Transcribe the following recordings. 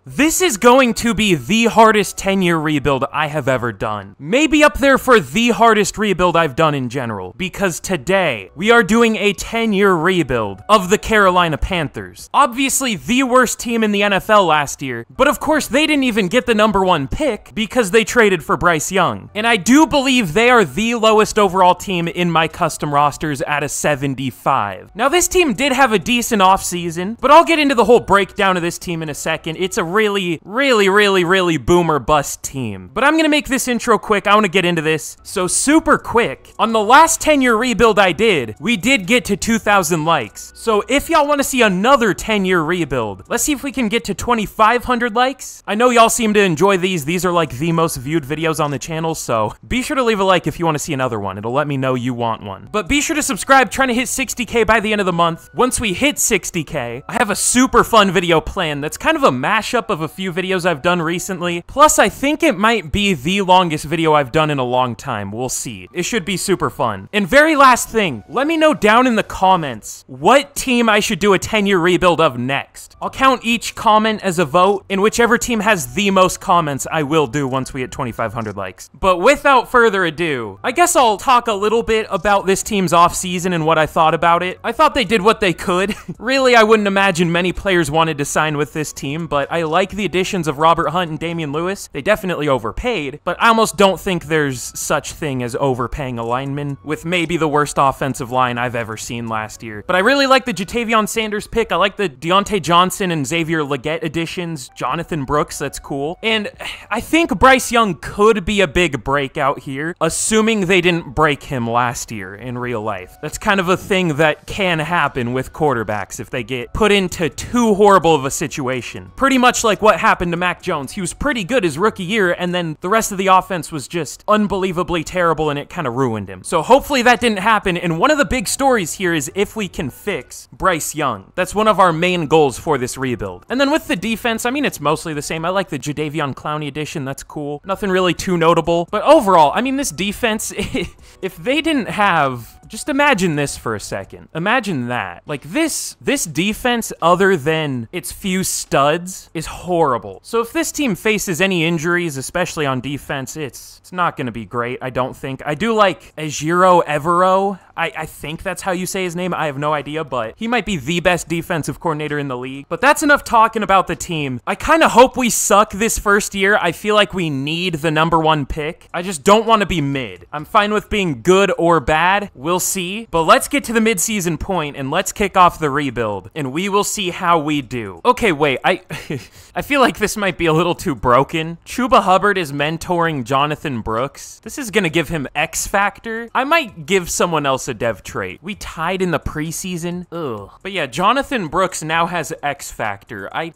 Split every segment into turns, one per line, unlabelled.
This is going to be the hardest 10-year rebuild I have ever done. Maybe up there for the hardest rebuild I've done in general, because today we are doing a 10-year rebuild of the Carolina Panthers. Obviously the worst team in the NFL last year, but of course they didn't even get the #1 pick because they traded for Bryce Young. And I do believe they are the lowest overall team in my custom rosters at a 75. Now this team did have a decent offseason, but I'll get into the whole breakdown of this team in a second. It's a really boomer bust team. But I'm gonna make this intro quick. I want to get into this. So super quick, on the last 10-year rebuild I did, we did get to 2,000 likes. So if y'all want to see another 10-year rebuild, let's see if we can get to 2,500 likes. I know y'all seem to enjoy these. These are like the most viewed videos on the channel, so be sure to leave a like if you want to see another one. It'll let me know you want one. But be sure to subscribe, trying to hit 60K by the end of the month. Once we hit 60K, I have a super fun video planned that's kind of a mashup of a few videos I've done recently. Plus, I think it might be the longest video I've done in a long time. We'll see. It should be super fun. And very last thing, let me know down in the comments what team I should do a 10-year rebuild of next. I'll count each comment as a vote, and whichever team has the most comments, I will do once we hit 2,500 likes. But without further ado, I guess I'll talk a little bit about this team's offseason and what I thought about it. I thought they did what they could. Really, I wouldn't imagine many players wanted to sign with this team, but I like the additions of Robert Hunt and Damian Lewis. They definitely overpaid, but I almost don't think there's such thing as overpaying a lineman with maybe the worst offensive line I've ever seen last year. But I really like the Jatavion Sanders pick. I like the Deontay Johnson and Xavier Legette additions. Jonathan Brooks, that's cool. And I think Bryce Young could be a big breakout here, assuming they didn't break him last year in real life. That's kind of a thing that can happen with quarterbacks if they get put into too horrible of a situation. Pretty much like what happened to Mac Jones. He was pretty good his rookie year, and then the rest of the offense was just unbelievably terrible, and it kind of ruined him. So hopefully that didn't happen, and one of the big stories here is if we can fix Bryce Young. That's one of our main goals for this rebuild. And then with the defense, I mean, it's mostly the same. I like the Jadeveon Clowney edition. That's cool. Nothing really too notable. But overall, I mean, this defense, if they didn't have... Just imagine this for a second. Imagine that. Like this defense, other than its few studs, is horrible. So if this team faces any injuries, especially on defense, it's not going to be great, I don't think. I do like Ejiro Evero. I think that's how you say his name. I have no idea, but he might be the best defensive coordinator in the league. But that's enough talking about the team. I kind of hope we suck this first year. I feel like we need the #1 pick. I just don't want to be mid. I'm fine with being good or bad. We'll see. But let's get to the mid-season point and let's kick off the rebuild, and we will see how we do. Okay, wait. I feel like this might be a little too broken. Chuba Hubbard is mentoring Jonathan Brooks. This is going to give him X factor. I might give someone else a dev trait. We tied in the preseason. Ugh. But yeah, Jonathan Brooks now has X factor. How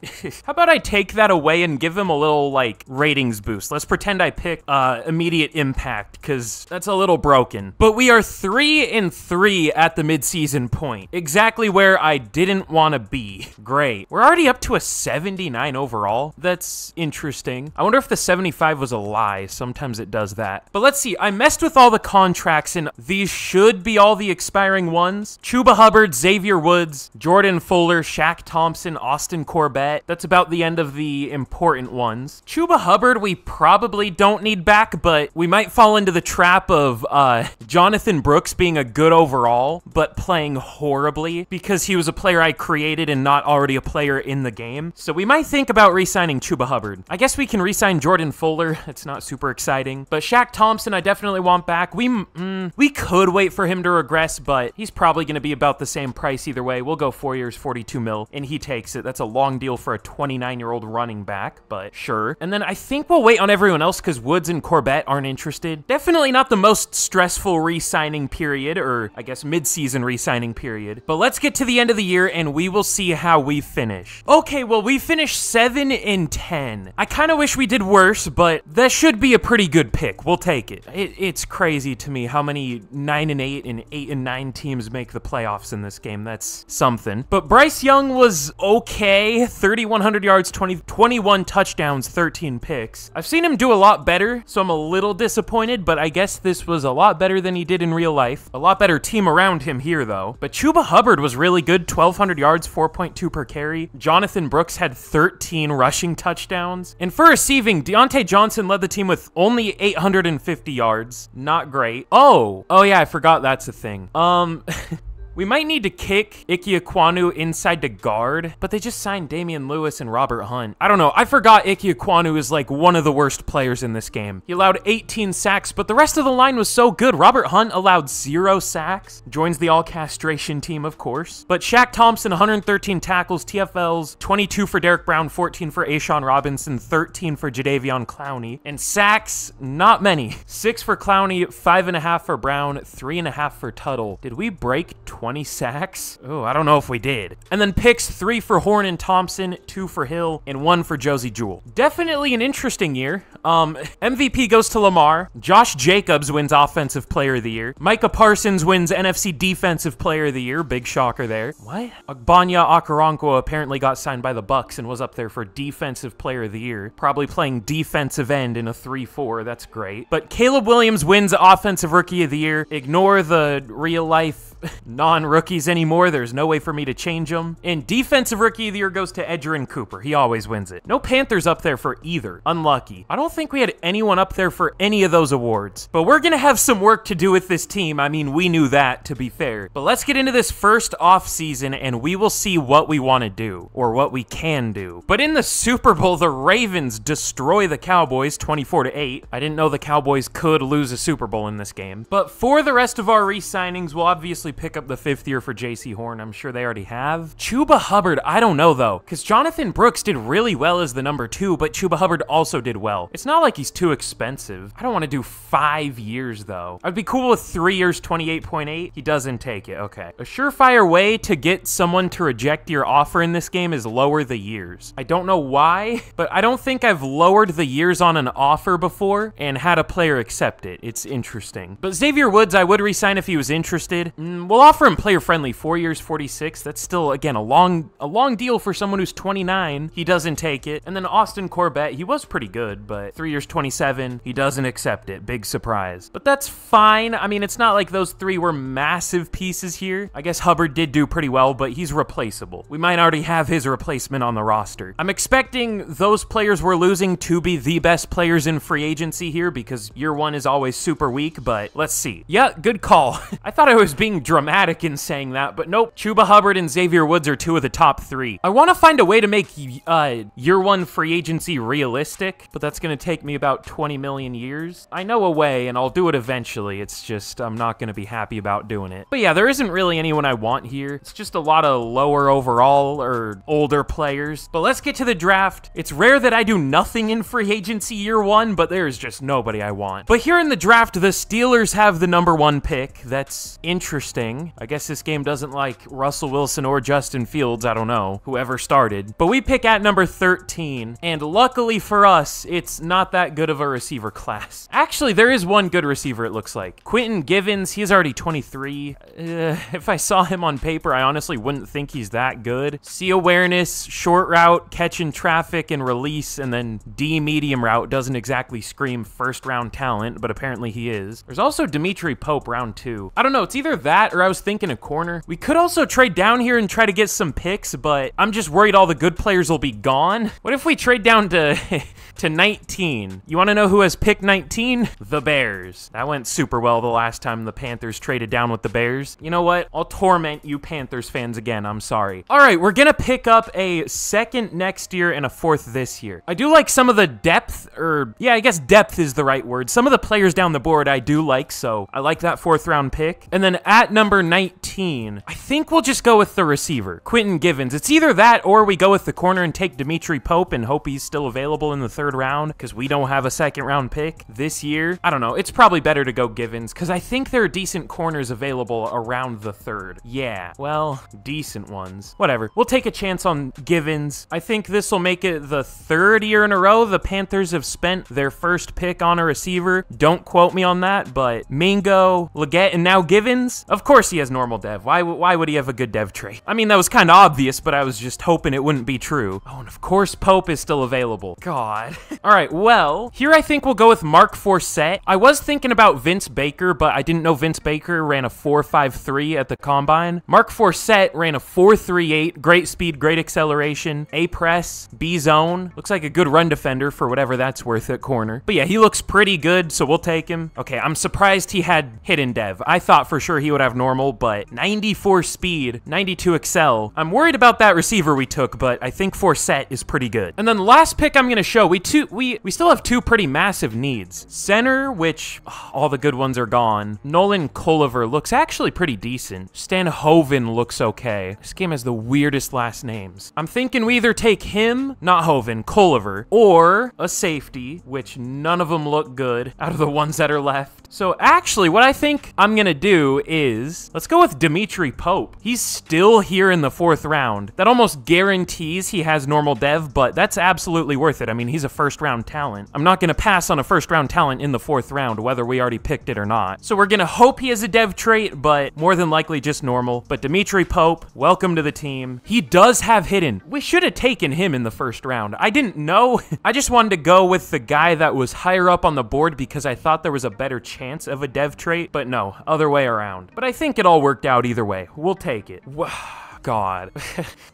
about I take that away and give him a little, like, ratings boost? Let's pretend I pick immediate impact, because that's a little broken. But we are 3-3 at the midseason point. Exactly where I didn't want to be. Great. We're already up to a 79 overall. That's interesting. I wonder if the 75 was a lie. Sometimes it does that. But let's see. I messed with all the contracts, and these should be all the expiring ones. Chuba Hubbard, Xavier Woods, Jordan Fuller, Shaq Thompson, Austin Corbett. That's about the end of the important ones. Chuba Hubbard, we probably don't need back, but we might fall into the trap of Jonathan Brooks being a good overall, but playing horribly because he was a player I created and not already a player in the game. So we might think about re-signing Chuba Hubbard. I guess we can re-sign Jordan Fuller. It's not super exciting. But Shaq Thompson, I definitely want back. We could wait for him to regress, but he's probably going to be about the same price either way. We'll go 4 years, 42 mil, and he takes it. That's a long deal for a 29-year-old running back, but sure. And then I think we'll wait on everyone else because Woods and Corbett aren't interested. Definitely not the most stressful re-signing period, or I guess mid-season re-signing period. But let's get to the end of the year and we will see how we finish. Okay, well, we finished 7-10. I kind of wish we did worse, but that should be a pretty good pick. We'll take it. It's crazy to me how many 9-8 and 8-9 teams make the playoffs in this game. That's something. But Bryce Young was okay. 3,100 yards, 21 touchdowns, 13 picks. I've seen him do a lot better, so I'm a little disappointed, but I guess this was a lot better than he did in real life. A lot better team around him here, though. But Chuba Hubbard was really good. 1,200 yards, 4.2 per carry. Jonathan Brooks had 13 13 rushing touchdowns. And for receiving, Deontay Johnson led the team with only 850 yards. Not great. Oh yeah, I forgot that's a thing. We might need to kick Ike Ekwonu inside to guard, but they just signed Damian Lewis and Robert Hunt. I don't know. I forgot Ike Ekwonu is like one of the worst players in this game. He allowed 18 sacks, but the rest of the line was so good. Robert Hunt allowed 0 sacks. Joins the all-castration team, of course. But Shaq Thompson, 113 tackles, TFLs, 22 for Derek Brown, 14 for A'Shawn Robinson, 13 for Jadeveon Clowney. And sacks, not many. 6 for Clowney, 5.5 for Brown, 3.5 for Tuttle. Did we break 20 sacks? Oh, I don't know if we did. And then picks, 3 for Horn and Thompson, 2 for Hill, and 1 for Josie Jewell. Definitely an interesting year. MVP goes to Lamar. Josh Jacobs wins Offensive Player of the Year. Micah Parsons wins NFC Defensive Player of the Year. Big shocker there. What? Agbanya Okoronkwo apparently got signed by the Bucks and was up there for Defensive Player of the Year. Probably playing defensive end in a 3-4. That's great. But Caleb Williams wins Offensive Rookie of the Year. Ignore the real-life non-rookies anymore. There's no way for me to change them. And Defensive Rookie of the Year goes to Edgerrin Cooper. He always wins it. No Panthers up there for either. Unlucky. I don't think we had anyone up there for any of those awards. But we're gonna have some work to do with this team. I mean, we knew that, to be fair. But let's get into this first off season and we will see what we want to do, or what we can do. But in the Super Bowl, the Ravens destroy the Cowboys 24-8. I didn't know the Cowboys could lose a Super Bowl in this game. But for the rest of our re-signings, we'll obviously pick up the 5th year for JC Horn. I'm sure they already have. Chuba Hubbard, I don't know though, because Jonathan Brooks did really well as the number 2, but Chuba Hubbard also did well. It's not like he's too expensive. I don't want to do 5 years though. I'd be cool with 3 years, 28.8. He doesn't take it. Okay. A surefire way to get someone to reject your offer in this game is lower the years. I don't know why, but I don't think I've lowered the years on an offer before and had a player accept it. It's interesting. But Xavier Woods, I would resign if he was interested. We'll offer him player friendly, 4 years, 46. That's still, again, a long deal for someone who's 29. He doesn't take it. And then Austin Corbett, he was pretty good, but 3 years, 27. He doesn't accept it. Big surprise. But that's fine. I mean, it's not like those 3 were massive pieces here. I guess Hubbard did do pretty well, but he's replaceable. We might already have his replacement on the roster. I'm expecting those players we're losing to be the best players in free agency here because year 1 is always super weak, but let's see. Yeah, good call. I thought I was being dramatic in saying that, but nope. Chuba Hubbard and Xavier Woods are 2 of the top 3. I want to find a way to make year 1 free agency realistic, but that's going to take me about 20 million years. I know a way, and I'll do it eventually. It's just I'm not going to be happy about doing it. But yeah, there isn't really anyone I want here. It's just a lot of lower overall or older players. But let's get to the draft. It's rare that I do nothing in free agency year 1, but there's just nobody I want. But here in the draft, the Steelers have the number 1 pick. That's interesting. I guess this game doesn't like Russell Wilson or Justin Fields. I don't know. Whoever started. But we pick at number 13. And luckily for us, it's not that good of a receiver class. Actually, there is one good receiver, it looks like. Quentin Givens, he's already 23. If I saw him on paper, I honestly wouldn't think he's that good. C awareness, short route, catch in traffic, and release, and then D medium route doesn't exactly scream first round talent, but apparently he is. There's also Dimitri Pope, round 2. I don't know, it's either that or I was thinking a corner. We could also trade down here and try to get some picks, but I'm just worried all the good players will be gone. What if we trade down to 19? You want to know who has pick 19? The Bears. That went super well the last time the Panthers traded down with the Bears. You know what? I'll torment you Panthers fans again. I'm sorry. All right, we're gonna pick up a 2nd next year and a 4th this year. I do like some of the depth, or yeah, I guess depth is the right word. Some of the players down the board I do like, so I like that 4th round pick. And then at number 19, I think we'll just go with the receiver, Quentin Givens. It's either that or we go with the corner and take Dimitri Pope and hope he's still available in the 3rd round because we don't have a 2nd round pick this year. I don't know. It's probably better to go Givens because I think there are decent corners available around the 3rd. Yeah, well, decent ones. Whatever. We'll take a chance on Givens. I think this will make it the 3rd year in a row the Panthers have spent their 1st pick on a receiver. Don't quote me on that, but Mingo, Leggett, and now Givens. Of course he has normal dev. Why would he have a good dev trait? I mean, that was kind of obvious, but I was just hoping it wouldn't be true. Oh, and of course Pope is still available. God. All right, well, here I think we'll go with Mark Forsett. I was thinking about Vince Baker, but I didn't know Vince Baker ran a 4.53 at the combine. Mark Forsett ran a 4.38, great speed, great acceleration, A press, B zone. Looks like a good run defender for whatever that's worth at corner. But yeah, he looks pretty good, so we'll take him. Okay, I'm surprised he had hidden dev. I thought for sure he would have normal, but 94 speed, 92 excel. I'm worried about that receiver we took, but I think Forsett is pretty good. And then the last pick I'm gonna show, we still have two pretty massive needs. Center, which all the good ones are gone. Nolan Culliver looks actually pretty decent. Stan Hoven looks okay. This game has the weirdest last names. I'm thinking we either take him, not Hoven, Culliver, or a safety, which none of them look good out of the ones that are left. So actually, what I think I'm gonna do is, let's go with Dimitri Pope. He's still here in the 4th round. That almost guarantees he has normal dev, but that's absolutely worth it. I mean, he's a 1st round talent. I'm not gonna pass on a 1st round talent in the 4th round, whether we already picked it or not. So we're gonna hope he has a dev trait, but more than likely just normal. But Dimitri Pope, welcome to the team. He does have hidden. We should have taken him in the 1st round. I didn't know. I just wanted to go with the guy that was higher up on the board because I thought there was a better chance of a dev trait, but no, other way around. But I think it all worked out either way. We'll take it. God.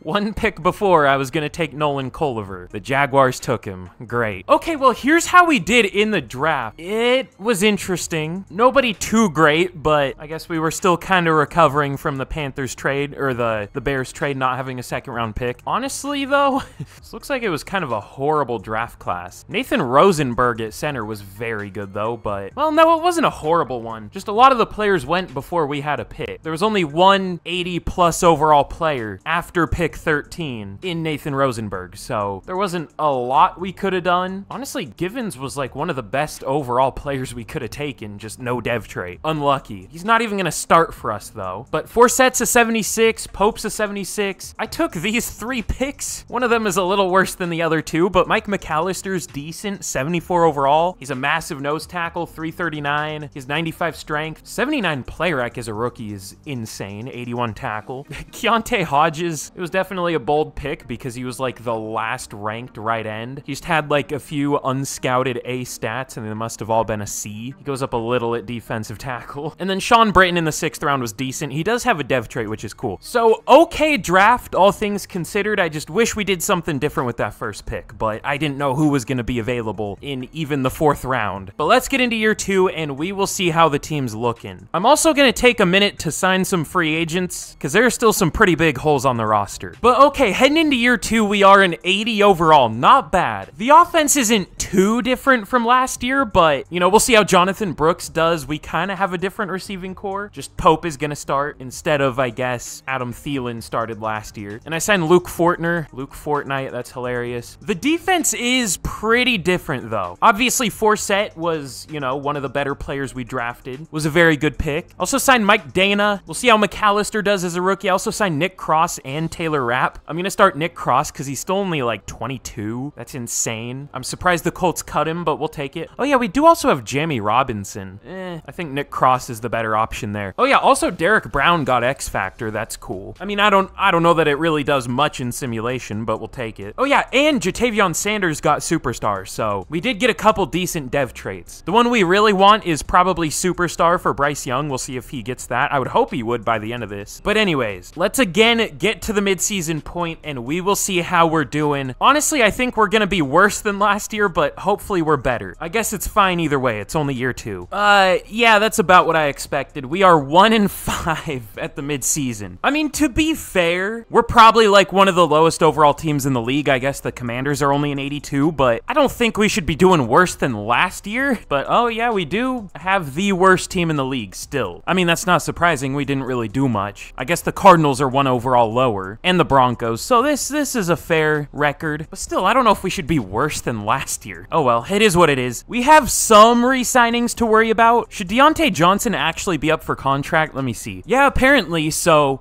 One pick before, I was gonna take Nolan Culliver. The Jaguars took him. Great. Okay, well, here's how we did in the draft. It was interesting. Nobody too great, but I guess we were still kind of recovering from the Panthers trade, or the Bears trade not having a 2nd round pick. Honestly, though, this looks like it was kind of a horrible draft class. Nathan Rosenberg at center was very good, though, but, well, no, it wasn't a horrible one. Just a lot of the players went before we had a pick. There was only one 80-plus overall player after pick 13 in Nathan Rosenberg, so there wasn't a lot we could have done. Honestly, Givens was like one of the best overall players we could have taken, just no dev trait. Unlucky. He's not even gonna start for us though. But Forsett's a 76, Pope's a 76. I took these 3 picks. One of them is a little worse than the other 2, but Mike McAllister's decent, 74 overall. He's a massive nose tackle, 339. He's 95 strength. 79 play rec as a rookie is insane, 81 tackle. Keontae Hodges, it was definitely a bold pick because he was like the last ranked right end. He just had like a few unscouted A stats and they must have all been a C. He goes up a little at defensive tackle. And then Sean Britton in the 6th round was decent. He does have a dev trait, which is cool. So, okay draft, all things considered. I just wish we did something different with that 1st pick, but I didn't know who was going to be available in even the 4th round. But let's get into year 2 and we will see how the team's looking. I'm also going to take a minute to sign some free agents because there are still some pretty big holes on the roster. But okay, heading into year 2, we are an 80 overall. Not bad. The offense isn't too different from last year, but, you know, we'll see how Jonathan Brooks does. We kind of have a different receiving core. Just Pope is going to start instead of, I guess, Adam Thielen started last year. And I signed Luke Fortner. Luke Fortnite, that's hilarious. The defense is pretty different, though. Obviously, Forsett was, you know, one of the better players we drafted. Was a very good pick. Also signed Mike Dana. We'll see how McAllister does as a rookie. I also signed Nick Cross and Taylor Rapp. I'm going to start Nick Cross because he's still only like 22. That's insane. I'm surprised the Colts cut him, but we'll take it. Oh yeah, we do also have Jamie Robinson. I think Nick Cross is the better option there. Oh yeah, also Derek Brown got X Factor. That's cool. I mean, I don't know that it really does much in simulation, but we'll take it. Oh yeah, and Jatavion Sanders got Superstar, so we did get a couple decent dev traits. The one we really want is probably Superstar for Bryce Young. We'll see if he gets that. I would hope he would by the end of this. But anyways, let's again get to the midseason point and we will see how we're doing. Honestly, I think we're gonna be worse than last year, but hopefully we're better. I guess it's fine either way. It's only year 2. Yeah, that's about what I expected. We are 1-5 at the midseason. I mean, to be fair, we're probably like one of the lowest overall teams in the league. I guess the Commanders are only an 82, but I don't think we should be doing worse than last year. But oh yeah, we do have the worst team in the league still. I mean, that's not surprising. We didn't really do much. I guess the Cardinals are 1 overall lower, and the Broncos, so this is a fair record. But still, I don't know if we should be worse than last year. Oh well, it is what it is. We have some re-signings to worry about. Should Deontay Johnson actually be up for contract? Let me see. Yeah, apparently, so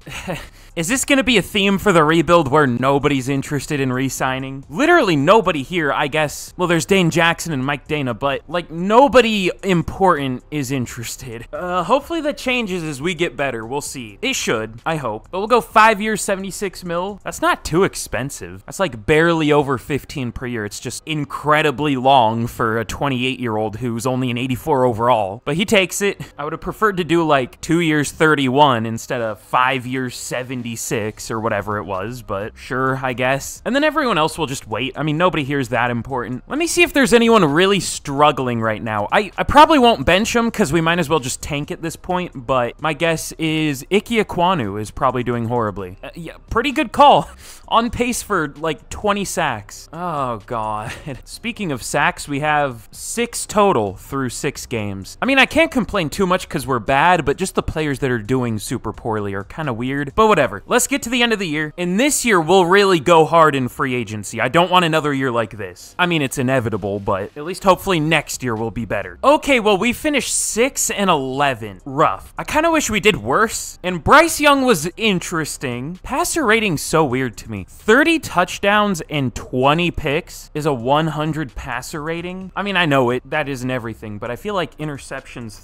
Is this gonna be a theme for the rebuild where nobody's interested in re-signing? Literally nobody here, I guess. Well, there's Dane Jackson and Mike Dana, but like nobody important is interested. Hopefully that changes as we get better. We'll see. It should, I hope. But we'll go 5 years, 76 mil. That's not too expensive. That's like barely over 15 per year. It's just incredibly long for a 28-year-old who's only an 84 overall. But he takes it. I would have preferred to do like 2 years, 31 instead of 5 years, 76 or whatever it was, but sure, I guess. And then everyone else will just wait. I mean, nobody here is that important. Let me see if there's anyone really struggling right now. I probably won't bench him because we might as well just tank at this point, but my guess is Ike Ekwonu is probably doing horribly. Yeah, pretty good call. On pace for like 20 sacks. Oh, God. Speaking of sacks, we have 6 total through 6 games. I mean, I can't complain too much because we're bad, but just the players that are doing super poorly are kind of weird. But whatever. Let's get to the end of the year. And this year, we'll really go hard in free agency. I don't want another year like this. I mean, it's inevitable, but at least hopefully next year will be better. Okay, well, we finished 6-11. Rough. I kind of wish we did worse. And Bryce Young was interesting. Passer rating's so weird to me. 30 touchdowns and 20 picks is a 100 passer rating. I mean, I know that isn't everything, but I feel like interceptions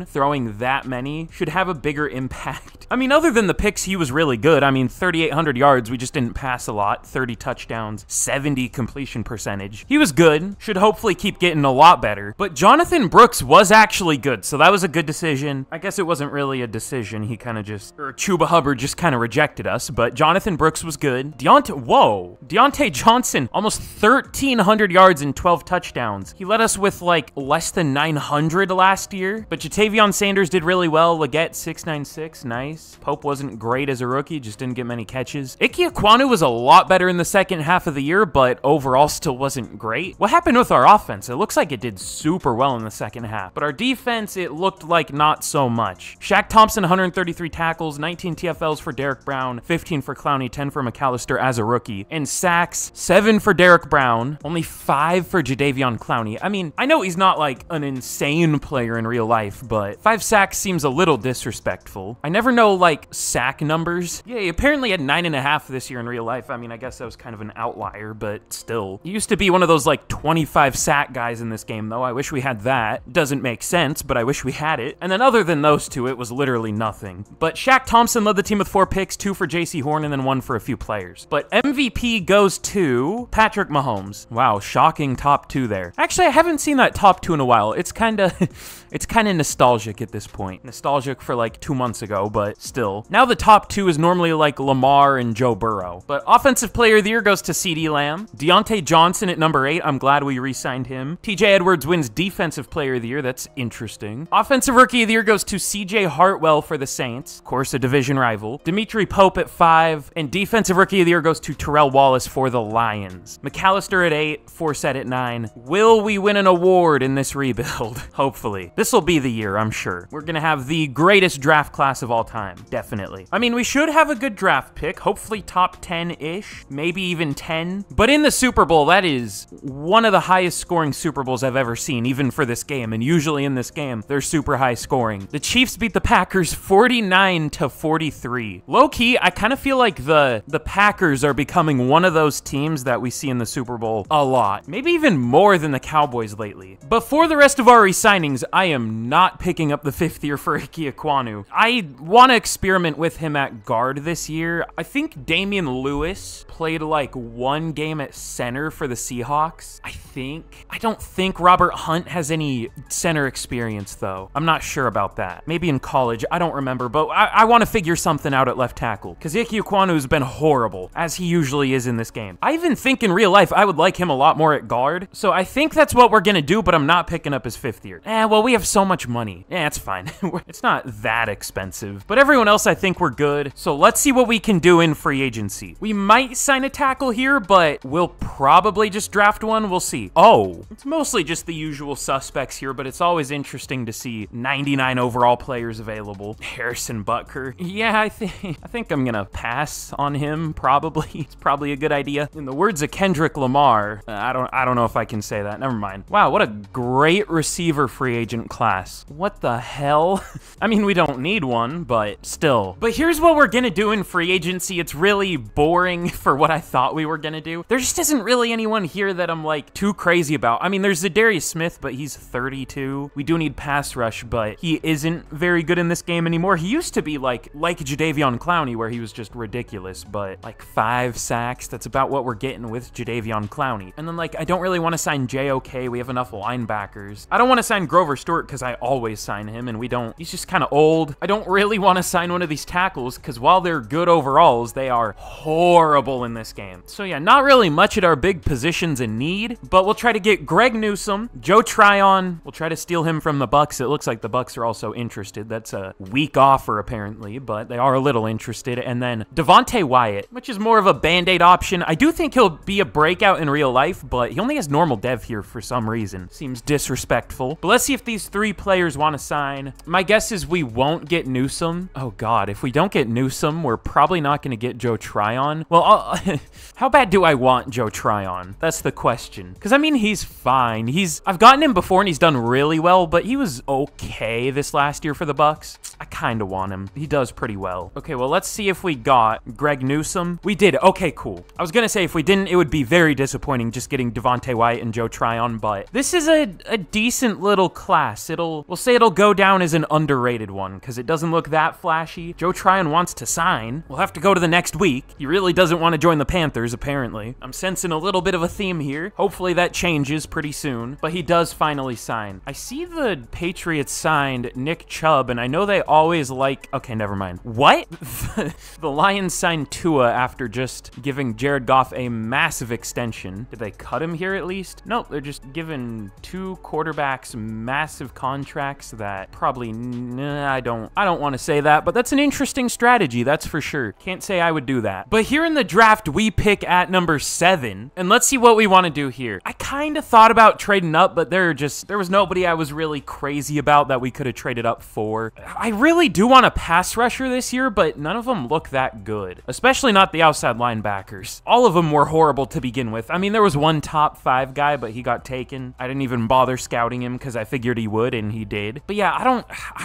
throwing that many should have a bigger impact. I mean, other than the picks, he was really good. I mean, 3,800 yards, we just didn't pass a lot. 30 touchdowns, 70 completion percentage. He was good. Should hopefully keep getting a lot better. But Jonathan Brooks was actually good, so that was a good decision. I guess it wasn't really a decision. He kind of just, or Chuba Hubbard just kind of rejected us, but Jonathan Brooks was good. Deontay Johnson, almost 1,300 yards and 12 touchdowns. He led us with like less than 900 last year, but Jatavion Sanders did really well. Leggett, 696, nice. Pope wasn't great as a rookie, just didn't get many catches. Ike Ekwonu was a lot better in the second half of the year, but overall still wasn't great. What happened with our offense? It looks like it did super well in the second half, but our defense, it looked like not so much. Shaq Thompson, 133 tackles, 19 TFLs for Derek Brown, 15 for Clowney, 10 for McAllister as a rookie. And sacks, 7 for Derek Brown, only 5 for Jadeveon Clowney. I mean, I know he's not like an insane player in real life, but 5 sacks seems a little disrespectful. I never know like sack numbers. Yeah, he apparently had 9.5 this year in real life. I mean, I guess that was kind of an outlier, but still. He used to be one of those like 25 sack guys in this game, though. I wish we had that. Doesn't make sense, but I wish we had it. And then other than those two, it was literally nothing. But Shaq Thompson led the team with 4 picks, 2 for JC Horn, and then 1 for a few players. But MVP goes to Patrick Mahomes. Wow, shocking top 2 there. Actually, I haven't seen that top 2 in a while. It's kind of nostalgic at this point. Nostalgic for like 2 months ago, but still. Now the top 2 is normally like Lamar and Joe Burrow. But Offensive Player of the Year goes to CeeDee Lamb. Deontay Johnson at number 8. I'm glad we re-signed him. TJ Edwards wins Defensive Player of the Year. That's interesting. Offensive Rookie of the Year goes to CJ Hartwell for the Saints. Of course, a division rival. Dimitri Pope at 5. And Defensive Rookie of the Year goes to Terrell Wallace for the Lions. McAllister at 8. Forsett at 9. Will we win an award in this rebuild? Hopefully. This will be the year, I'm sure. We're gonna have the greatest draft class of all time. Definitely. I mean, we should have a good draft pick. Hopefully top 10-ish. Maybe even 10. But in the Super Bowl, that is one of the highest scoring Super Bowls I've ever seen, even for this game. And usually in this game, they're super high scoring. The Chiefs beat the Packers 49-43. Low-key, I kind of feel like the Packers are becoming one of those teams that we see in the Super Bowl a lot. Maybe even more than the Cowboys lately. But for the rest of our re-signings, I am not picking up the 5th year for Ike Ekwonu. I want to experiment with him at guard this year. I think Damian Lewis played like 1 game at center for the Seahawks. I don't think Robert Hunt has any center experience, though. I'm not sure about that. Maybe in college. I don't remember, but I want to figure something out at left tackle, because Ike Ekwonu's been horrible, as he usually is in this game. I even think in real life, I would like him a lot more at guard, so I think that's what we're going to do, but I'm not picking up his 5th year. Well, we have so much money. It's fine. It's not that expensive, but everyone else, I think we're good, so let's see what we can do in free agency. We might sign a tackle here, but we'll probably just draft one. We'll see. Oh, it's mostly just the usual suspects here, but it's always interesting to see 99 overall players available. Harrison Butker. Yeah, I think I'm gonna pass on him, probably. It's probably a good idea. In the words of Kendrick Lamar, I don't know if I can say that. Never mind. Wow, what a great receiver free agent class. What the hell? I mean, we don't need one, but still. But here's what we're we're gonna do in free agency, it's really boring for what I thought we were gonna do. There just isn't really anyone here that I'm like too crazy about. I mean, there's Zadarius Smith, but he's 32. We do need pass rush, but he isn't very good in this game anymore. He used to be like Jadeveon Clowney, where he was just ridiculous, but like 5 sacks, that's about what we're getting with Jadeveon Clowney. And then like, I don't really want to sign JOK. We have enough linebackers. I don't want to sign Grover Stewart because I always sign him and we don't. He's just kind of old. I don't really want to sign one of these tackles because while they're good overalls, they are horrible in this game. So yeah, not really much at our big positions in need, but we'll try to get Greg Newsome, Joe Tryon. We'll try to steal him from the Bucks. It looks like the Bucks are also interested. That's a weak offer apparently, but they are a little interested. And then Devontae Wyatt, which is more of a band-aid option. I do think he'll be a breakout in real life, but he only has normal dev here for some reason. Seems disrespectful. But let's see if these 3 players want to sign. My guess is we won't get Newsome. Oh God, if we don't get Newsome, we're probably not going to get Joe Tryon. Well, how bad do I want Joe Tryon? That's the question. Because I mean, he's fine. I've gotten him before and he's done really well, but he was okay this last year for the Bucks. I kind of want him. He does pretty well. Okay, well, let's see if we got Greg Newsome. We did. Okay, cool. I was going to say if we didn't, it would be very disappointing just getting Devontae Wyatt and Joe Tryon, but this is a decent little class. We'll say it'll go down as an underrated one because it doesn't look that flashy. Joe Tryon wants to sign. We'll have to go to the next week. He really doesn't want to join the Panthers, apparently. I'm sensing a little bit of a theme here. Hopefully that changes pretty soon, but he does finally sign. I see the Patriots signed Nick Chubb, and I know they always like... Okay, never mind. What? The Lions signed Tua after just giving Jared Goff a massive extension. Did they cut him here at least? Nope, they're just giving 2 quarterbacks massive contracts that probably... Nah, I don't want to say that, but that's an interesting strategy, that's for sure. Can't say I would do that. But here in the draft, we pick at number 7, and let's see what we want to do here. I kind of thought about trading up, but there was nobody I was really crazy about that we could have traded up for. I really do want a pass rusher this year, but none of them look that good, especially not the outside linebackers. All of them were horrible to begin with. I mean, there was one top 5 guy, but he got taken. I didn't even bother scouting him because I figured he would, and he did. But yeah, I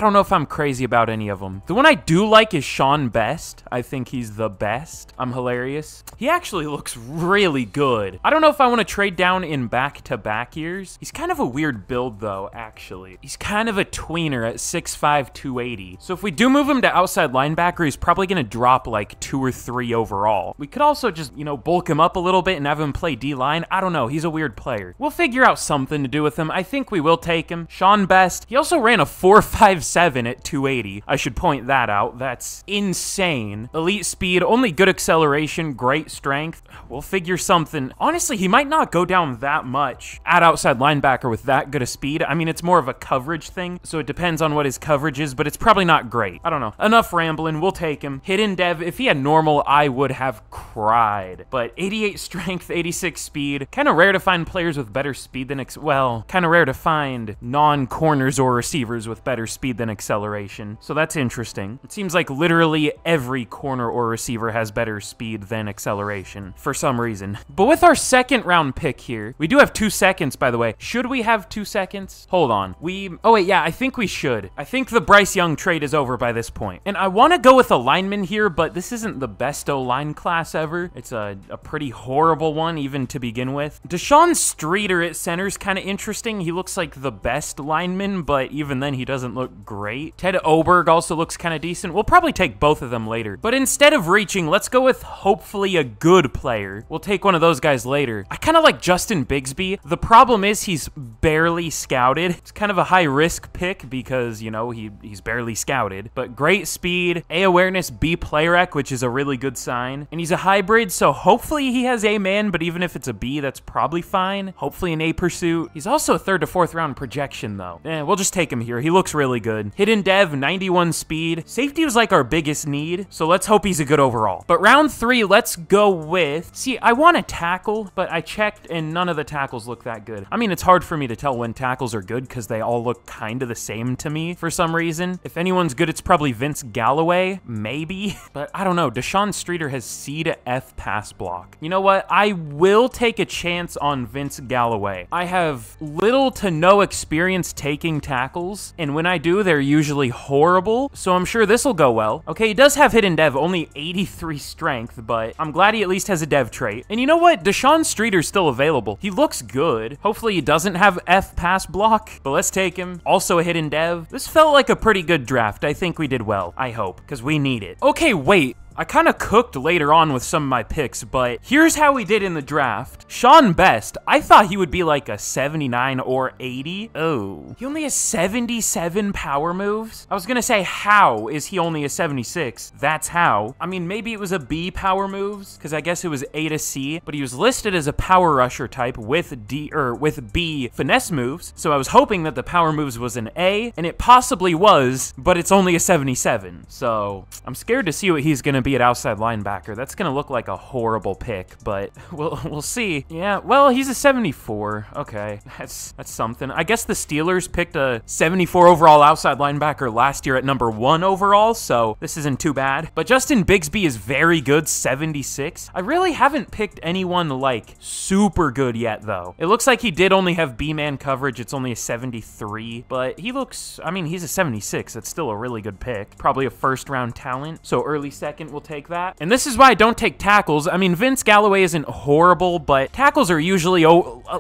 don't know if I'm crazy about any of them. The one I do like is Sean Best. I think he's the best. I'm hilarious. He actually looks really good. I don't know if I want to trade down in back-to-back years. He's kind of a weird build, though, actually. He's kind of a tweener at 6'5", 280. So if we do move him to outside linebacker, he's probably going to drop like 2 or 3 overall. We could also just, you know, bulk him up a little bit and have him play D-line. I don't know. He's a weird player. We'll figure out something to do with him. I think we will take him. Sean Best. He also ran a 4.57 at 280. I should point that out. That's insane. Elite speed, only good acceleration, great strength. We'll figure something. Honestly, he might not go down that much at outside linebacker with that good a speed. I mean, it's more of a coverage thing, so it depends on what his coverage is, but it's probably not great. I don't know. Enough rambling. We'll take him. Hidden dev. If he had normal, I would have cried. But 88 strength, 86 speed. Kind of rare to find players with better speed than... Well, kind of rare to find non-corners or receivers with better speed than acceleration. So that's interesting. It seems like literally every corner or receiver has better speed than acceleration for some reason. But with our 2nd round pick here, we do have 2 seconds, by the way. Should we have 2 seconds? Hold on. Oh wait, yeah, I think we should. I think the Bryce Young trade is over by this point. And I want to go with a lineman here, but this isn't the best O-line class ever. It's a pretty horrible one, even to begin with. Deshaun Streeter at center is kind of interesting. He looks like the best lineman, but even then he doesn't look great. Ted Oberg also looks kind of decent. We'll probably take both of them later. But instead of reaching, let's go with hopefully a good player. We'll take one of those guys later. I kind of like Justin Bigsby. The problem is he's barely scouted. It's kind of a high-risk pick because, you know, he's barely scouted. But great speed, A awareness, B play rec, which is a really good sign. And he's a hybrid, so hopefully he has A man, but even if it's a B, that's probably fine. Hopefully an A pursuit. He's also a 3rd to 4th round projection, though. We'll just take him here. He looks really good. Hidden dev, 91 speed. Safety was like our biggest need, so let's hope he's a good overall. But round 3, let's go with... See, I want a tackle, but I checked and none of the tackles look that good. I mean, it's hard for me to tell when tackles are good because they all look kind of the same to me for some reason. If anyone's good, it's probably Vince Galloway, maybe. But I don't know. Deshaun Streeter has C to F pass block. You know what? I will take a chance on Vince Galloway. I have little to no experience taking tackles, and when I do, they're usually horrible, so I'm sure this will go well. Okay, Okay, he does have hidden dev, only 83 strength, but I'm glad he at least has a dev trait. And you know what? Deshaun Streeter's still available. He looks good. Hopefully he doesn't have F pass block, but let's take him. Also a hidden dev. This felt like a pretty good draft. I think we did well, I hope, because we need it. Okay, wait. I kind of cooked later on with some of my picks, but here's how we did in the draft. Sean Best, I thought he would be like a 79 or 80. Oh, he only has 77 power moves? I was gonna say, how is he only a 76? That's how. I mean, maybe it was a B power moves, because I guess it was A to C, but he was listed as a power rusher type with with B finesse moves, so I was hoping that the power moves was an A, and it possibly was, but it's only a 77. So I'm scared to see what he's gonna be at outside linebacker. That's gonna look like a horrible pick, but we'll see. Yeah, well, he's a 74. Okay, that's something. I guess the Steelers picked a 74 overall outside linebacker last year at number 1 overall, so this isn't too bad. But Justin Bigsby is very good, 76. I really haven't picked anyone like super good yet, though. It looks like he did only have B-man coverage. It's only a 73, but he looks, I mean, he's a 76. That's still a really good pick. Probably a first-round talent, so early second will take that. And this is why I don't take tackles. I mean, Vince Galloway isn't horrible, but tackles are usually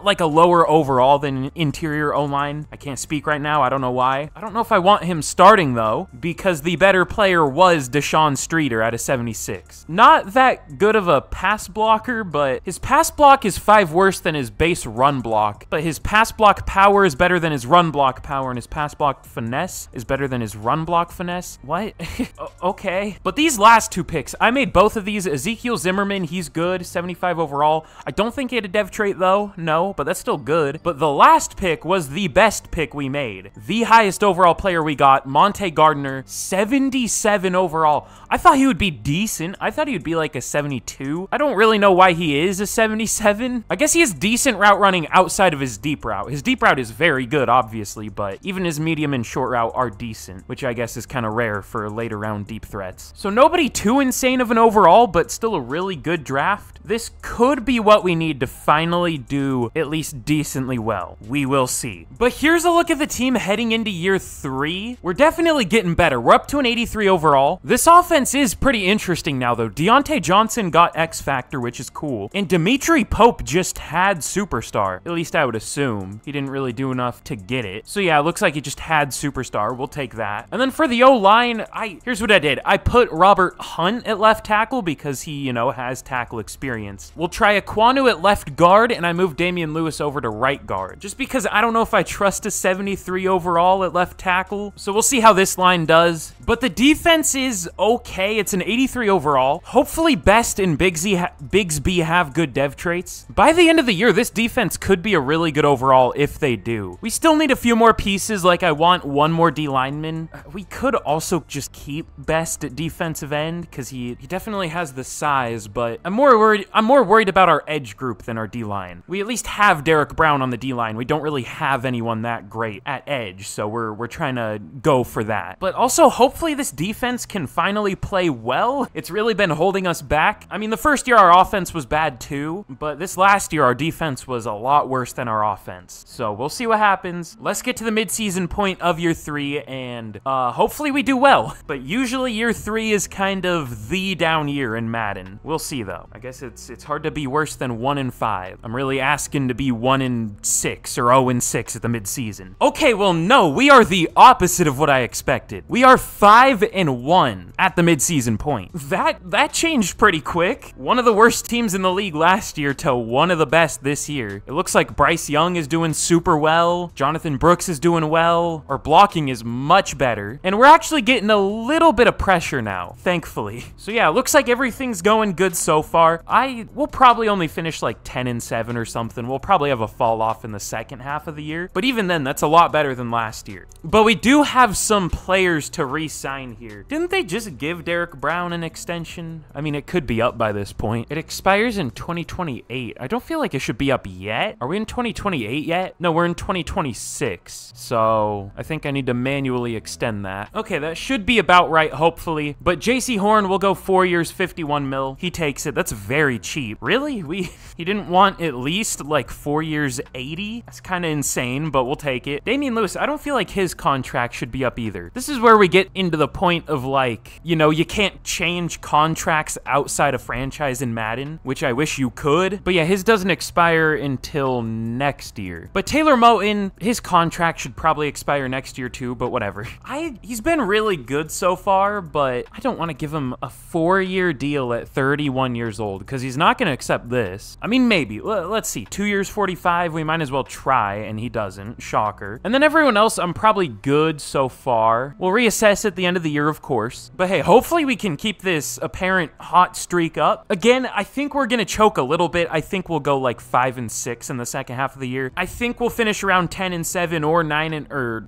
like a lower overall than interior O-line. I can't speak right now. I don't know why. I don't know if I want him starting, though, because the better player was Deshaun Streeter at a 76. Not that good of a pass blocker, but his pass block is 5 worse than his base run block. But his pass block power is better than his run block power, and his pass block finesse is better than his run block finesse. What? Okay. But these last two picks, I made both of these. Ezekiel Zimmerman, he's good, 75 overall. I don't think he had a dev trait, though. No, but that's still good. But the last pick was the best pick we made. The highest overall player we got, Monte Gardner, 77 overall. I thought he would be decent. I thought he would be like a 72. I don't really know why he is a 77. I guess he has decent route running outside of his deep route. His deep route is very good, obviously, but even his medium and short route are decent, which I guess is kind of rare for later round deep threats. So nobody too insane of an overall, but still a really good draft. This could be what we need to finally do at least decently well. We will see. But here's a look at the team heading into year 3. We're definitely getting better. We're up to an 83 overall. This offense is pretty interesting now, though. Deontay Johnson got X Factor, which is cool. And Dimitri Pope just had Superstar. At least I would assume. He didn't really do enough to get it. So yeah, it looks like he just had Superstar. We'll take that. And then for the O-line, here's what I did. I put Robert Hunt at left tackle because he, you know, has tackle experience. We'll try Aquanu at left guard, and I moved Damian Lewis over to right guard. Just because I don't know if I trust a 73 overall at left tackle. So we'll see how this line does. But the defense is okay. It's an 83 overall. Hopefully Best and Bigsby have good dev traits. By the end of the year, this defense could be a really good overall if they do. We still need a few more pieces. Like I want one more D lineman. We could also just keep Best at defensive end because he definitely has the size, but I'm more worried about our edge group than our D-line. We at least have Derek Brown on the D-line. We don't really have anyone that great at edge, so we're trying to go for that. But also, hopefully this defense can finally play well. It's really been holding us back. I mean, the first year our offense was bad too, but this last year our defense was a lot worse than our offense. So we'll see what happens. Let's get to the midseason point of year 3, and hopefully we do well. But usually year 3 is kind of the down year in Madden. We'll see though. I guess it's hard to be worse than 1-5. I'm really asking to be 1-6 or 0-6 at the midseason. Okay, well, no, we are the opposite of what I expected. We are 5-1 at the midseason point. That changed pretty quick. One of the worst teams in the league last year to one of the best this year. It looks like Bryce Young is doing super well. Jonathan Brooks is doing well. Our blocking is much better. And we're actually getting a little bit of pressure now, thankfully. So yeah, it looks like everything's going good so far. We'll probably only finish like 10-7 or something. We'll probably have a fall off in the second half of the year. But even then, that's a lot better than last year. But we do have some players to re-sign here. Didn't they just give Derek Brown an extension? I mean, it could be up by this point. It expires in 2028. I don't feel like it should be up yet. Are we in 2028 yet? No, we're in 2026. So I think I need to manually extend that. Okay, that should be about right, hopefully. But JC Horn Horn, we'll go 4 years, 51 mil. He takes it. That's very cheap. Really? He didn't want at least like 4 years, 80? That's kind of insane, but we'll take it. Damian Lewis, I don't feel like his contract should be up either. This is where we get into the point of like, you know, you can't change contracts outside a franchise in Madden, which I wish you could. But yeah, his doesn't expire until next year. But Taylor Moton, his contract should probably expire next year too, but whatever. He's been really good so far, but I don't want to give him a 4-year deal at 31 years old because he's not going to accept this. I mean, maybe. Let's see. 2 years, 45. We might as well try, and he doesn't. Shocker. And then everyone else, I'm probably good so far. We'll reassess at the end of the year, of course. But hey, hopefully we can keep this apparent hot streak up. Again, I think we're going to choke a little bit. I think we'll go like 5 and 6 in the second half of the year. I think we'll finish around 10 and 7 or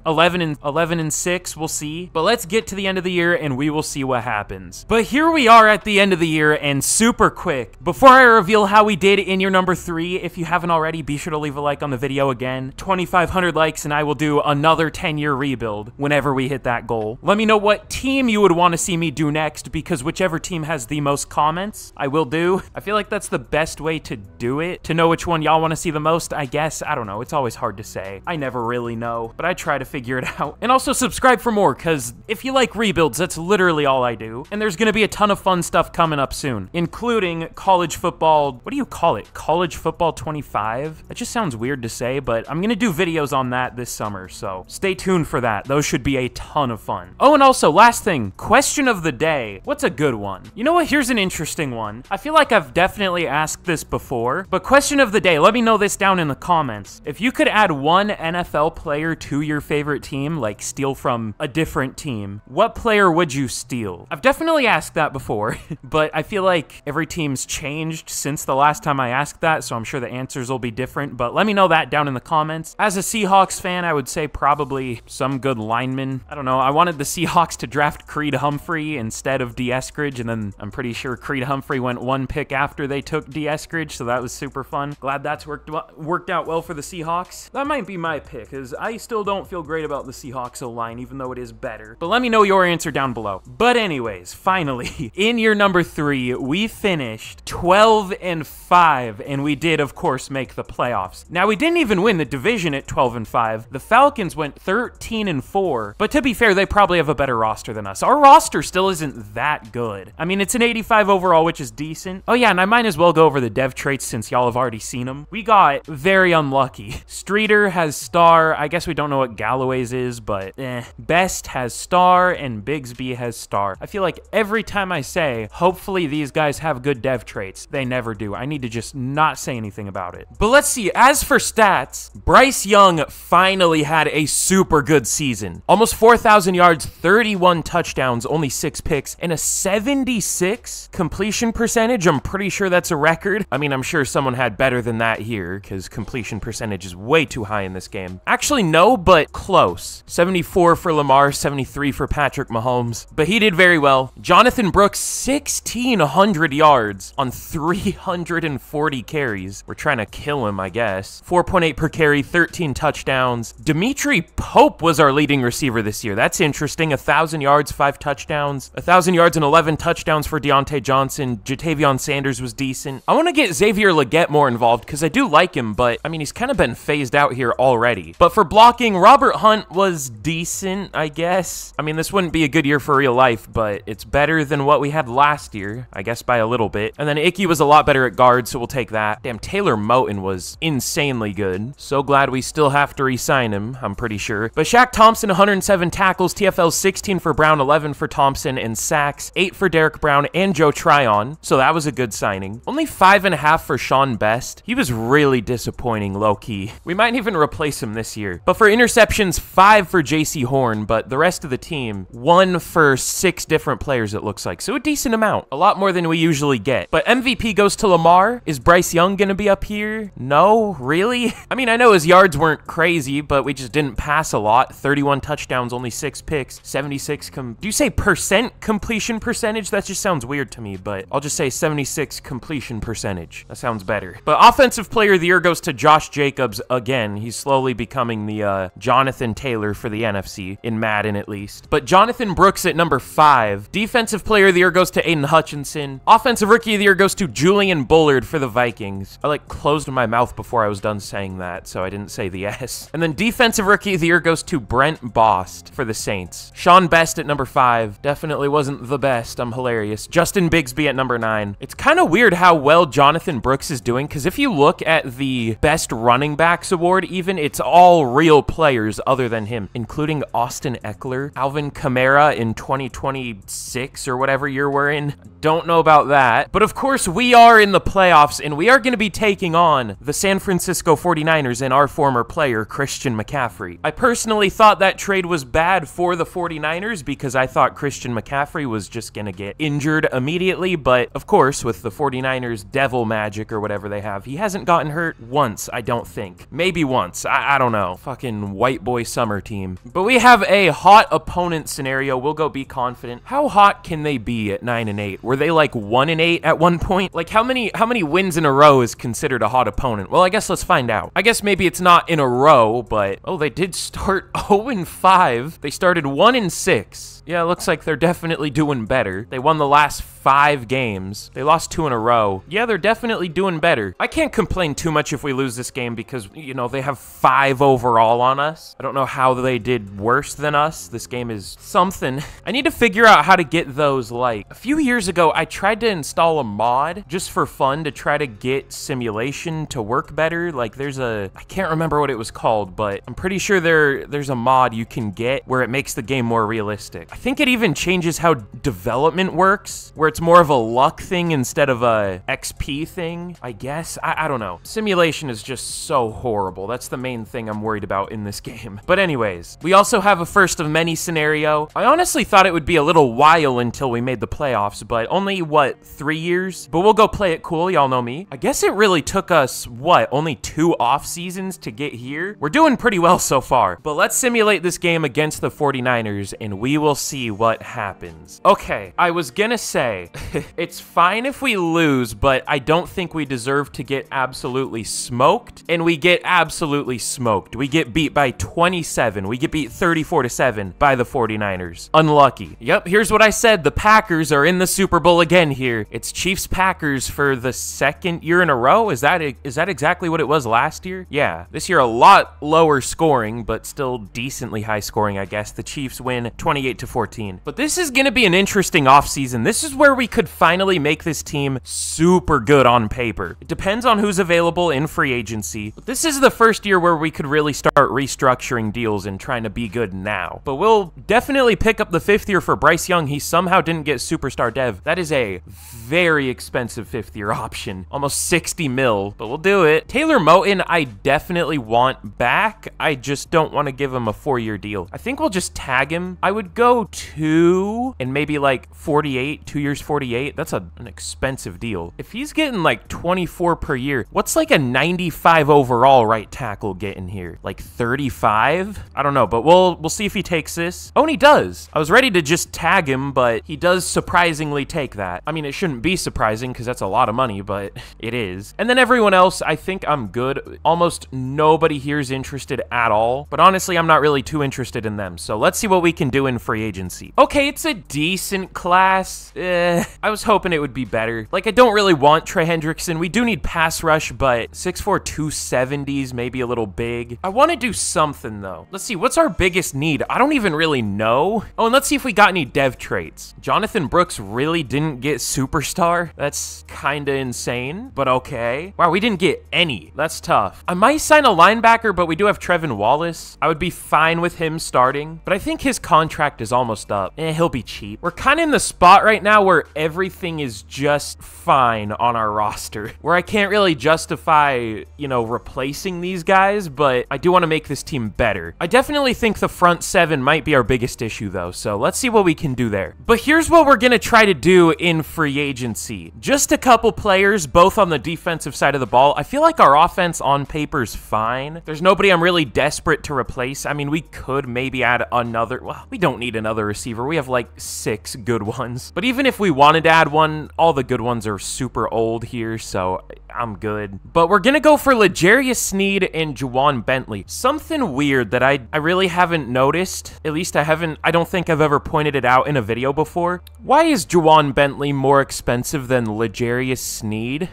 11 and 6. We'll see. But let's get to the end of the year and we will see what happens. But here we are at the end of the year, and super quick. Before I reveal how we did in your number 3, if you haven't already, be sure to leave a like on the video again. 2,500 likes and I will do another 10-year rebuild whenever we hit that goal. Let me know what team you would want to see me do next, because whichever team has the most comments, I will do. I feel like that's the best way to do it. To know which one y'all want to see the most, I guess. I don't know. It's always hard to say. I never really know, but I try to figure it out. And also subscribe for more, because if you like rebuilds, that's literally all I do. And there's going to be a ton of fun stuff coming up soon, including college football. What do you call it? College football 25? That just sounds weird to say, but I'm going to do videos on that this summer, so stay tuned for that. Those should be a ton of fun. Oh, and also, last thing, question of the day. What's a good one? You know what? Here's an interesting one. I feel like I've definitely asked this before, but question of the day, let me know this down in the comments. If you could add one NFL player to your favorite team, like steal from a different team, what player would you steal? I've definitely asked that before, but I feel like every team's changed since the last time I asked that, so I'm sure the answers will be different, but let me know that down in the comments. As a Seahawks fan, I would say probably some good lineman. I don't know, I wanted the Seahawks to draft Creed Humphrey instead of D. Eskridge, and then I'm pretty sure Creed Humphrey went 1 pick after they took D. Eskridge, so that was super fun. Glad that's worked out well for the Seahawks. That might be my pick, because I still don't feel great about the Seahawks O-line, even though it is better. But let me know your answer down below. But anyways, finally, in your number 3, we finished 12 and 5, and we did, of course, make the playoffs. Now, we didn't even win the division at 12 and 5. The Falcons went 13 and 4, but to be fair, they probably have a better roster than us. Our roster still isn't that good. I mean, it's an 85 overall, which is decent. Oh yeah, and I might as well go over the dev traits since y'all have already seen them. We got very unlucky. Streeter has star. I guess we don't know what Galloway's is, but Best has star and Bigsby has star. I feel like every time I say, hopefully these guys have good dev traits, they never do. I need to just not say anything about it. But let's see. As for stats, Bryce Young finally had a super good season. Almost 4,000 yards, 31 touchdowns, only 6 picks, and a 76 completion percentage. I'm pretty sure that's a record. I mean, I'm sure someone had better than that here, because completion percentage is way too high in this game. Actually, no, but close. 74 for Lamar, 73 for Patrick Mahomes, but he did very well. Jonathan Brooks, 1,600 yards on 340 carries. We're trying to kill him, I guess. 4.8 per carry, 13 touchdowns. Dimitri Pope was our leading receiver this year. That's interesting. 1,000 yards, 5 touchdowns. 1,000 yards and 11 touchdowns for Deontay Johnson. Jatavion Sanders was decent. I want to get Xavier Legette more involved because I do like him, but I mean, he's kind of been phased out here already. But for blocking, Robert Hunt was decent, I guess. I mean, this wouldn't be a good year for real life, but it's better than what we had last year, I guess by a little bit. And then Icky was a lot better at guard, so we'll take that. Damn, Taylor Moton was insanely good. So glad we still have to re-sign him, I'm pretty sure. But Shaq Thompson, 107 tackles, TFL 16 for Brown, 11 for Thompson, and sacks, 8 for Derek Brown and Joe Tryon. So that was a good signing. Only 5.5 for Sean Best. He was really disappointing, low-key. We might even replace him this year. But for interceptions, 5 for JC Horn, but the rest of the team, 1 for 6 different players, it looks like. So a decent amount. A lot more than we usually get. But MVP goes to Lamar. Is Bryce Young gonna be up here? No? Really? I mean, I know his yards weren't crazy, but we just didn't pass a lot. 31 touchdowns, only 6 picks, 76 do you say percent completion percentage? That just sounds weird to me, but I'll just say 76 completion percentage. That sounds better. But Offensive Player of the Year goes to Josh Jacobs again. He's slowly becoming the Jonathan Taylor for the NFC, in Madden at least. But Jonathan Brooks at number 5. Defensive Defensive Player of the Year goes to Aiden Hutchinson. Offensive Rookie of the Year goes to Julian Bullard for the Vikings. I like closed my mouth before I was done saying that, so I didn't say the S. And then Defensive Rookie of the Year goes to Brent Bost for the Saints. Sean Best at number 5. Definitely wasn't the best. I'm hilarious. Justin Bigsby at number 9. It's kind of weird how well Jonathan Brooks is doing, because if you look at the Best Running Backs Award, even, it's all real players other than him, including Austin Eckler, Alvin Kamara in 2026 or whatever year we're in. Don't know about that. But of course, we are in the playoffs, and we are going to be taking on the San Francisco 49ers and our former player, Christian McCaffrey. I personally thought that trade was bad for the 49ers because I thought Christian McCaffrey was just going to get injured immediately, but of course, with the 49ers devil magic or whatever they have, he hasn't gotten hurt once, I don't think. Maybe once. I don't know. Fucking white boy summer team. But we have a hot opponent scenario. We'll go be confident. How hot can they be at 9-8? Were they like 1-8 at one point? Like how many wins in a row is considered a hot opponent? Well, I guess let's find out. I guess maybe it's not in a row, but oh, they did start 0-5. They started 1-6. Yeah, it looks like they're definitely doing better. They won the last 5 games. They lost 2 in a row. Yeah, they're definitely doing better. I can't complain too much if we lose this game because, you know, they have 5 overall on us. I don't know how they did worse than us. This game is something. I need to figure out how to get those, like, a few years ago, I tried to install a mod just for fun to try to get simulation to work better. Like, I can't remember what it was called, but I'm pretty sure there's a mod you can get where it makes the game more realistic. I think it even changes how development works, where it's more of a luck thing instead of a XP thing, I guess. I don't know. Simulation is just so horrible. That's the main thing I'm worried about in this game. But anyways, we also have a first of many scenario. I honestly thought it would be a little while until we made the playoffs, but only, what, 3 years? But we'll go play it cool, y'all know me. I guess it really took us, what, only 2 off seasons to get here? We're doing pretty well so far. But let's simulate this game against the 49ers, and we will see what happens. Okay, I was gonna say, it's fine if we lose, but I don't think we deserve to get absolutely smoked, and we get absolutely smoked. We get beat by 27. We get beat 34-7 by the 49ers. Unlucky. Yep, here's what I said. The Packers are in the Super Bowl again here. It's Chiefs-Packers for the 2nd year in a row. Is that exactly what it was last year? Yeah, this year a lot lower scoring, but still decently high scoring, I guess. The Chiefs win 28-14. But this is gonna be an interesting offseason. This is where we could finally make this team super good on paper. It depends on who's available in free agency. But this is the first year where we could really start restructuring deals and trying to be good now. But we'll definitely pick up the 5th year for Bryce Young. He somehow didn't get superstar dev. That is a very expensive 5th year option. Almost 60 mil, but we'll do it. Taylor Moton, I definitely want back. I just don't want to give him a 4-year deal. I think we'll just tag him. I would go 2 and maybe like 48, 2 years 48. That's an expensive deal. If he's getting like 24 per year, what's like a 95 overall right tackle getting here? Like 35? I don't know, but we'll see if he takes this. Oh, and he does. I was ready to just tag him, but he does surprisingly take that. I mean, it shouldn't be surprising because that's a lot of money, but it is. And then everyone else, I think I'm good. Almost nobody here is interested at all, but honestly, I'm not really too interested in them. So let's see what we can do in free agency. Okay, it's a decent class. I was hoping it would be better. Like, I don't really want Trey Hendrickson. We do need pass rush, but 6'4", 270s, maybe a little big. I want to do something, though. Let's see, what's our biggest need? I don't even really know. Oh, and let's see if we got any dev traits. Jonathan Brooks really didn't get superstar. That's kind of insane, but okay. Wow, we didn't get any. That's tough. I might sign a linebacker, but we do have Trevin Wallace. I would be fine with him starting, but I think his contract is almost up. He'll be cheap. We're kind of in the spot right now where everything is just fine on our roster, where I can't really justify, you know, replacing these guys, but I do want to make this team better. I definitely think the front 7 might be our biggest issue, though, so let's see what we can do there. But here's what we're going to try to do in free agency. Just a couple players, both on the defensive side of the ball. I feel like our offense on paper is fine. There's nobody I'm really desperate to replace. I mean, we could maybe add another. Well, we don't need another receiver. We have like 6 good ones. But even if we wanted to add one, all the good ones are super old here, so I'm good. But we're gonna go for L'Jarius Sneed and Juwan Bentley. Something weird that I really haven't noticed. At least I don't think I've ever pointed it out in a video. video before. Why is Juwan Bentley more expensive than L'Jarius Sneed?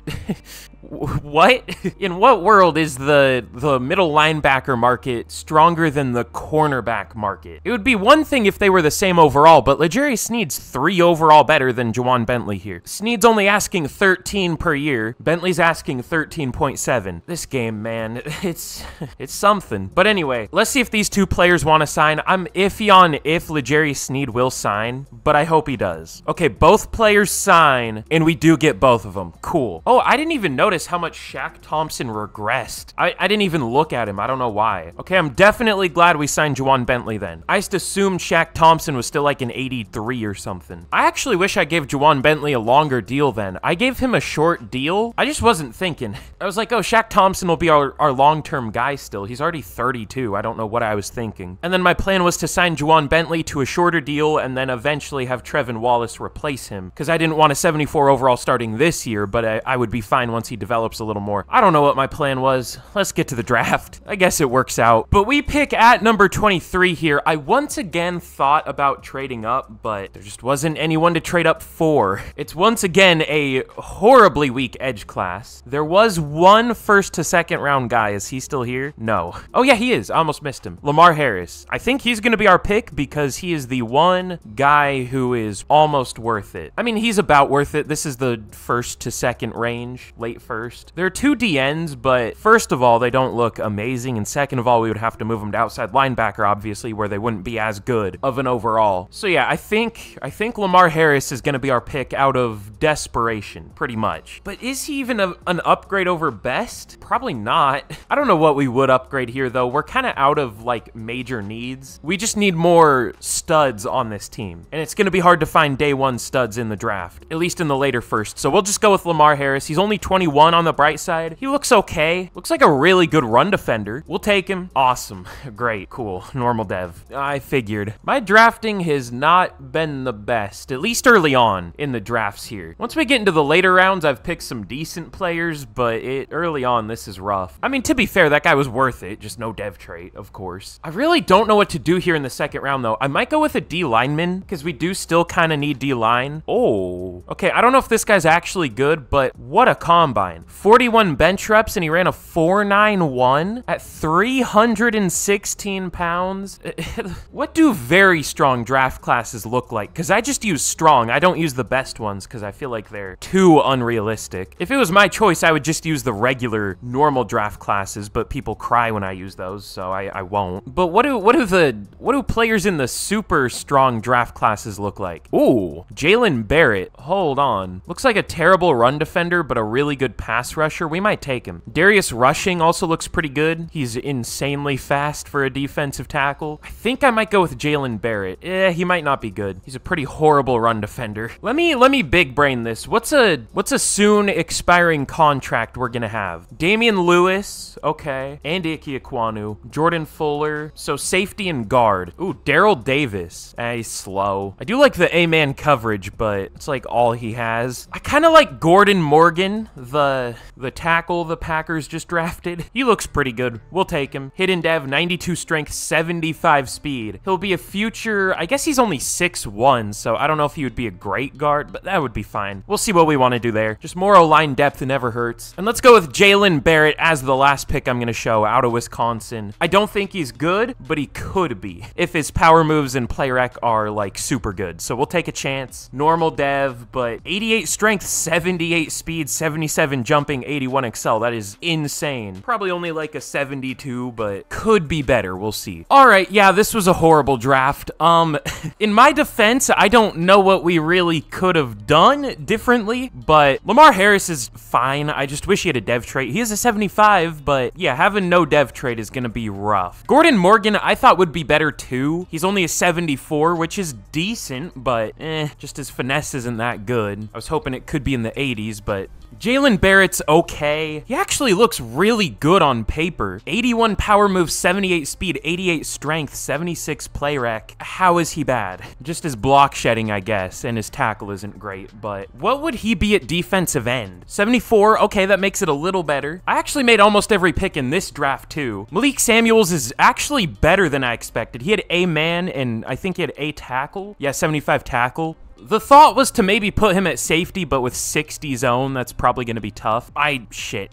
What? In what world is the middle linebacker market stronger than the cornerback market? It would be one thing if they were the same overall, but L'Jarius Sneed's 3 overall better than Juwan Bentley here. Sneed's only asking 13 per year. Bentley's asking 13.7. This game, man, it's something. But anyway, let's see if these 2 players want to sign. I'm iffy on if L'Jarius Sneed will sign, but I hope he does. Okay, both players sign, and we do get both of them. Cool. Oh, I didn't even notice how much Shaq Thompson regressed. I didn't even look at him. I don't know why. Okay, I'm definitely glad we signed Juwan Bentley then. I just assumed Shaq Thompson was still like an 83 or something. I actually wish I gave Juwan Bentley a longer deal then. I gave him a short deal. I just wasn't thinking. I was like, oh, Shaq Thompson will be our long-term guy still. He's already 32. I don't know what I was thinking. And then my plan was to sign Juwan Bentley to a shorter deal and then eventually have Trevin Wallace replace him because I didn't want a 74 overall starting this year, but I would be fine once he develops a little more. I don't know what my plan was. Let's get to the draft. I guess it works out. But we pick at number 23 here. I once again thought about trading up, but there just wasn't anyone to trade up for. It's once again a horribly weak edge class. There was one 1st to 2nd round guy. Is he still here? No. Oh yeah, he is. I almost missed him. Lamar Harris. I think he's going to be our pick because he is the one guy who is almost worth it. I mean, he's about worth it. This is the 1st to 2nd range, late 1st. There are 2 DNs, but first of all, they don't look amazing, and second of all, we would have to move them to outside linebacker, obviously, where they wouldn't be as good of an overall. So yeah, I think Lamar Harris is going to be our pick out of desperation, pretty much. But is he even an upgrade over best? Probably not. I don't know what we would upgrade here, though. We're kind of out of, like, major needs. We just need more studs on this team, and it's going to be hard to find day 1 studs in the draft, at least in the later first. So we'll just go with Lamar Harris. He's only 21 on the bright side. He looks okay. Looks like a really good run defender. We'll take him. Awesome. Great. Cool. Normal dev. I figured. My drafting has not been the best, at least early on in the drafts here. Once we get into the later rounds, I've picked some decent players, but early on, this is rough. I mean, to be fair, that guy was worth it. Just no dev trait, of course. I really don't know what to do here in the 2nd round, though. I might go with a D lineman, because we do still kind of need D line. Oh. Okay, I don't know if this guy's actually good, but what a combine. 41 bench reps, and he ran a 4.91 at 316 pounds. What do very strong draft classes look like? Because I just use strong. I don't use the best ones because I feel like they're too unrealistic. If it was my choice, I would just use the regular, normal draft classes, but people cry when I use those, so I won't. But what do players in the super strong draft classes look like? Ooh, Jalen Barrett. Hold on. Looks like a terrible run defender, but a really good pass rusher. We might take him. Darius Rushing also looks pretty good. He's insanely fast for a defensive tackle. I think I might go with Jalen Barrett. He might not be good. He's a pretty horrible run defender. Let me big brain this. What's a soon expiring contract we're gonna have? Damian Lewis, okay. Andy Ikiakwanu, Jordan Fuller. So safety and guard. Ooh, Daryl Davis. He's slow. I do like the A-man coverage, but it's like all he has. I kind of like Gordon Morgan, the tackle the Packers just drafted. He looks pretty good. We'll take him. Hidden dev, 92 strength, 75 speed. He'll be a future, I guess he's only 6'1", so I don't know if he would be a great guard, but that would be fine. We'll see what we want to do there. Just more O-line depth never hurts. And let's go with Jalen Barrett as the last pick I'm going to show out of Wisconsin. I don't think he's good, but he could be if his power moves and play rec are like super good. So we'll take a chance. Normal dev, but 88 strength, 78 speed, 77 jumping, 81 excel. That is insane. Probably only like a 72, but could be better. We'll see. All right, yeah, this was a horrible draft. In my defense, I don't know what we really could have done differently, but Lamar Harris is fine. I just wish he had a dev trait. He is a 75, but yeah, having no dev trait is gonna be rough. Gordon Morgan, I thought would be better too. He's only a 74, which is decent, but just his finesse isn't that good. I was hoping it could be in the 80s, but Jalen Barrett's okay. He actually looks really good on paper. 81 power move, 78 speed, 88 strength, 76 play rec. How is he bad? Just his block shedding, I guess, and his tackle isn't great, but what would he be at defensive end? 74, okay, that makes it a little better. I actually made almost every pick in this draft too. Malik Samuels is actually better than I expected. He had a man and I think he had a tackle. Yeah, 75 tackle. The thought was to maybe put him at safety, but with 60 zone, that's probably going to be tough. Shit.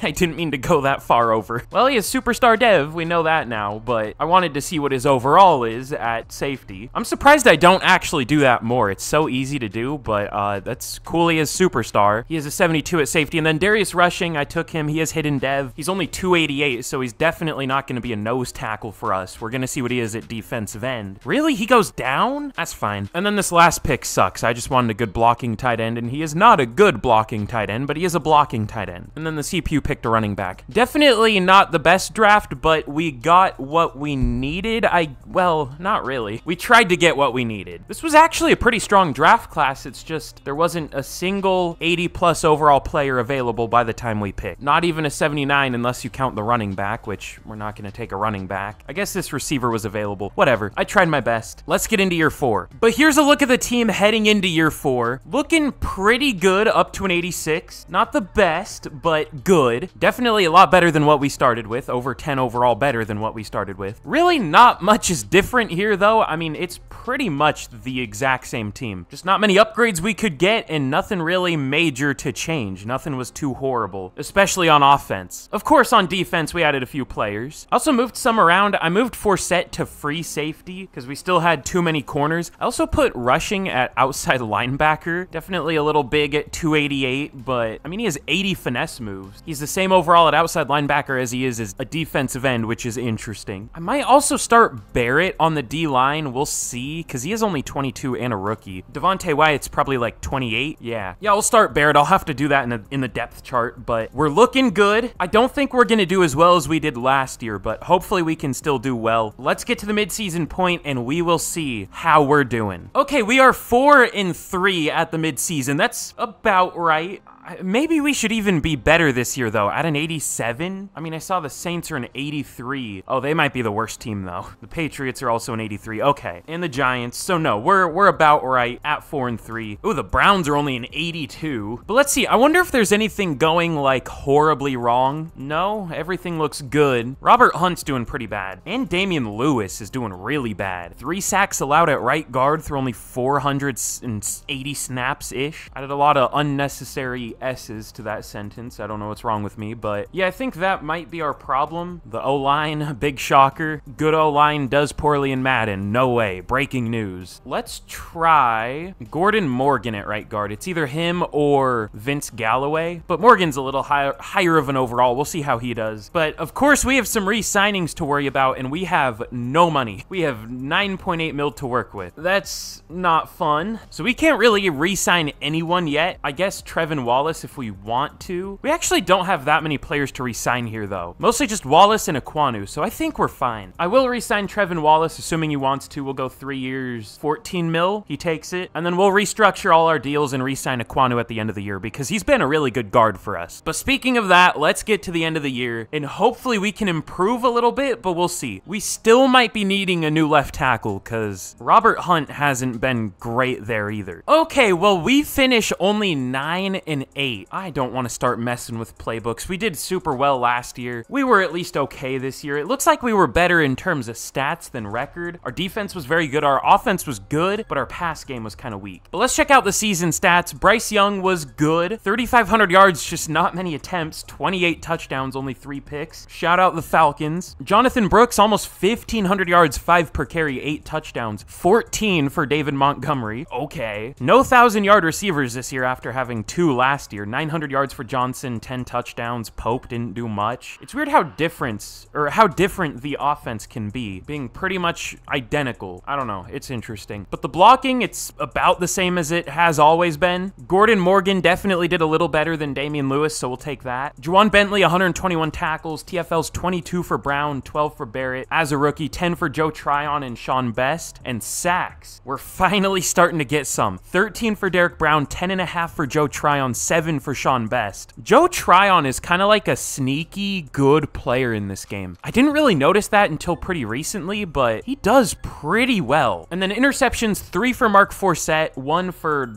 I didn't mean to go that far over. Well, he is superstar dev, we know that now, but I wanted to see what his overall is at safety. I'm surprised I don't actually do that more. It's so easy to do, but that's cool. He is superstar. He is a 72 at safety, and then Darius Rushing, I took him. He is hidden dev. He's only 288, so he's definitely not going to be a nose tackle for us. We're going to see what he is at defensive end. Really? He goes down? That's fine. And then this last pick sucks. I just wanted a good blocking tight end, and he is not a good blocking tight end, but he is a blocking tight end. And then the CPU picked a running back. Definitely not the best draft, but we got what we needed. Well, not really. We tried to get what we needed. This was actually a pretty strong draft class. It's just there wasn't a single 80+ overall player available by the time we picked. Not even a 79 unless you count the running back, which we're not going to take a running back. I guess this receiver was available. Whatever. I tried my best. Let's get into year 4. But here's a look at the team heading into year 4. Looking pretty good up to an 86. Not the best, but good. Definitely a lot better than what we started with. Over 10 overall better than what we started with. Really not much is different here though. I mean, it's pretty much the exact same team. Just not many upgrades we could get and nothing really major to change. Nothing was too horrible, especially on offense. Of course, on defense, we added a few players. I also moved some around. I moved Forsett to free safety because we still had too many corners. I also put Rushing at outside linebacker. Definitely a little big at 288, but I mean, he has 80 finesse moves. He's the same overall at outside linebacker as he is as a defensive end, which is interesting. I might also start Barrett on the D-line. We'll see, because he is only 22 and a rookie. Devontae Wyatt's probably like 28. Yeah, we'll start Barrett. I'll have to do that in the depth chart, but we're looking good. I don't think we're going to do as well as we did last year, but hopefully we can still do well. Let's get to the midseason point, and we will see how we're doing. Okay, we are 4-3 at the midseason. That's about right. Maybe we should even be better this year, though. At an 87? I mean, I saw the Saints are an 83. Oh, they might be the worst team, though. The Patriots are also an 83. Okay. And the Giants. So, no, we're about right at 4-3. Ooh, the Browns are only an 82. But let's see. I wonder if there's anything going, like, horribly wrong. No, everything looks good. Robert Hunt's doing pretty bad. And Damian Lewis is doing really bad. 3 sacks allowed at right guard through only 480 snaps-ish. Added a lot of unnecessary S's to that sentence. I don't know what's wrong with me, but yeah, I think that might be our problem. The O-line, big shocker. Good O-line does poorly in Madden. No way. Breaking news. Let's try Gordon Morgan at right guard. It's either him or Vince Galloway, but Morgan's a little higher of an overall. We'll see how he does. But of course, we have some re-signings to worry about, and we have no money. We have 9.8 mil to work with. That's not fun. So we can't really re-sign anyone yet. I guess Trevin Wallace if we want to. We actually don't have that many players to re-sign here, though. Mostly just Wallace and Aquanu, so I think we're fine. I will re-sign Trevin Wallace, assuming he wants to. We'll go 3 years, 14 mil. He takes it. And then we'll restructure all our deals and re-sign Aquanu at the end of the year because he's been a really good guard for us. But speaking of that, let's get to the end of the year, and hopefully we can improve a little bit, but we'll see. We still might be needing a new left tackle because Robert Hunt hasn't been great there either. Okay, well, we finish only 9-8. I don't want to start messing with playbooks. We did super well last year. We were at least okay this year. It looks like we were better in terms of stats than record. Our defense was very good. Our offense was good, but our pass game was kind of weak. But let's check out the season stats. Bryce Young was good. 3,500 yards, just not many attempts. 28 touchdowns, only 3 picks. Shout out the Falcons. Jonathan Brooks, almost 1,500 yards, 5 per carry, 8 touchdowns. 14 for David Montgomery. Okay. No 1,000-yard receivers this year after having 2 last year. 900 yards for Johnson, 10 touchdowns. Pope didn't do much. It's weird how different the offense can be, being pretty much identical. I don't know. It's interesting. But the blocking, it's about the same as it has always been. Gordon Morgan definitely did a little better than Damian Lewis, so we'll take that. Juwan Bentley, 121 tackles. TFL's 22 for Brown, 12 for Barrett. As a rookie, 10 for Joe Tryon and Sean Best. And sacks. We're finally starting to get some. 13 for Derek Brown, 10.5 for Joe Tryon, 7 for Sean Best. Joe Tryon is kind of like a sneaky good player in this game. I didn't really notice that until pretty recently, but he does pretty well. And then interceptions, 3 for Mark Forsett, 1 for,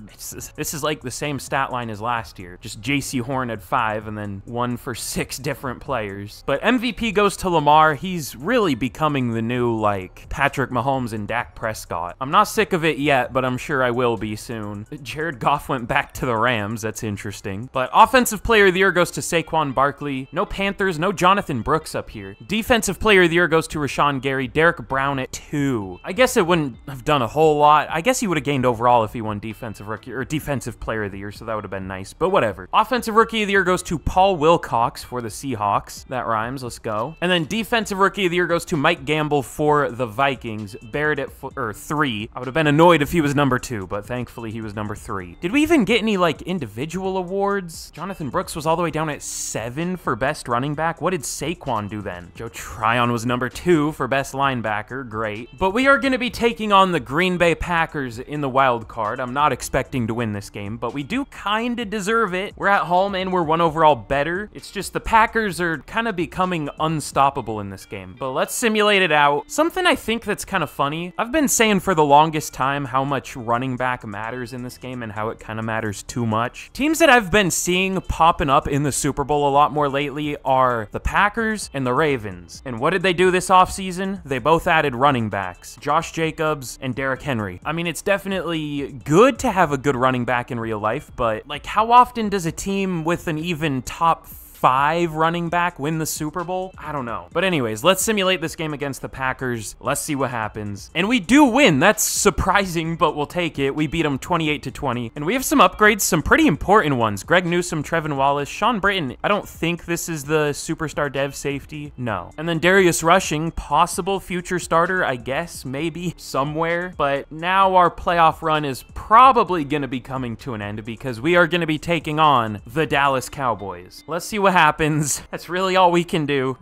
this is like the same stat line as last year. Just JC Horn had 5 and then 1 for 6 different players. But MVP goes to Lamar. He's really becoming the new, like, Patrick Mahomes and Dak Prescott. I'm not sick of it yet, but I'm sure I will be soon. Jared Goff went back to the Rams. That's interesting. But Offensive Player of the Year goes to Saquon Barkley. No Panthers, no Jonathan Brooks up here. Defensive Player of the Year goes to Rashawn Gary. Derek Brown at 2. I guess it wouldn't have done a whole lot. I guess he would have gained overall if he won Defensive Rookie or Defensive Player of the Year, so that would have been nice, but whatever. Offensive Rookie of the Year goes to Paul Wilcox for the Seahawks. That rhymes. Let's go. And then Defensive Rookie of the Year goes to Mike Gamble for the Vikings. Barrett at 3. I would have been annoyed if he was number 2, but thankfully he was number 3. Did we even get any, like, individual awards? Jonathan Brooks was all the way down at 7 for best running back. What did Saquon do then? Joe Tryon was number 2 for best linebacker. Great. But we are going to be taking on the Green Bay Packers in the wild card. I'm not expecting to win this game, but we do kind of deserve it. We're at home and we're 1 overall better. It's just the Packers are kind of becoming unstoppable in this game. But let's simulate it out. Something I think that's kind of funny. I've been saying for the longest time how much running back matters in this game and how it kind of matters too much. Teams that I've been seeing popping up in the Super Bowl a lot more lately are the Packers and the Ravens. And what did they do this offseason? They both added running backs, Josh Jacobs and Derrick Henry. I mean, it's definitely good to have a good running back in real life, but like, how often does a team with an even top 5 running back win the Super Bowl? I don't know. But anyways, let's simulate this game against the Packers. Let's see what happens. And we do win. That's surprising, but we'll take it. We beat them 28-20. And we have some upgrades, some pretty important ones. Greg Newsome, Trevin Wallace, Sean Britton. I don't think this is the superstar dev safety. No. And then Darius Rushing, possible future starter, I guess, maybe, somewhere. But now our playoff run is probably going to be coming to an end because we are going to be taking on the Dallas Cowboys. Let's see what happens. That's really all we can do.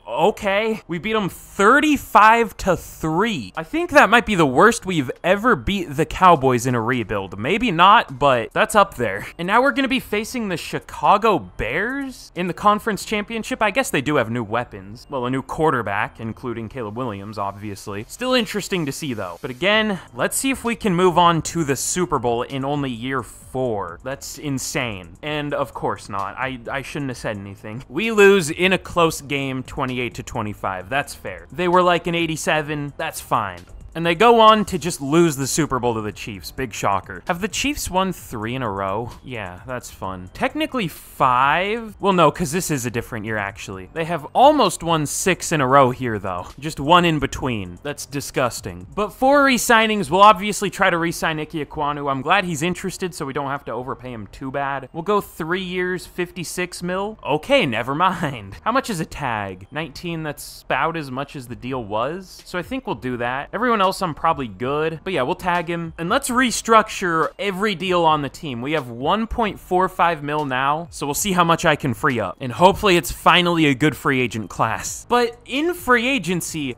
Okay. We beat them 35-3. I think that might be the worst we've ever beat the Cowboys in a rebuild. Maybe not, but that's up there. And now we're going to be facing the Chicago Bears in the conference championship. I guess they do have new weapons. Well, a new quarterback, including Caleb Williams, obviously. Still interesting to see, though. But again, let's see if we can move on to the Super Bowl in only year 4. That's insane. And of course not. I shouldn't have said anything. We lose in a close game, 28-25. That's fair. They were like an 87. That's fine. And they go on to just lose the Super Bowl to the Chiefs. Big shocker. Have the Chiefs won 3 in a row? Yeah, that's fun. Technically 5? Well, no, because this is a different year, actually. They have almost won 6 in a row here, though. Just 1 in between. That's disgusting. But for re-signings, we'll obviously try to re-sign Ike Ekwonu. I'm glad he's interested, so we don't have to overpay him too bad. We'll go 3 years, 56 mil. Okay, never mind. How much is a tag? 19, that's about as much as the deal was. So I think we'll do that. Everyone else I'm probably good, but yeah, we'll tag him. And let's restructure every deal on the team. We have 1.45 mil now, so we'll see how much I can free up. And hopefully it's finally a good free agent class. But in free agency,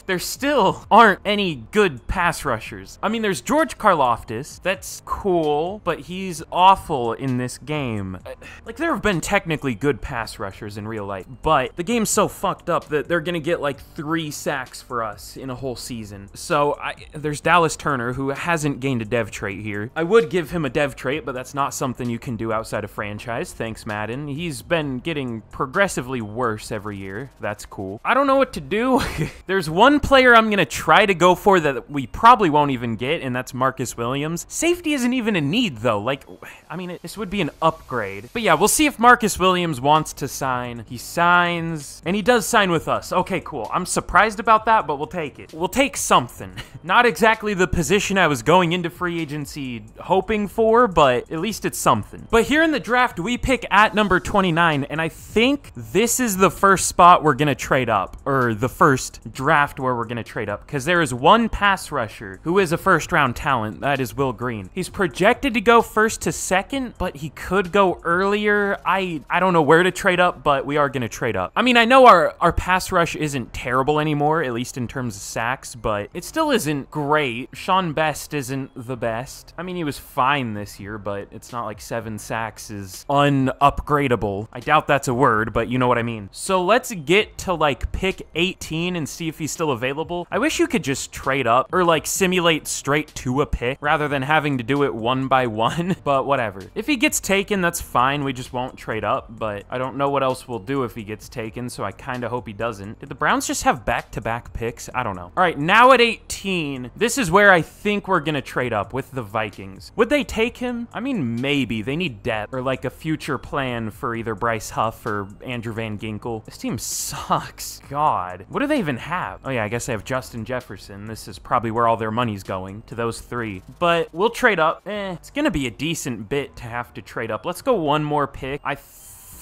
there still aren't any good pass rushers. I mean, there's George Karlaftis. That's cool, but he's awful in this game. Like, there have been technically good pass rushers in real life, but the game's so fucked up that they're gonna get like 3 sacks for us in a whole season. So there's Dallas Turner, who hasn't gained a dev trait here. I would give him a dev trait, but that's not something you can do outside of franchise. Thanks, Madden. He's been getting progressively worse every year. That's cool. I don't know what to do. There's one player I'm going to try to go for that we probably won't even get, and that's Marcus Williams. Safety isn't even a need, though. Like, I mean, this would be an upgrade. But yeah, we'll see if Marcus Williams wants to sign. He signs, and he does sign with us. Okay, cool. I'm surprised about that, but we'll take it. We'll take something. Not exactly the position I was going into free agency hoping for, but at least it's something. But here in the draft, we pick at number 29, and I think this is the first spot we're going to trade up, or the first draft where we're going to trade up, because there is one pass rusher who is a first-round talent. That is Will Green. He's projected to go first to second, but he could go earlier. I don't know where to trade up, but we are going to trade up. I mean, I know our pass rush isn't terrible anymore, at least in terms of sacks, but but it still isn't great. Sean Best isn't the best. I mean, he was fine this year, but it's not like 7 sacks is unupgradable. I doubt that's a word, but you know what I mean. So let's get to like pick 18 and see if he's still available. I wish you could just trade up or like simulate straight to a pick rather than having to do it one by one, but whatever. If he gets taken, that's fine. We just won't trade up, but I don't know what else we'll do if he gets taken, so I kind of hope he doesn't. Did the Browns just have back-to-back picks? I don't know. All right, now at 18, this is where I think we're gonna trade up with the Vikings. Would they take him? I mean, maybe. They need depth or like a future plan for either Bryce Huff or Andrew Van Ginkel. This team sucks. God. What do they even have? Oh yeah, I guess they have Justin Jefferson. This is probably where all their money's going, to those 3. But we'll trade up. It's gonna be a decent bit to have to trade up. Let's go one more pick. I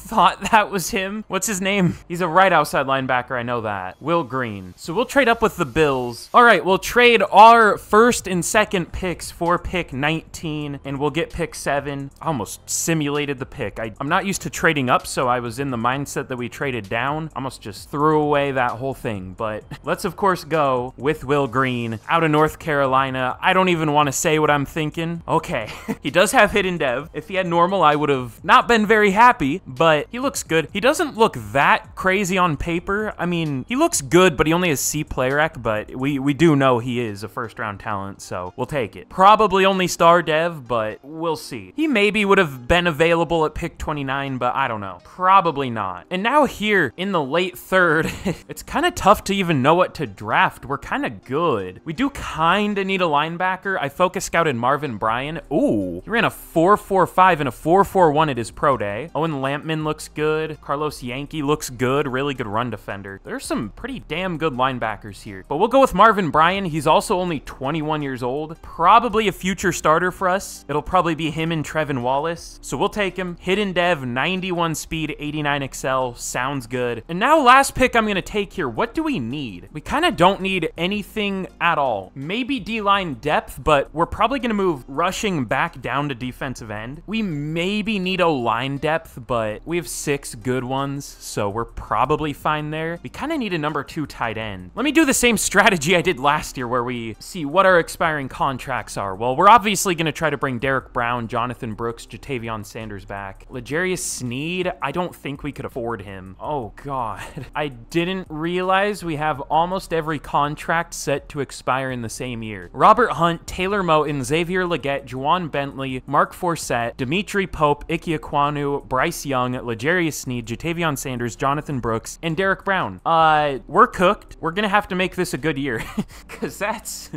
thought that was him. What's his name? He's a right outside linebacker, I know that. Will Green. So we'll trade up with the Bills. All right, we'll trade our first and second picks for pick 19, and we'll get pick 7. I almost simulated the pick. I'm not used to trading up, so I was in the mindset that we traded down. Almost just threw away that whole thing, but let's of course go with Will Green out of North Carolina. I don't even want to say what I'm thinking. Okay, he does have hidden dev. If he had normal, I would have not been very happy, but he looks good. He doesn't look that crazy on paper. I mean, he looks good, but he only has C player ec, but we do know he is a first-round talent, so we'll take it. Probably only star dev, but we'll see. He maybe would have been available at pick 29, but I don't know. Probably not. And now here in the late 3rd, it's kind of tough to even know what to draft. We're kind of good. We do kind of need a linebacker. I focus scouted Marvin Bryan. Ooh, he ran a 4.45 and a 4.41 at his pro day. Owen Lampman looks good. Carlos Yankee looks good. Really good run defender. There's some pretty damn good linebackers here. But we'll go with Marvin Bryan. He's also only 21 years old. Probably a future starter for us. It'll probably be him and Trevin Wallace. So we'll take him. Hidden dev, 91 speed, 89 excel. Sounds good. And now last pick I'm going to take here. What do we need? We kind of don't need anything at all. Maybe D-line depth, but we're probably going to move rushing back down to defensive end. We maybe need O-line depth, but we have 6 good ones, so we're probably fine there. We kind of need a number 2 tight end. Let me do the same strategy I did last year where we see what our expiring contracts are. Well, we're obviously going to try to bring Derek Brown, Jonathan Brooks, Jatavion Sanders back. L'Jarius Sneed, I don't think we could afford him. Oh, God. I didn't realize we have almost every contract set to expire in the same year. Robert Hunt, Taylor Moton, Xavier Legette, Juwan Bentley, Mark Forsett, Dimitri Pope, Ike Ekwonu, Bryce Young, L'Jarius Sneed, Jatavion Sanders, Jonathan Brooks, and Derek Brown. We're cooked. We're gonna have to make this a good year, because that's...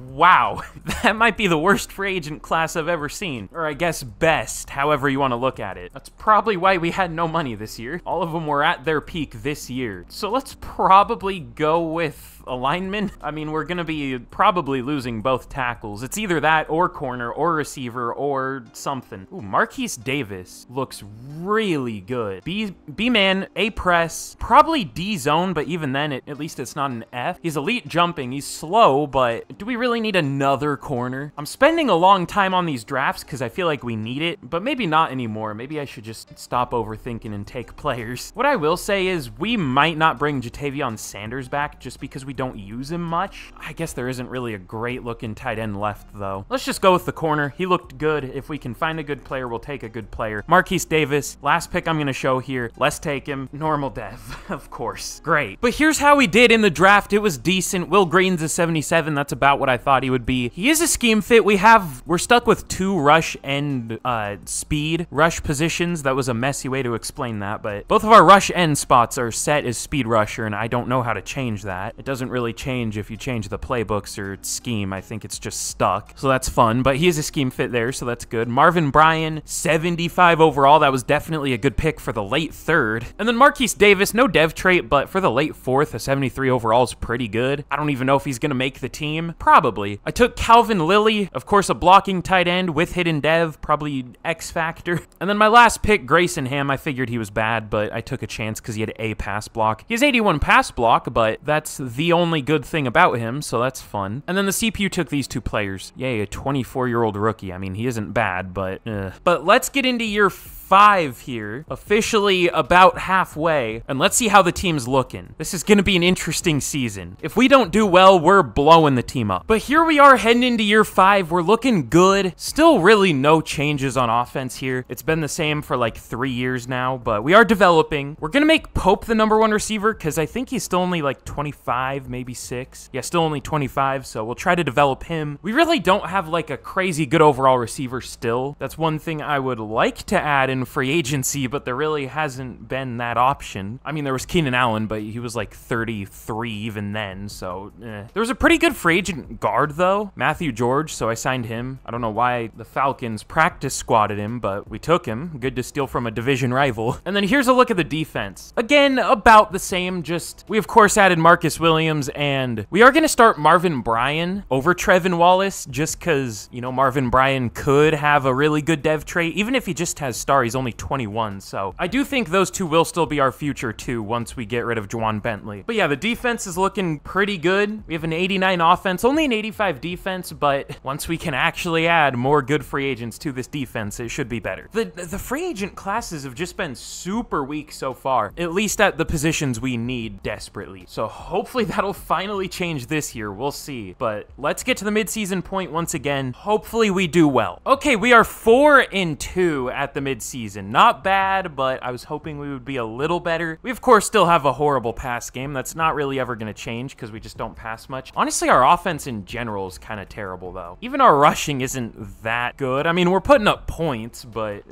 wow. That might be the worst free agent class I've ever seen. Or I guess best, however you want to look at it. That's probably why we had no money this year. All of them were at their peak this year. So let's probably go with a lineman. I mean, we're gonna be probably losing both tackles. It's either that or corner or receiver or something. Ooh, Marquise Davis looks really good. B-man, A-press, probably D-zone, but even then, at least it's not an F. He's elite jumping. He's slow, but do we really need another corner? I'm spending a long time on these drafts because I feel like we need it, but maybe not anymore. Maybe I should just stop overthinking and take players. What I will say is we might not bring Jatavion Sanders back just because we don't use him much. I guess there isn't really a great looking tight end left though. Let's just go with the corner. He looked good. If we can find a good player, we'll take a good player. Marquise Davis, last pick I'm gonna show here. Let's take him. Normal dev, of course. Great. But here's how we did in the draft. It was decent. Will Green's a 77. That's about what I thought he would be. He is a scheme fit. We're stuck with 2 rush and speed rush positions. That was a messy way to explain that, but both of our rush end spots are set as speed rusher, and I don't know how to change that. It doesn't really change if you change the playbooks or scheme. I think it's just stuck, so that's fun, but he is a scheme fit there, so that's good. Marvin Bryan, 75 overall. That was definitely a good pick for the late 3rd. And then Marquise Davis, no dev trait, but for the late 4th, a 73 overall is pretty good. I don't even know if he's gonna make the team. Probably. I took Calvin Lilly, of course, a blocking tight end with hidden dev, probably X factor. And then my last pick, Grayson Ham, I figured he was bad, but I took a chance because he had a pass block. He has 81 pass block, but that's the only good thing about him, so that's fun. And then the CPU took these 2 players. Yay, a 24-year-old rookie. I mean, he isn't bad, but let's get into year 5 5 here, officially about halfway, and let's see how the team's looking. This is gonna be an interesting season. If we don't do well, we're blowing the team up. But here we are heading into year 5. We're looking good. Still really no changes on offense here. It's been the same for like 3 years now, but we are developing. We're gonna make Pope the #1 receiver because I think he's still only like 25, maybe 6. Yeah, still only 25, so we'll try to develop him. We really don't have like a crazy good overall receiver still. That's one thing I would like to add in free agency, but there really hasn't been that option. I mean, there was Keenan Allen, but he was like 33 even then, so There was a pretty good free agent guard though, Matthew George, so I signed him. I don't know why the Falcons practice squatted him, but we took him. Good to steal from a division rival. And then here's a look at the defense. Again, about the same, just we of course added Marcus Williams, and we are going to start Marvin Bryan over Trevin Wallace just because, you know, Marvin Bryan could have a really good dev trait. Even if he just has star, he's only 21, so I do think those two will still be our future too once we get rid of Juwan Bentley. But yeah, the defense is looking pretty good. We have an 89 offense, only an 85 defense, but once we can actually add more good free agents to this defense, it should be better. The free agent classes have just been super weak so far, at least at the positions we need desperately. So hopefully that'll finally change this year. We'll see. But let's get to the midseason point once again. Hopefully we do well. Okay, we are 4-2 at the midseason. Not bad, but I was hoping we would be a little better. We of course still have a horrible pass game. That's not really ever going to change because we just don't pass much. Honestly, our offense in general is kind of terrible though. Even our rushing isn't that good. I mean, we're putting up points, but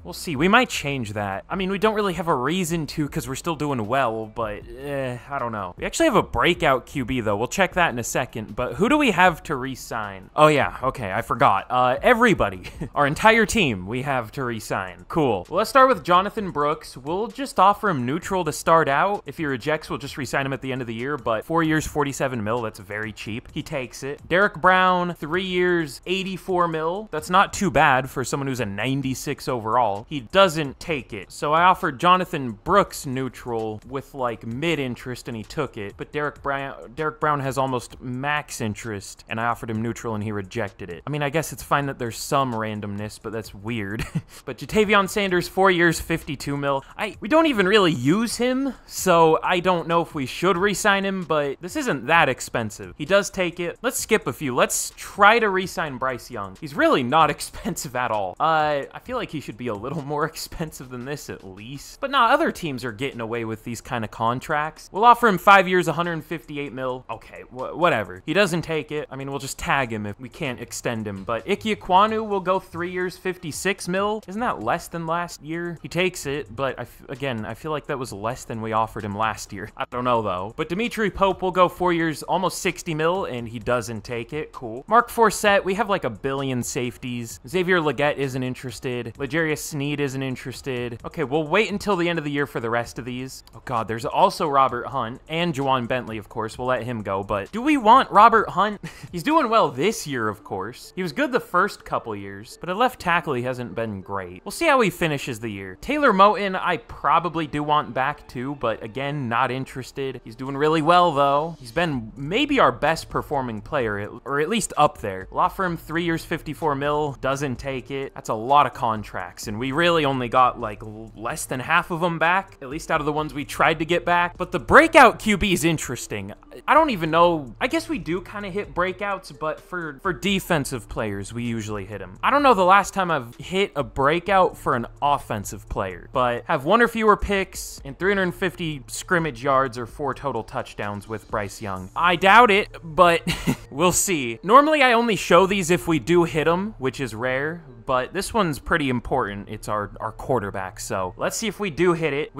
we'll see. We might change that. I mean, we don't really have a reason to because we're still doing well, but I don't know. We actually have a breakout QB though. We'll check that in a second, but who do we have to re-sign? Oh yeah, okay, I forgot. Everybody, our entire team, we have to re-sign. Cool. Well, let's start with Jonathan Brooks. We'll just offer him neutral to start out. If he rejects, we'll just re-sign him at the end of the year, but 4 years, 47 mil, that's very cheap. He takes it. Derek Brown, 3 years, 84 mil. That's not too bad for someone who's a 96 overall. He doesn't take it. So I offered Jonathan Brooks neutral with like mid-interest and he took it, but Derek Brown has almost max interest and I offered him neutral and he rejected it. I mean, I guess it's fine that there's some randomness, but that's weird. But Jatavion Sanders, 4 years, 52 mil. We don't even really use him, so I don't know if we should re-sign him, but this isn't that expensive. He does take it. Let's skip a few. Let's try to re-sign Bryce Young. He's really not expensive at all. I feel like he should be a little more expensive than this at least. But nah, other teams are getting away with these kind of contracts. We'll offer him 5 years, 158 mil. Okay, whatever. He doesn't take it. I mean, we'll just tag him if we can't extend him. But Ike Ekwonu will go 3 years, 56 mil. Isn't that less than last year? He takes it, but again, I feel like that was less than we offered him last year. I don't know though. But Dimitri Pope will go 4 years, almost 60 mil, and he doesn't take it. Cool. Mark Forsett, we have like a billion safeties. Xavier Legette isn't interested. L'Jarius Sneed isn't interested. Okay, we'll wait until the end of the year for the rest of these. Oh god, there's also Robert Hunt and Juwan Bentley, of course. We'll let him go, but do we want Robert Hunt? He's doing well this year, of course. He was good the first couple years, but at left tackle, he hasn't been great. We'll see how he finishes the year. Taylor Moton, I probably do want back too, but again, not interested. He's doing really well though. He's been maybe our best performing player, or at least up there. We'll offer him 3 years, 54 mil. Doesn't take it. That's a lot of contracts, and we really only got like less than half of them back, at least out of the ones we tried to get back. But the breakout QB is interesting. I don't even know. I guess we do kind of hit breakouts, but for defensive players, we usually hit them. I don't know the last time I've hit a breakout for an offensive player, but have 1 or fewer picks and 350 scrimmage yards or 4 total touchdowns with Bryce Young. I doubt it, but we'll see. Normally, I only show these if we do hit them, which is rare, but this one's pretty important. It's our quarterback, so let's see if we do hit it.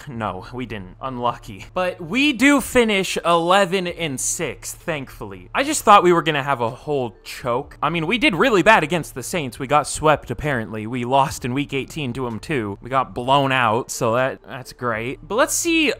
No, we didn't. Unlucky. But we do finish 11-6, thankfully. I just thought we were gonna have a whole choke. I mean, we did really bad against the Saints. We got swept, apparently. We lost in week 18 to them, too. We got blown out, so that's great. But let's see.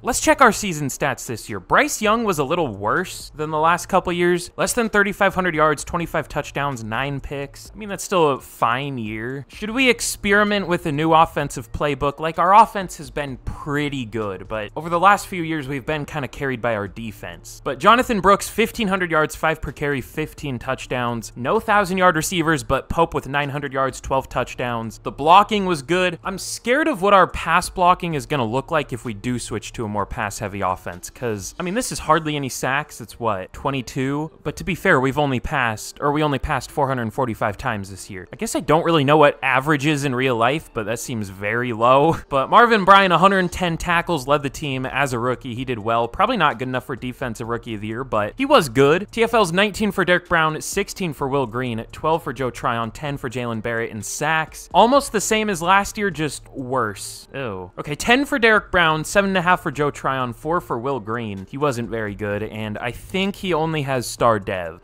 Let's check our season stats this year. Bryce Young was a little worse than the last couple years. Less than 3,500 yards, 25 touchdowns, 9 picks. I mean, that's still a fine year. Should we experiment with a new offensive playbook? Like, our offense has been pretty good, but over the last few years, we've been kind of carried by our defense. But Jonathan Brooks, 1,500 yards, 5 per carry, 15 touchdowns. No 1,000-yard receivers, but Pope with 900 yards, 12 touchdowns. The blocking was good. I'm scared of what our pass blocking is going to look like if we do switch to a more pass-heavy offense, because, I mean, this is hardly any sacks. It's what, 22? But to be fair, we only passed 445 times this year. I guess I don't really know what average is in real life, but that seems very low. But Marvin Bryan, 110 tackles, led the team as a rookie. He did well. Probably not good enough for Defensive Rookie of the Year, but he was good. TFL's 19 for Derek Brown, 16 for Will Green, 12 for Joe Tryon, 10 for Jalen Barrett in sacks. Almost the same as last year, just worse. Ew. Okay, 10 for Derek Brown, 7.5 for Joe Tryon, 4 for Will Green. He wasn't very good, and I think he only has star dev.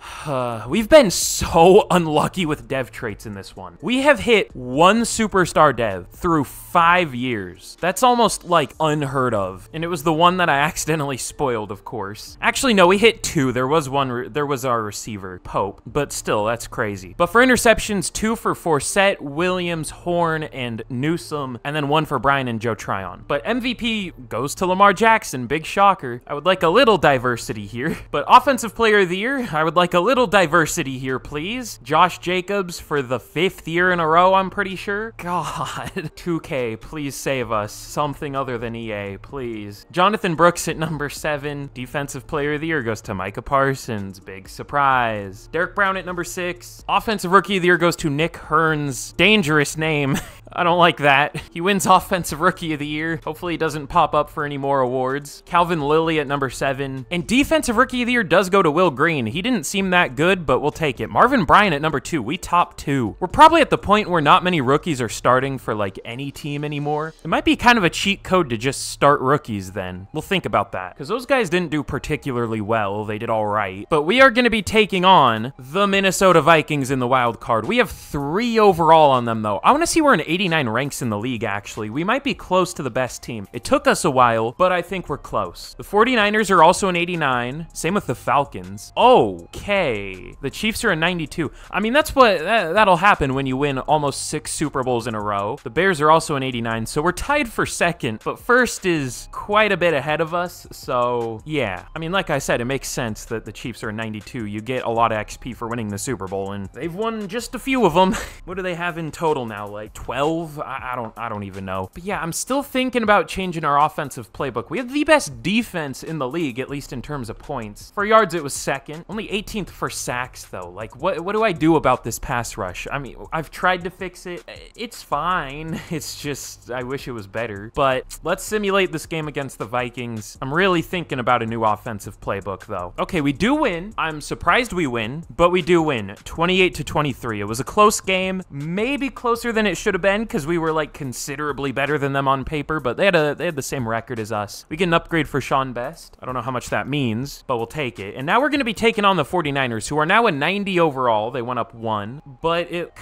We've been so unlucky with dev traits in this one. We have hit 1 superstar dev through 5 years. That's almost like unheard of, and it was the one that I accidentally spoiled, of course. Actually, no, we hit 2. There was our receiver, Pope, but still, that's crazy. But for interceptions, 2 for Forsett, Williams, Horn, and Newsome, and then 1 for Bryan and Joe Tryon. But MVP goes to Lamar Jackson, big shocker. I would like a little diversity here. But Offensive Player of the Year, I would like a little diversity here, please. Josh Jacobs for the 5th year in a row, I'm pretty sure. God. 2K, please save us. Something other than EA, please. Jonathan Brooks at number 7. Defensive Player of the Year goes to Micah Parsons. Big surprise. Derek Brown at number 6. Offensive Rookie of the Year goes to Nick Hearns. Dangerous name. I don't like that. He wins Offensive Rookie of the Year. Hopefully he doesn't pop up for any more awards. Calvin Lilly at number 7. And Defensive Rookie of the Year does go to Will Green. He didn't seem that good, but we'll take it. Marvin Bryan at number 2. We top 2. We're probably at the point where not many rookies are starting for like any team anymore. It might be kind of a cheat code to just start rookies then. We'll think about that, because those guys didn't do particularly well. They did all right. But we are going to be taking on the Minnesota Vikings in the wild card. We have 3 overall on them, though. I want to see where an 89 ranks in the league, actually. We might be close to the best team. It took us a while, but I think we're close. The 49ers are also an 89. Same with the Falcons. Okay. The Chiefs are a 92. I mean, that's what that'll happen when you win almost 6 Super Bowls in a row. The Bears are also an 89, so we're tied for 2nd, but 1st is quite a bit ahead of us, so yeah. I mean, like I said, it makes sense that the Chiefs are a 92. You get a lot of XP for winning the Super Bowl, and they've won just a few of them. What do they have in total now? Like 12? I don't even know. But yeah, I'm still thinking about changing our offensive playbook. We have the best defense in the league, at least in terms of points. For yards, it was 2nd. Only 18th for sacks, though. Like, what do I do about this pass rush? I mean, I've tried to fix it. It's fine. It's just, I wish it was better. But let's simulate this game against the Vikings. I'm really thinking about a new offensive playbook, though. Okay, we do win. I'm surprised we win, but we do win. 28-23. It was a close game. Maybe closer than it should have been, because we were like considerably better than them on paper, but they had the same record as us. We get an upgrade for Sean Best. I don't know how much that means, but we'll take it. And now we're going to be taking on the 49ers, who are now a 90 overall. They went up 1, but it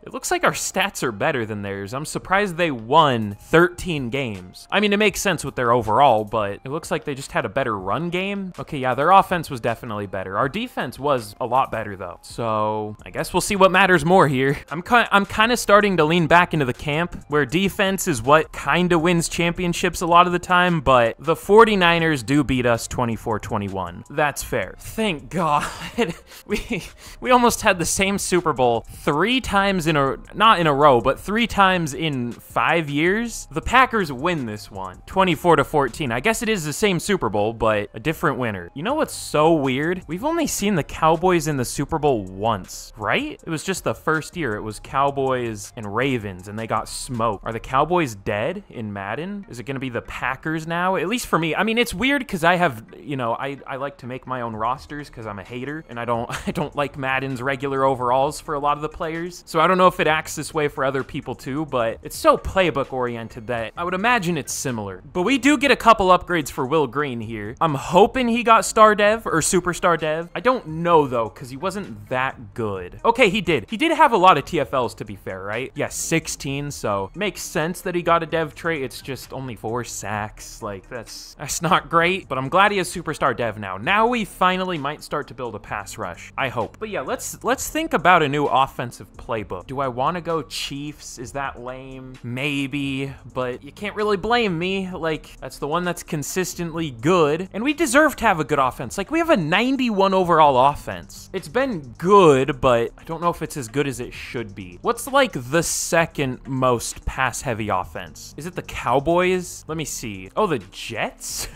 looks like our stats are better than theirs. I'm surprised they won 13 games. I mean, it makes sense with their overall, but it looks like they just had a better run game. Okay, yeah, their offense was definitely better. Our defense was a lot better, though. So I guess we'll see what matters more here. I'm kind of starting to lean back into the camp where defense is what kind of wins championships a lot of the time, but the 49ers do beat us 24-21. That's fair. Thank God. we almost had the same Super Bowl 3 times not in a row, but 3 times in 5 years. The Packers win this one, 24-14. I guess it is the same Super Bowl, but a different winner. You know what's so weird? We've only seen the Cowboys in the Super Bowl once, right? It was just the first year. It was Cowboys and Ravens, and they got smoked. Are the Cowboys dead in Madden? Is it going to be the Packers now? At least for me. I mean, it's weird because I have, I like to make my own rosters because I'm a hater, and I don't like Madden's regular overalls for a lot of the players. So I don't know if it acts this way for other people too, but it's so playbook oriented that I would imagine it's similar. But we do get a couple upgrades for Will Green here. I'm hoping he got star dev or superstar dev. I don't know though, because he wasn't that good. Okay, he did. He did have a lot of TFLs, to be fair, right? Yeah, 16, so makes sense that he got a dev trait. It's just only 4 sacks. max. Like, that's not great, but I'm glad he has superstar dev now. Now we finally might start to build a pass rush, I hope. But yeah, let's think about a new offensive playbook. Do I want to go Chiefs? Is that lame? Maybe, but you can't really blame me. Like, that's the one that's consistently good, and we deserve to have a good offense. Like, we have a 91 overall offense. It's been good, but I don't know if it's as good as it should be. What's like the second most pass-heavy offense? Is it the Cowboys? Let me see. Oh, the Jets?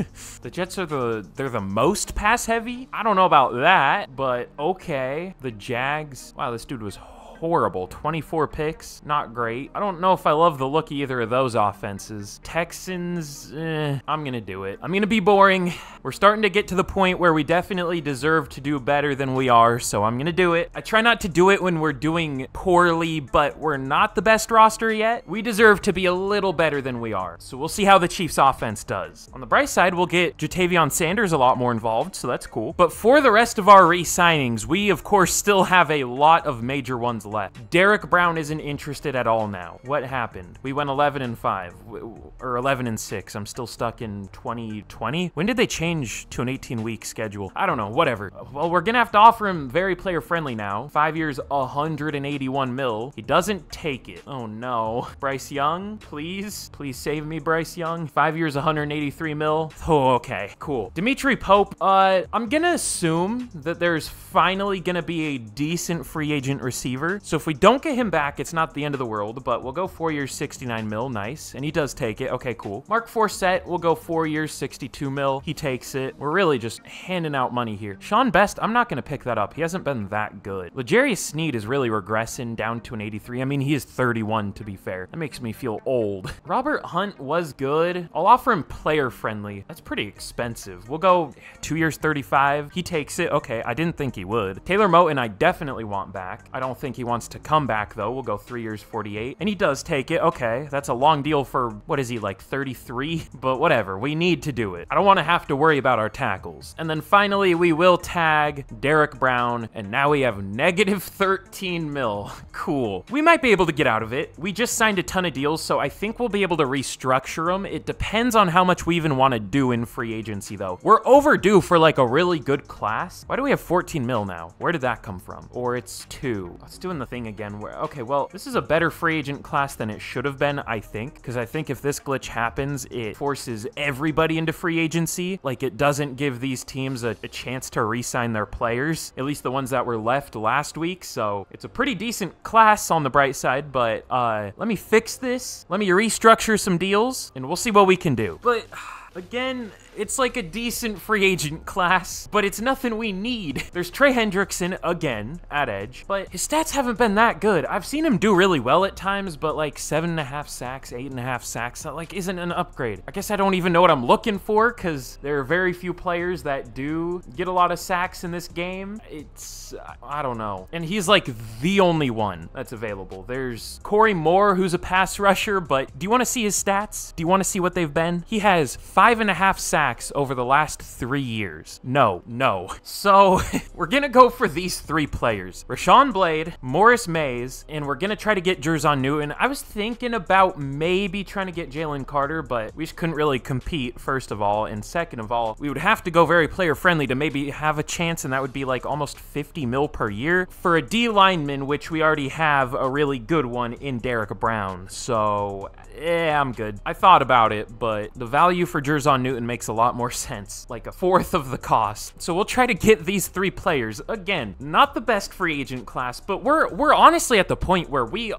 The Jets are they're the most pass-heavy? I don't know about that, but okay. The Jags. Wow, this dude was horrible. 24 picks, not great. I don't know if I love the look of either of those offenses. Texans, I'm gonna do it. I'm gonna be boring. We're starting to get to the point where we definitely deserve to do better than we are, so I'm gonna do it. I try not to do it when we're doing poorly, but we're not the best roster yet. We deserve to be a little better than we are, so we'll see how the Chiefs offense does. On the bright side, we'll get Jatavion Sanders a lot more involved, so that's cool. But for the rest of our re-signings, we of course still have a lot of major ones left. Derek Brown isn't interested at all now. What happened? We went 11-5 or 11-6. I'm still stuck in 2020. When did they change to an 18-week schedule? I don't know. Whatever. Well, we're gonna have to offer him very player-friendly now. 5 years, 181 mil. He doesn't take it. Oh no. Bryce Young, please save me, Bryce Young. 5 years, 183 mil. Oh, okay, cool. Dimitri Pope. I'm gonna assume that there's finally gonna be a decent free agent receiver. So if we don't get him back, it's not the end of the world, but we'll go 4 years, 69 mil. Nice. And he does take it. Okay, cool. Mark Forsett, we'll go 4 years, 62 mil. He takes it. We're really just handing out money here. Sean Best, I'm not going to pick that up. He hasn't been that good. L'Jarius Sneed is really regressing down to an 83. I mean, he is 31, to be fair. That makes me feel old. Robert Hunt was good. I'll offer him player-friendly. That's pretty expensive. We'll go 2 years, 35. He takes it. Okay, I didn't think he would. Taylor Moton, I definitely want back. I don't think he wants to come back, though. We'll go 3 years, 48. And he does take it. Okay, that's a long deal for, what is he, like 33? But whatever, we need to do it. I don't want to have to worry about our tackles. And then finally, we will tag Derek Brown, and now we have negative 13 mil. Cool. We might be able to get out of it. We just signed a ton of deals, so I think we'll be able to restructure them. It depends on how much we even want to do in free agency, though. We're overdue for like a really good class. Why do we have 14 mil now? Where did that come from? Or it's 2. Let's do the thing again where, okay, well, this is a better free agent class than it should have been, I think, because I think if this glitch happens, it forces everybody into free agency. Like, it doesn't give these teams a chance to re-sign their players, at least the ones that were left last week. So it's a pretty decent class on the bright side, but let me fix this. Let me restructure some deals, and we'll see what we can do. But again, it's like a decent free agent class, but it's nothing we need. There's Trey Hendrickson again at edge, but his stats haven't been that good. I've seen him do really well at times, but like 7.5 sacks, 8.5 sacks, that like isn't an upgrade. I guess I don't even know what I'm looking for because there are very few players that do get a lot of sacks in this game. It's, I don't know. And he's like the only one that's available. There's Corey Moore, who's a pass rusher, but do you want to see his stats? Do you want to see what they've been? He has 5.5 sacks over the last 3 years. No. So we're gonna go for these 3 players: Rashawn Blade, Morris Mays, and we're gonna try to get Jerzon Newton. I was thinking about maybe trying to get Jalen Carter, but we just couldn't really compete, first of all, and second of all, we would have to go very player friendly to maybe have a chance, and that would be like almost 50 mil per year for a D lineman, which we already have a really good one in Derek Brown. So yeah, I'm good. I thought about it, but the value for Jerzon Newton makes a lot more sense, like a fourth of the cost. So we'll try to get these 3 players. Again, not the best free agent class, but we're honestly at the point where we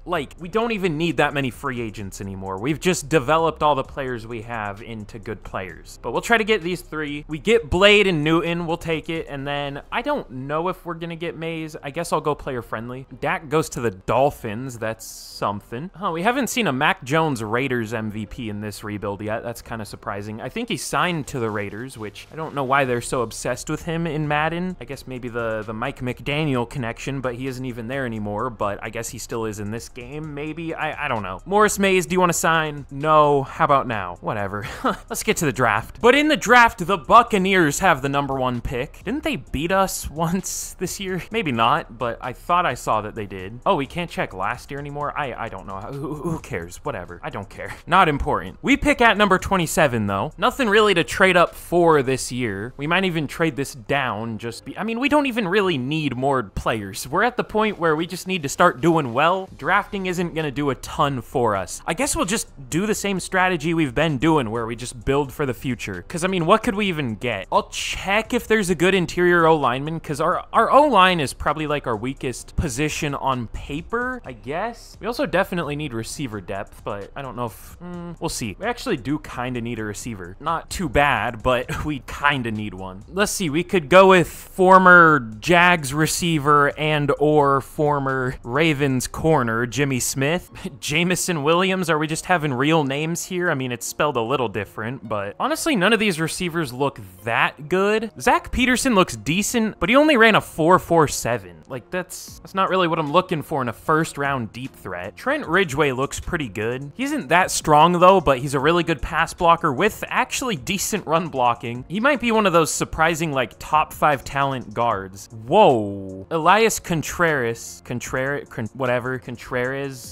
don't even need that many free agents anymore. We've just developed all the players we have into good players. But we'll try to get these 3. We get Blade and Newton, we'll take it, and then I don't know if we're gonna get Mays. I guess I'll go player friendly. Dak goes to the Dolphins. That's something. We haven't seen a Mac Jones Raiders MVP in this rebuild yet. That's kind of surprising. I think he signed went to the Raiders, which I don't know why they're so obsessed with him in Madden. I guess maybe the Mike McDaniel connection, but he isn't even there anymore, but I guess he still is in this game, maybe? I don't know. Morris Mays, do you want to sign? No. How about now? Whatever. Let's get to the draft. But in the draft, the Buccaneers have the #1 pick. Didn't they beat us once this year? Maybe not, but I thought I saw that they did. Oh, we can't check last year anymore? I don't know. Who cares? Whatever. I don't care. Not important. We pick at number 27, though. Nothing really to trade up for this year. We might even trade this down. I mean, we don't even really need more players. We're at the point where we just need to start doing well. Drafting isn't going to do a ton for us. I guess we'll just do the same strategy we've been doing where we just build for the future. Because, I mean, what could we even get? I'll check if there's a good interior O-lineman, because our O-line is probably like our weakest position on paper, I guess. We also definitely need receiver depth, but I don't know if... we'll see. We actually do kind of need a receiver. Not too bad, but we kind of need one. Let's see. We could go with former Jags receiver and or former Ravens corner, Jimmy Smith. Jamison Williams, are we just having real names here? I mean, it's spelled a little different, but honestly, none of these receivers look that good. Zach Peterson looks decent, but he only ran a 4.47. Like, that's not really what I'm looking for in a first-round deep threat. Trent Ridgeway looks pretty good. He isn't that strong, though, but he's a really good pass blocker with actually decent run blocking. He might be one of those surprising, like, top 5 talent guards. Whoa. Elias Contreras. Contreras.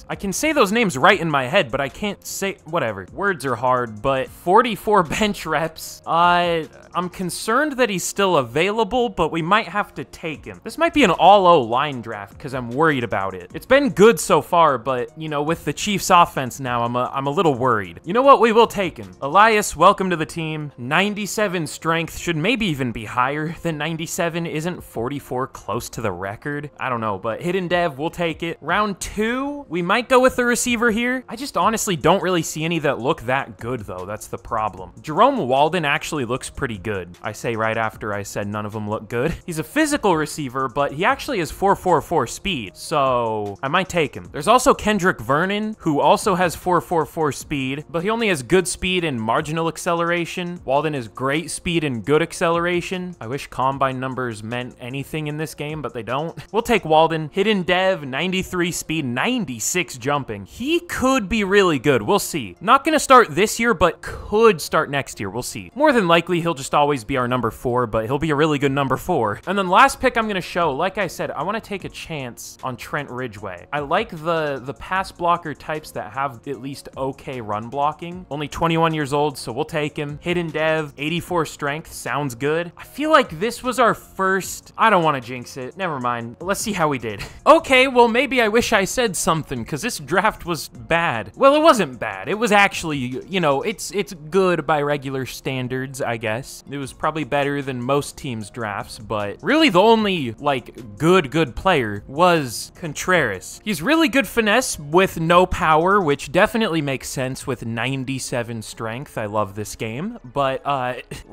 I can say those names right in my head, but I can't say... Whatever. Words are hard, but 44 bench reps. I'm concerned that he's still available, but we might have to take him. This might be an all-O line draft because I'm worried about it. It's been good so far, but, you know, with the Chiefs offense now, I'm a little worried. You know what? We will take him. Elias, welcome to the team. 97 strength should maybe even be higher than 97. Isn't 44 close to the record? I don't know, but hidden dev, we'll take it. Round 2, we might go with the receiver here. I just honestly don't really see any that look that good, though. That's the problem. Jerome Walden actually looks pretty good. I say right after I said none of them look good. He's a physical receiver, but he actually has 4.44 speed, so I might take him. There's also Kendrick Vernon, who also has 4.44 speed, but he only has good speed and marginal acceleration. Walden has great speed and good acceleration. I wish combine numbers meant anything in this game, but they don't. We'll take Walden. Hidden dev, 93 speed, 96 jumping. He could be really good. We'll see. Not gonna start this year, but could start next year. We'll see. More than likely, he'll just always be our number 4, but he'll be a really good number 4. And then last pick I'm gonna show, like I said, I want to take a chance on Trent Ridgeway. I like the pass blocker types that have at least okay run blocking. Only 21 years old, so we'll take him. Hidden dev, 84 strength, sounds good. I feel like this was our first... I don't want to jinx it. Never mind. Let's see how we did. Okay, well, maybe I wish I said something, because this draft was bad. Well, it wasn't bad. It was actually, you know, it's good by regular standards, I guess. It was probably better than most teams' drafts, but really the only, like, good player was Contreras. He's really good finesse with no power, which definitely makes sense with 97 strength. I love this game, but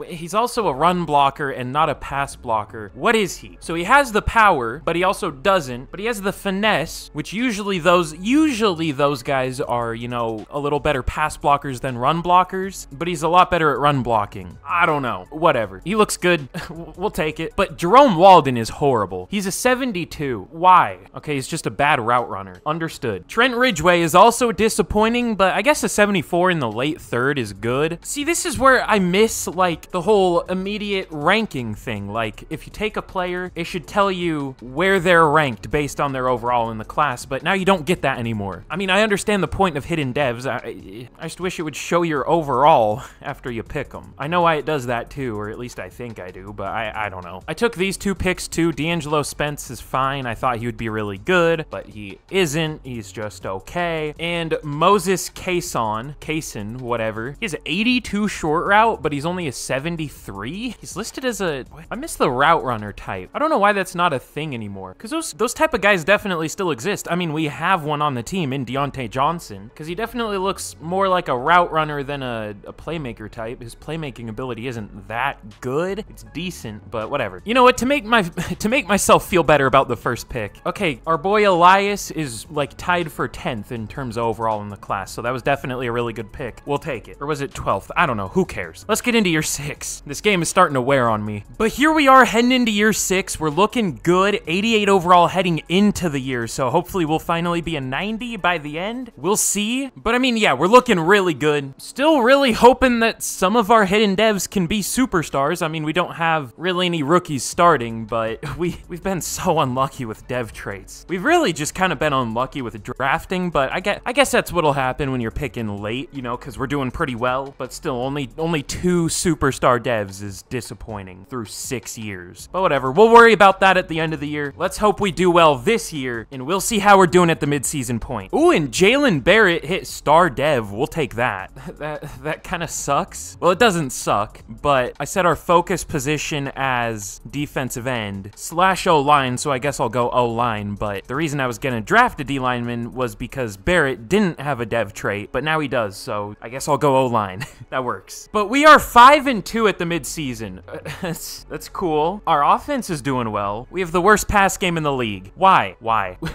he's also a run blocker and not a pass blocker. What is he? So he has the power, but he also doesn't, but he has the finesse, which usually those guys are, you know, a little better pass blockers than run blockers, but he's a lot better at run blocking. I don't know. Whatever. He looks good. We'll take it. But Jerome Walden is horrible. He's a 72. Why? Okay, he's just a bad route runner. Understood. Trent Ridgeway is also disappointing, but I guess a 74 in the late 3rd is good. See, this is where I miss, like, the whole immediate ranking thing. Like, if you take a player, it should tell you where they're ranked based on their overall in the class, but now you don't get that anymore. I mean, I understand the point of hidden devs. I just wish it would show your overall after you pick them. I know why it does that too, or at least I think I do, but I don't know. I took these 2 picks too. D'Angelo Spence is fine. I thought he would be really good, but he isn't. He's just okay. And Moses Kaysen, whatever. He has an 82 short route, but he's only a 73. He's listed as a... I miss the route runner type. I don't know why that's not a thing anymore, because those type of guys definitely still exist. I mean, we have one on the team in Deontay Johnson, because he definitely looks more like a route runner than a playmaker type. His playmaking ability isn't that good. It's decent, but whatever. You know what? To make myself feel better about the first pick. Okay, our boy Elias is like tied for 10th in terms of overall in the class, so that was definitely a really good pick. We'll take it. Or was it 12th? I don't know. Who cares? cares? Let's get into year 6. This game is starting to wear on me. But here we are heading into year 6. We're looking good. 88 overall heading into the year, so hopefully we'll finally be a 90 by the end. We'll see. But I mean, yeah, we're looking really good. Still really hoping that some of our hidden devs can be superstars. I mean, we don't have really any rookies starting, but we've been so unlucky with dev traits. We've really just kind of been unlucky with drafting, but I guess that's what'll happen when you're picking late, you know, because we're doing pretty well, but still only 2 superstar devs is disappointing through 6 years. But whatever, we'll worry about that at the end of the year. Let's hope we do well this year, and we'll see how we're doing at the midseason point. Ooh, and Jalen Barrett hit star dev. We'll take that. That kind of sucks. Well, it doesn't suck, but I set our focus position as defensive end / O-line, so I guess I'll go O-line, but the reason I was gonna draft a D-lineman was because Barrett didn't have a dev trait, but now he does, so I guess I'll go O-line. That works. But we are 5-2 at the midseason. That's cool. Our offense is doing well. We have the worst pass game in the league. Why?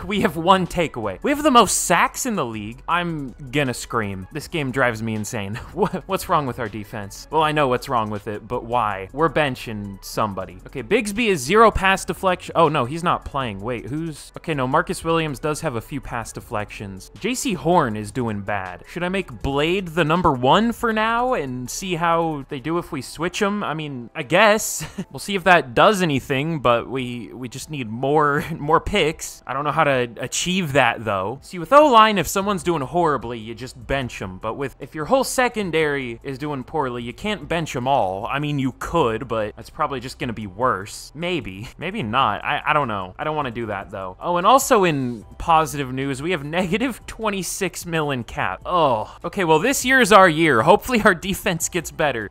We have 1 takeaway. We have the most sacks in the league. I'm gonna scream. This game drives me insane. What's wrong with our defense? Well, I know what's wrong with it, but why? We're benching somebody. Okay, Bigsby is 0 pass deflection. Oh, no, he's not playing. Wait, who's... Okay, no, Marcus Williams does have a few pass deflections. JC Horn is doing bad. Should I make Blade the number 1 for now and see how they do if we switch them? I mean, I guess. We'll see if that does anything, but we just need more picks. I don't know how to achieve that, though. See, with O-line, if someone's doing horribly, you just bench them. But if your whole secondary is doing poorly, you can't bench them all. I mean, you could, but that's probably just gonna be worse. Maybe not. I don't know. I don't want to do that, though. Oh, and also in positive news, we have negative 26 mil in cap. Oh, okay, well, this year's our year. Hopefully our defense gets better.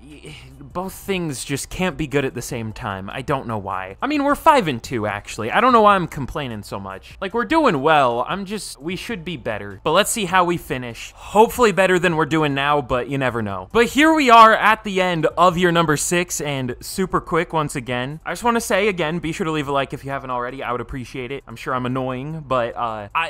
Both things just can't be good at the same time. I don't know why. I mean, we're 5-2, actually. I don't know why I'm complaining so much. Like, we're doing well. We should be better. But let's see how we finish. Hopefully better than we're doing now, but you never know. But here we are at the end of year number 6, and super quick once again. I just want to say, again, be sure to leave a like if you haven't already. I would appreciate it. I'm sure I'm annoying, but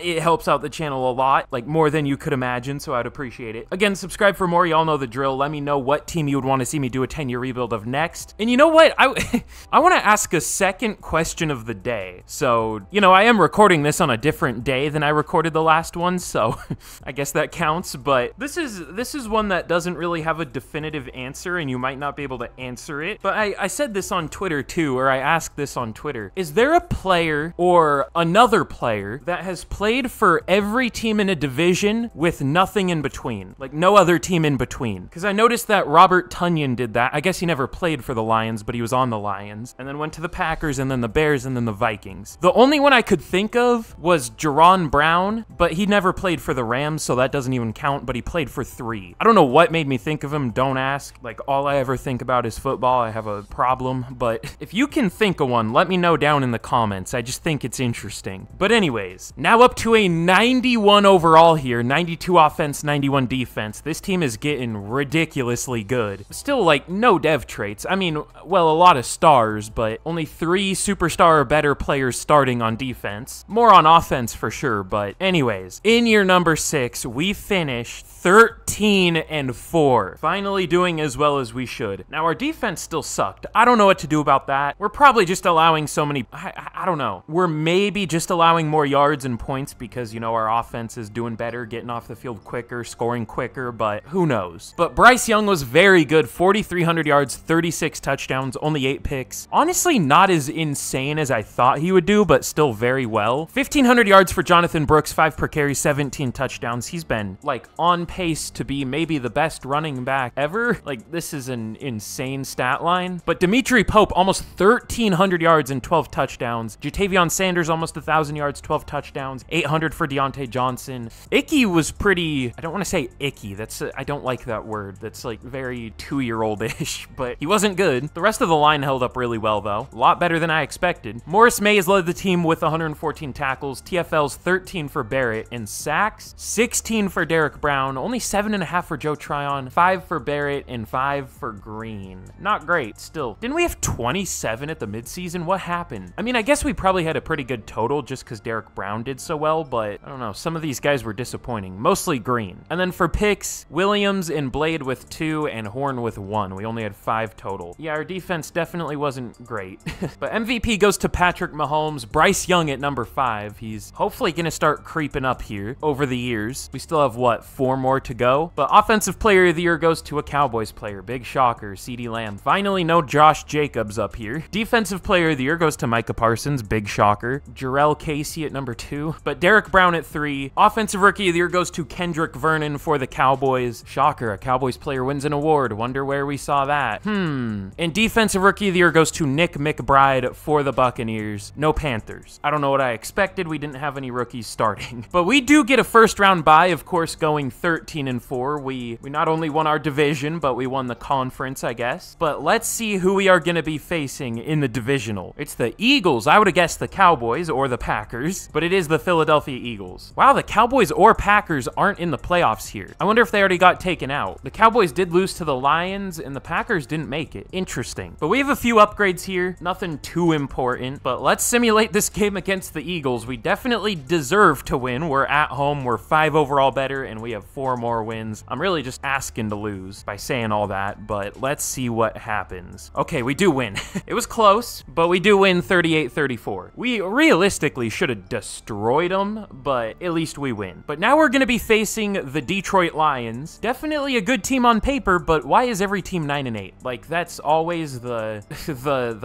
it helps out the channel a lot, like more than you could imagine, so I'd appreciate it. Again, subscribe for more. Y'all know the drill. Let me know what team you would want to see me do a 10-year rebuild of next. And you know what? I want to ask a second question of the day. So, you know, I am recording this on a different day than I recorded the last one, so I guess that counts, but this is one that doesn't really have a definitive answer, and you might not be able to answer it. But I said this on Twitter too, or I asked this on Twitter. Is there a player or another player that has played for every team in a division with nothing in between? Like no other team in between? Because I noticed that Robert Tonyan did that. I guess he never played for the Lions, but he was on the Lions, and then went to the Packers, and then the Bears, and then the Vikings. The only one I could think of was Jerron Brown, but he never played for the Rams, so that doesn't even count, but he played for 3. I don't know what made me think of him, don't ask. Like, all I ever think about is football. I have a problem, but if you can think of one, let me know down in the comments. I just think it's interesting. But anyways, now up to a 91 overall here, 92 offense, 91 defense. This team is getting ridiculously good. Still, like, no dev traits. I mean, well, a lot of stars, but only 3 superstar or better players starting on defense. More on offense for sure, but anyways, in year number 6, we finished 13-4. Finally doing as well as we should. Now, our defense still sucked. I don't know what to do about that. We're probably just allowing so many... I don't know. We're maybe just allowing more yards and points because, you know, our offense is doing better, getting off the field quicker, scoring quicker, but who knows? But Bryce Young was very good. 4,300 yards, 36 touchdowns, only 8 picks. Honestly, not as insane as I thought he would do, but still very well. 1,500 yards for Jonathan Brooks, 5 per carry, 17 touchdowns. He's been, like, on pace to be maybe the best running back ever. Like, this is an insane stat line. But Dimitri Pope, almost 1,300 yards and 12 touchdowns. Jatavion Sanders, almost 1,000 yards, 12 touchdowns. 800 for Deontay Johnson. Icky was pretty... I don't want to say icky. That's... I don't like that word. That's, like, very 2-year-old-ish. Sheesh, but he wasn't good. The rest of the line held up really well, though. A lot better than I expected. Morris Mays led the team with 114 tackles, TFLs 13 for Barrett, and sacks 16 for Derek Brown, only 7.5 for Joe Tryon, 5 for Barrett, and 5 for Green. Not great, still. Didn't we have 27 at the midseason? What happened? I mean, I guess we probably had a pretty good total just because Derek Brown did so well, but I don't know. Some of these guys were disappointing, mostly Green. And then for picks, Williams and Blade with 2 and Horn with 1. We only had 5 total. Yeah, our defense definitely wasn't great. But MVP goes to Patrick Mahomes. Bryce Young at number 5. He's hopefully going to start creeping up here over the years. We still have, what, 4 more to go? But Offensive Player of the Year goes to a Cowboys player. Big shocker, CeeDee Lamb. Finally, no Josh Jacobs up here. Defensive Player of the Year goes to Micah Parsons. Big shocker. Jarrell Casey at number 2. But Derek Brown at 3. Offensive Rookie of the Year goes to Kendrick Vernon for the Cowboys. Shocker, a Cowboys player wins an award. Wonder where we saw that. And Defensive Rookie of the Year goes to Nick McBride for the Buccaneers. No Panthers. I don't know what I expected. We didn't have any rookies starting. But we do get a first round bye, of course, going 13-4. We not only won our division, but we won the conference, I guess. But let's see who we are going to be facing in the divisional. It's the Eagles. I would have guessed the Cowboys or the Packers, but it is the Philadelphia Eagles. Wow, the Cowboys or Packers aren't in the playoffs here. I wonder if they already got taken out. The Cowboys did lose to the Lions, and the Packers didn't make it. Interesting. But we have a few upgrades here. Nothing too important, but let's simulate this game against the Eagles. We definitely deserve to win. We're at home. We're 5 overall better, and we have 4 more wins. I'm really just asking to lose by saying all that, but let's see what happens. Okay, we do win. It was close, but we do win 38-34. We realistically should have destroyed them, but at least we win. But now we're going to be facing the Detroit Lions. Definitely a good team on paper, but why is every team 9-8? Like, that's always the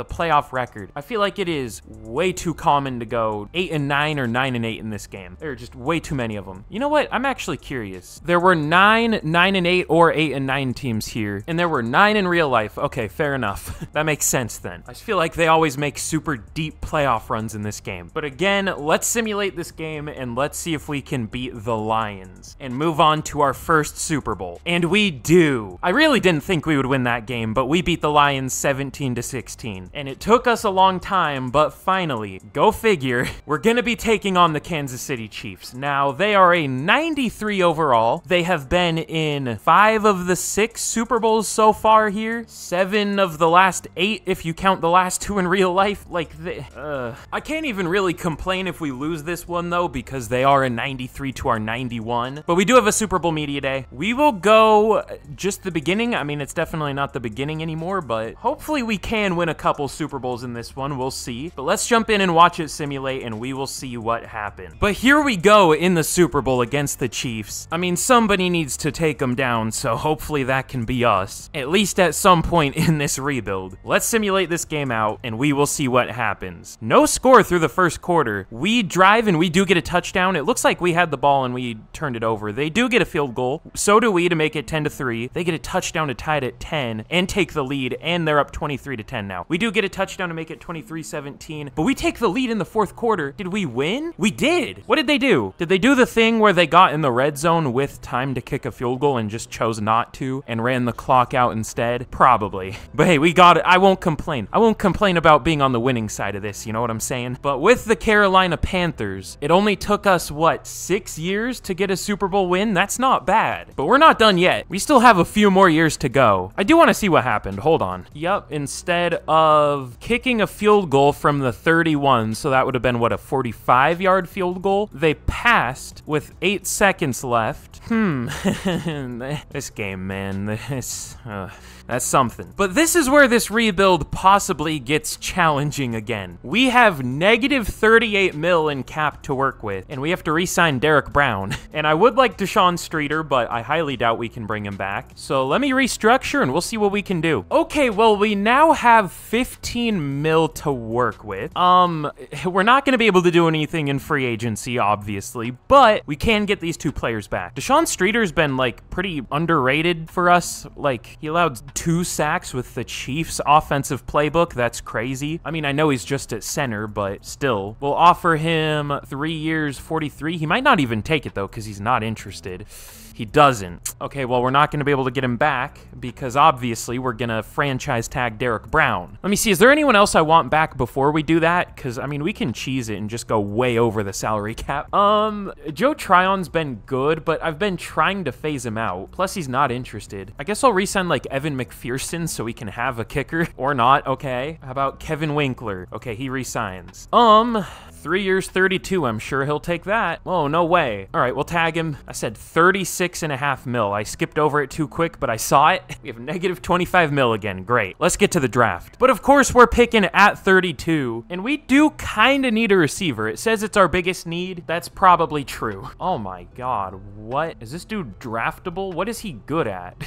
playoff record. I feel like it is way too common to go 8-9 or 9-8 in this game. There are just way too many of them. You know what? I'm actually curious. There were 9, 9-8, or 8-9 teams here, and there were 9 in real life. Okay, fair enough. That makes sense then. I feel like they always make super deep playoff runs in this game. But again, let's simulate this game, and let's see if we can beat the Lions and move on to our first Super Bowl. And we do. I really didn't think we would win that game, but we beat the Lions 17-16. And it took us a long time, but finally, go figure, we're gonna be taking on the Kansas City Chiefs. Now, they are a 93 overall. They have been in 5 of the 6 Super Bowls so far here. 7 of the last 8, if you count the last 2 in real life. Like, I can't even really complain if we lose this one, though, because they are a 93 to our 91. But we do have a Super Bowl Media Day. We will go just the beginning. I mean, it's definitely not the beginning anymore, but hopefully we can win a couple Super Bowls in this one. We'll see. But let's jump in and watch it simulate, and we will see what happened. But here we go in the Super Bowl against the Chiefs. I mean, somebody needs to take them down, so hopefully that can be us, at least at some point in this rebuild. Let's simulate this game out, and we will see what happens. No score through the first quarter. We drive, and we do get a touchdown. It looks like we had the ball, and we turned it over. They do get a field goal. So do we to make it 10-3. They get a touchdown to tie it at 10 and take the lead, and they're up 23-10 now. We do get a touchdown to make it 23-17, but we take the lead in the fourth quarter. Did we win? We did. What did they do? Did they do the thing where they got in the red zone with time to kick a field goal and just chose not to and ran the clock out instead? Probably. But hey, we got it. I won't complain. I won't complain about being on the winning side of this, you know what I'm saying? But with the Carolina Panthers, it only took us, what, 6 years to get a Super Bowl win? That's not bad. But we're not done yet. We still have a few more years to go. I do want to see what happened. Hold on. Yup, instead of kicking a field goal from the 31, so that would have been, what, a 45-yard field goal? They passed with 8 seconds left. This game, man. That's something. But this is where this rebuild possibly gets challenging again. We have negative 38 mil in cap to work with, and we have to re-sign Derek Brown. And I would like Deshaun Streeter, but I highly doubt we can bring him back. So let me restructure, and we'll see what we can do. Okay, well, we now have 15 mil to work with. We're not going to be able to do anything in free agency, obviously, but we can get these 2 players back. Deshaun Streeter's been, like, pretty underrated for us. Like, he allowed 2 sacks with the Chiefs' offensive playbook. That's crazy. I mean, I know he's just at center, but still. We'll offer him 3 years, 43. He might not even take it, though, because he's not interested. He doesn't. Okay, well, we're not going to be able to get him back because obviously we're going to franchise tag Derek Brown. Let me see, is there anyone else I want back before we do that? Because, I mean, we can cheese it and just go way over the salary cap. Joe Tryon's been good, but I've been trying to phase him out. Plus, he's not interested. I guess I'll re-sign, like, Evan McPherson so we can have a kicker. Or not, okay. How about Kevin Winkler? Okay, he re-signs. 3 years, 32. I'm sure he'll take that. Oh, no way. All right, we'll tag him. I said 36.5 mil. I skipped over it too quick, but I saw it. We have negative 25 mil again. Great. Let's get to the draft. But of course, we're picking at 32, and we do kind of need a receiver. It says it's our biggest need. That's probably true. Oh my God. What? Is this dude draftable? What is he good at?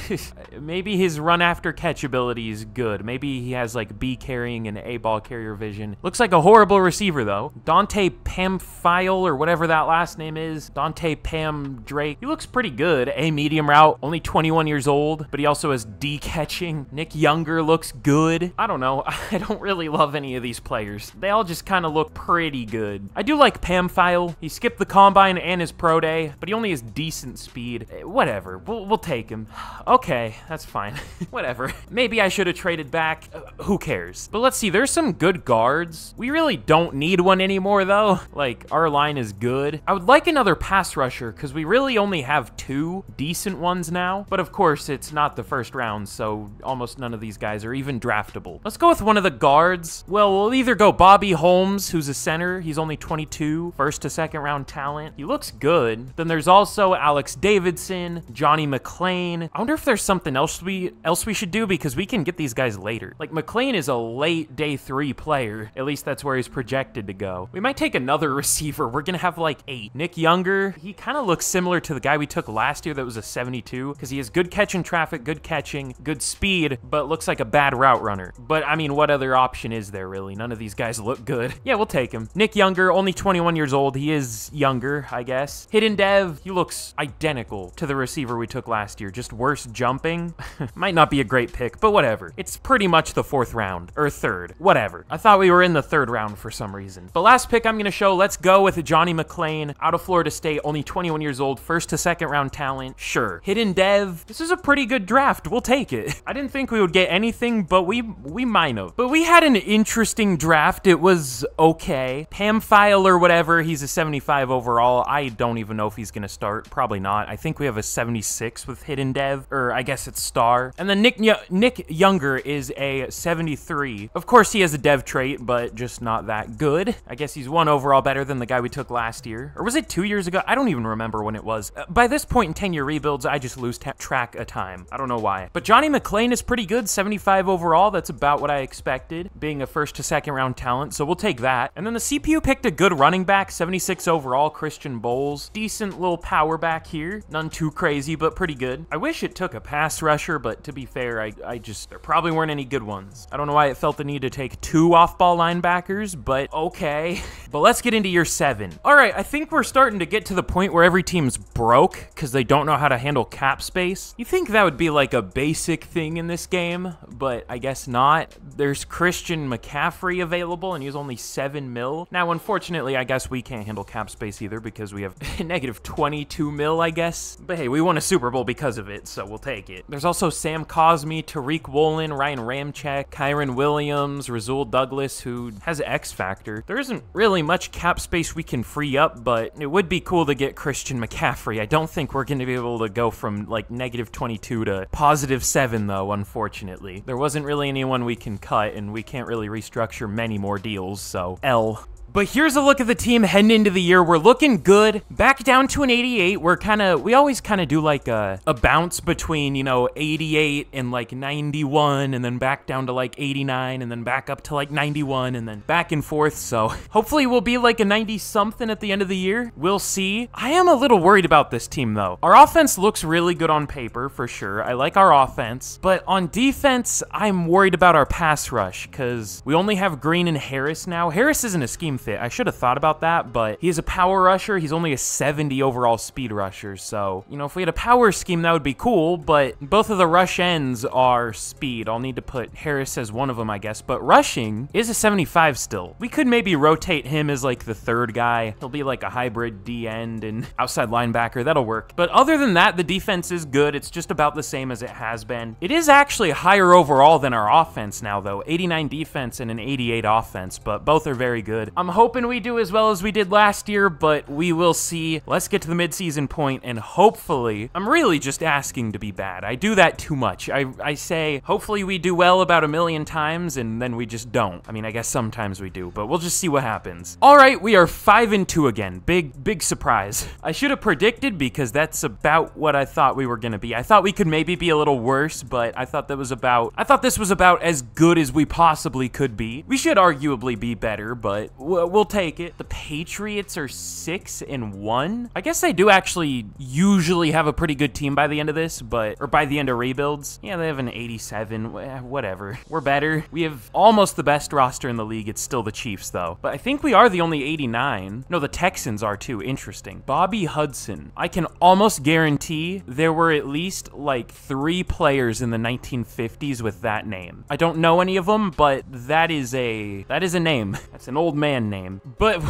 Maybe his run after catch ability is good. Maybe he has like B carrying and A ball carrier vision. Looks like a horrible receiver though. Dante Pamphile or whatever that last name is. Dante Pam Drake. He looks pretty good. A medium route. Only 21 years old, but he also has D catching. Nick Younger looks good. I don't know. I don't really love any of these players. They all just kind of look pretty good. I do like Pamphile. He skipped the combine and his pro day, but he only has decent speed. Whatever. We'll take him. Okay, that's fine. Whatever. Maybe I should have traded back. Who cares? But let's see. There's some good guards. We really don't need one anymore, though. Like, our line is good. I would like another pass rusher because we really only have 2 decent ones now. But of course, it's not the first round, so almost none of these guys are even draftable. Let's go with one of the guards. Well, we'll either go Bobby Holmes, who's a center. He's only 22, first to second round talent. He looks good. Then there's also Alex Davidson, Johnny McClain. I wonder if there's something else we should do because we can get these guys later. Like, McClain is a late day 3 player. At least that's where he's projected to go. We might take another receiver. We're gonna have like 8. Nick Younger, he kind of looks similar to the guy we took last year that was a 72 because he has good catch in traffic, good catching, good speed, but looks like a bad route runner. But I mean, what other option is there really? None of these guys look good. Yeah, we'll take him. Nick Younger, only 21 years old. He is younger, I guess. Hidden Dev, he looks identical to the receiver we took last year, just worse jumping. Might not be a great pick, but whatever. It's pretty much the 4th round, or 3rd, whatever. I thought we were in the 3rd round for some reason. The last pick I'm gonna show, let's go with Johnny McClain, out of Florida State, only 21 years old, first to second round talent. Sure. Hidden Dev, this is a pretty good draft. We'll take it. I didn't think we would get anything, but we might have. But we had an interesting draft. It was okay. Pamphile or whatever, he's a 75 overall. I don't even know if he's gonna start. Probably not. I think we have a 76 with Hidden Dev, or I guess it's Star. And then Nick Younger is a 73. Of course, he has a dev trait, but just not that good. I guess he's 1 overall better than the guy we took last year. Or was it 2 years ago? I don't even remember when it was. By this point in 10-year rebuilds, I just lose track of time. I don't know why. But Johnny McClain is pretty good, 75 overall. That's about what I expected, being a first to second round talent, so we'll take that. And then the CPU picked a good running back, 76 overall, Christian Bowles. Decent little power back here. None too crazy, but pretty good. I wish it took a pass rusher, but to be fair, there probably weren't any good ones. I don't know why it felt the need to take 2 off-ball linebackers, but okay. But let's get into year 7. All right, I think we're starting to get to the point where every team's broke because they don't know how to handle cap space. You think that would be like a basic thing in this game, but I guess not. There's Christian McCaffrey available, and he's only 7 mil. Now, unfortunately, I guess we can't handle cap space either because we have negative 22 mil, I guess. But hey, we won a Super Bowl because of it, so we'll take it. There's also Sam Cosmi, Tariq Woolen, Ryan Ramczyk, Kyron Williams, Rasul Douglas, who has X Factor. There isn't really much cap space we can free up, but it would be cool to get Christian McCaffrey. I don't think we're going to be able to go from like negative 22 to positive 7, though, unfortunately. There wasn't really anyone we can cut, and we can't really restructure many more deals, so L. But here's a look at the team heading into the year. We're looking good. Back down to an 88. We always kind of do like a bounce between, 88 and like 91, and then back down to like 89, and then back up to like 91, and then back and forth. So hopefully we'll be like a 90-something at the end of the year. We'll see. I am a little worried about this team, though. Our offense looks really good on paper, for sure. I like our offense. But on defense, I'm worried about our pass rush, because we only have Green and Harris now. Harris isn't a scheme fit. I should have thought about that, but he is a power rusher. He's only a 70 overall speed rusher. So, you know, if we had a power scheme, that would be cool, but both of the rush ends are speed. I'll need to put Harris as one of them, I guess, but rushing is a 75 still. We could maybe rotate him as like the third guy. He'll be like a hybrid D end and outside linebacker. That'll work. But other than that, the defense is good. It's just about the same as it has been. It is actually higher overall than our offense now, though. 89 defense and an 88 offense, but both are very good. I'm hoping we do as well as we did last year, but we will see. Let's get to the midseason point, and hopefully, I'm really just asking to be bad. I do that too much. I say, hopefully we do well about 1,000,000 times, and then we just don't. I mean, I guess sometimes we do, but we'll just see what happens. All right, we are 5-2 again. Big surprise. I should have predicted because that's about what I thought we were gonna be. I thought we could maybe be a little worse, but I thought this was about as good as we possibly could be. We should arguably be better, but we'll take it. The Patriots are 6-1. I guess they do actually usually have a pretty good team by the end of this, or by the end of rebuilds. Yeah, they have an 87, whatever. We're better. We have almost the best roster in the league. It's still the Chiefs, though. But I think we are the only 89. No, the Texans are too. Interesting. Bobby Hudson. I can almost guarantee there were at least like 3 players in the 1950s with that name. I don't know any of them, but that is a name. That's an old man name. But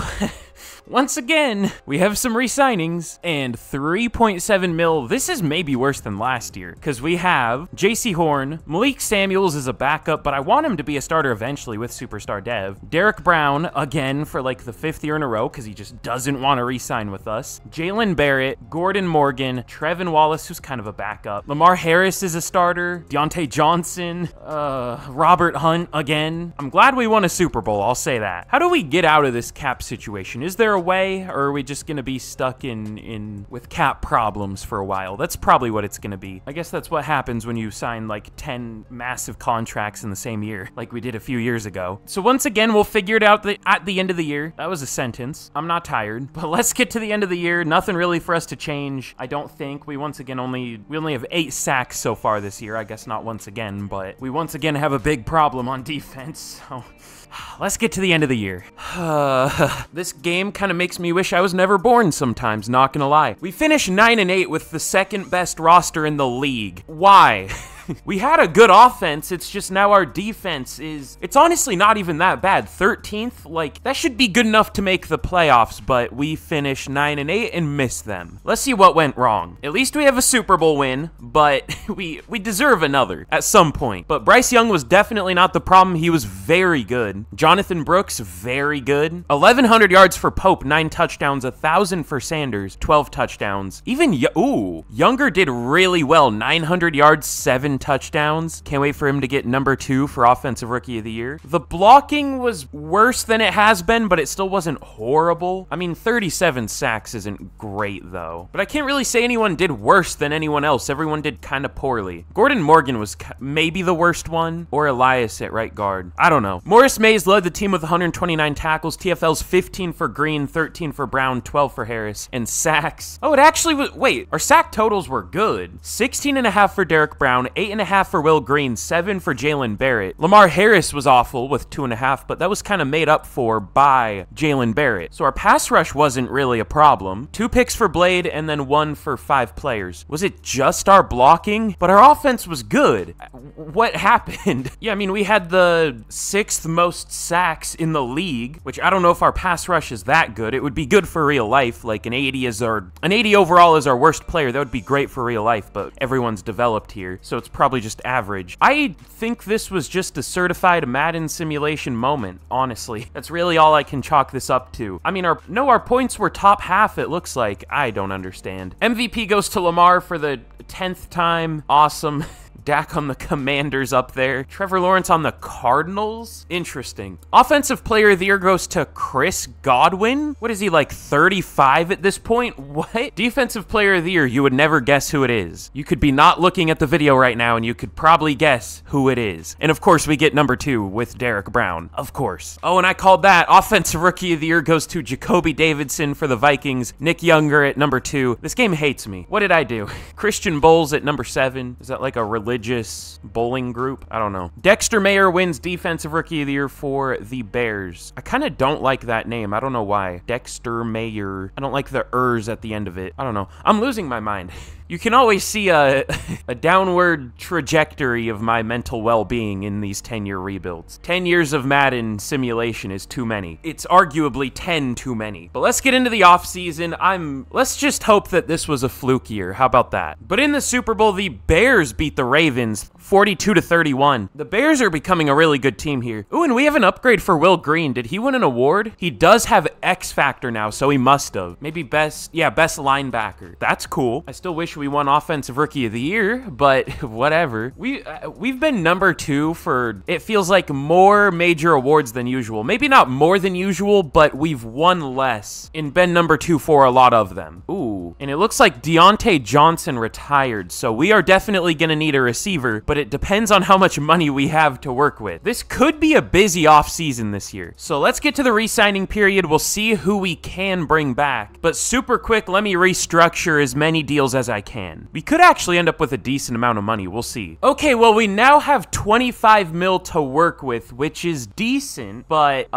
once again, we have some re-signings and 3.7 mil. This is maybe worse than last year because we have JC Horn. Malik Samuels is a backup, but I want him to be a starter eventually with Superstar Dev. Derek Brown, again, for like the 5th year in a row because he just doesn't want to re-sign with us. Jalen Barrett, Gordon Morgan, Trevin Wallace, who's kind of a backup. Lamar Harris is a starter. Deontay Johnson, Robert Hunt again. I'm glad we won a Super Bowl, I'll say that. How do we get out of this cap situation? Is there a way, or are we just gonna be stuck with cap problems for a while? That's probably what it's gonna be. I guess that's what happens when you sign like 10 massive contracts in the same year, like we did a few years ago. So once again, we'll figure it out at the end of the year. That was a sentence. I'm not tired, but let's get to the end of the year. Nothing really for us to change, I don't think. We only have 8 sacks so far this year. I guess not once again, but we once again have a big problem on defense. So let's get to the end of the year. This game kind of makes me wish I was never born sometimes, not gonna lie. We finished 9-8 with the 2nd best roster in the league. Why? We had a good offense, it's just now our defense it's honestly not even that bad. 13th, like, that should be good enough to make the playoffs, but we finished 9-8 and missed them. Let's see what went wrong. At least we have a Super Bowl win, but we deserve another at some point. But Bryce Young was definitely not the problem. He was very good. Jonathan Brooks, very good. 1,100 yards for Pope, 9 touchdowns, 1,000 for Sanders, 12 touchdowns. Even, Younger did really well, 900 yards, 7 touchdowns. Can't wait for him to get number 2 for Offensive Rookie of the Year. The blocking was worse than it has been, but it still wasn't horrible. I mean, 37 sacks isn't great, though. But I can't really say anyone did worse than anyone else. Everyone did kind of poorly. Gordon Morgan was maybe the worst one, or Elias at right guard. I don't know. Morris Mays led the team with 129 tackles. TFL's 15 for Green, 13 for Brown, 12 for Harris, and sacks. Oh, it actually was, wait, our sack totals were good. 16.5 for Derek Brown, 8.5 for Will Green, 7 for Jalen Barrett. Lamar Harris was awful with 2.5, but that was kind of made up for by Jalen Barrett. So our pass rush wasn't really a problem. 2 picks for Blade and then 1 for 5 players. Was it just our blocking? But our offense was good. What happened? Yeah, I mean, we had the 6th most sacks in the league, which I don't know if our pass rush is that good. It would be good for real life. Like an 80 overall is our worst player. That would be great for real life, but everyone's developed here, so it's probably just average. I think this was just a certified Madden simulation moment, honestly. That's really all I can chalk this up to. I mean, our points were top half, it looks like. I don't understand. MVP goes to Lamar for the 10th time. Awesome. Dak on the Commanders up there. Trevor Lawrence on the Cardinals? Interesting. Offensive Player of the Year goes to Chris Godwin? What is he, like 35 at this point? What? Defensive Player of the Year, you would never guess who it is. You could be not looking at the video right now and you could probably guess who it is. And of course we get number 2 with Derek Brown. Of course. Oh, and I called that. Offensive Rookie of the Year goes to Jacoby Davidson for the Vikings. Nick Younger at number 2. This game hates me. What did I do? Christian Bowles at number 7. Is that like a religion religious bowling group. I don't know. Dexter Mayer wins Defensive Rookie of the Year for the Bears. I kind of don't like that name. I don't know why. Dexter Mayer. I don't like the ers at the end of it. I don't know. I'm losing my mind. You can always see a downward trajectory of my mental well-being in these 10-year rebuilds. 10 years of Madden simulation is too many. It's arguably 10 too many. But let's get into the offseason. Let's just hope that this was a fluke year. How about that? But in the Super Bowl, the Bears beat the Ravens 42-31. The Bears are becoming a really good team here. Ooh, and we have an upgrade for Will Green. Did he win an award? He does have X Factor now, so he must have. Maybe best linebacker. That's cool. I still wish we won Offensive Rookie of the Year, but whatever. We've been number 2 for, it feels like, more major awards than usual. Maybe not more than usual, but we've won less and been number 2 for a lot of them. Ooh, and it looks like Deontay Johnson retired, so we are definitely gonna need a receiver, but it depends on how much money we have to work with. This could be a busy offseason this year. So let's get to the re-signing period. We'll see who we can bring back, but super quick, let me restructure as many deals as I can. We could actually end up with a decent amount of money. We'll see. Okay, well, we now have 25 mil to work with, which is decent, but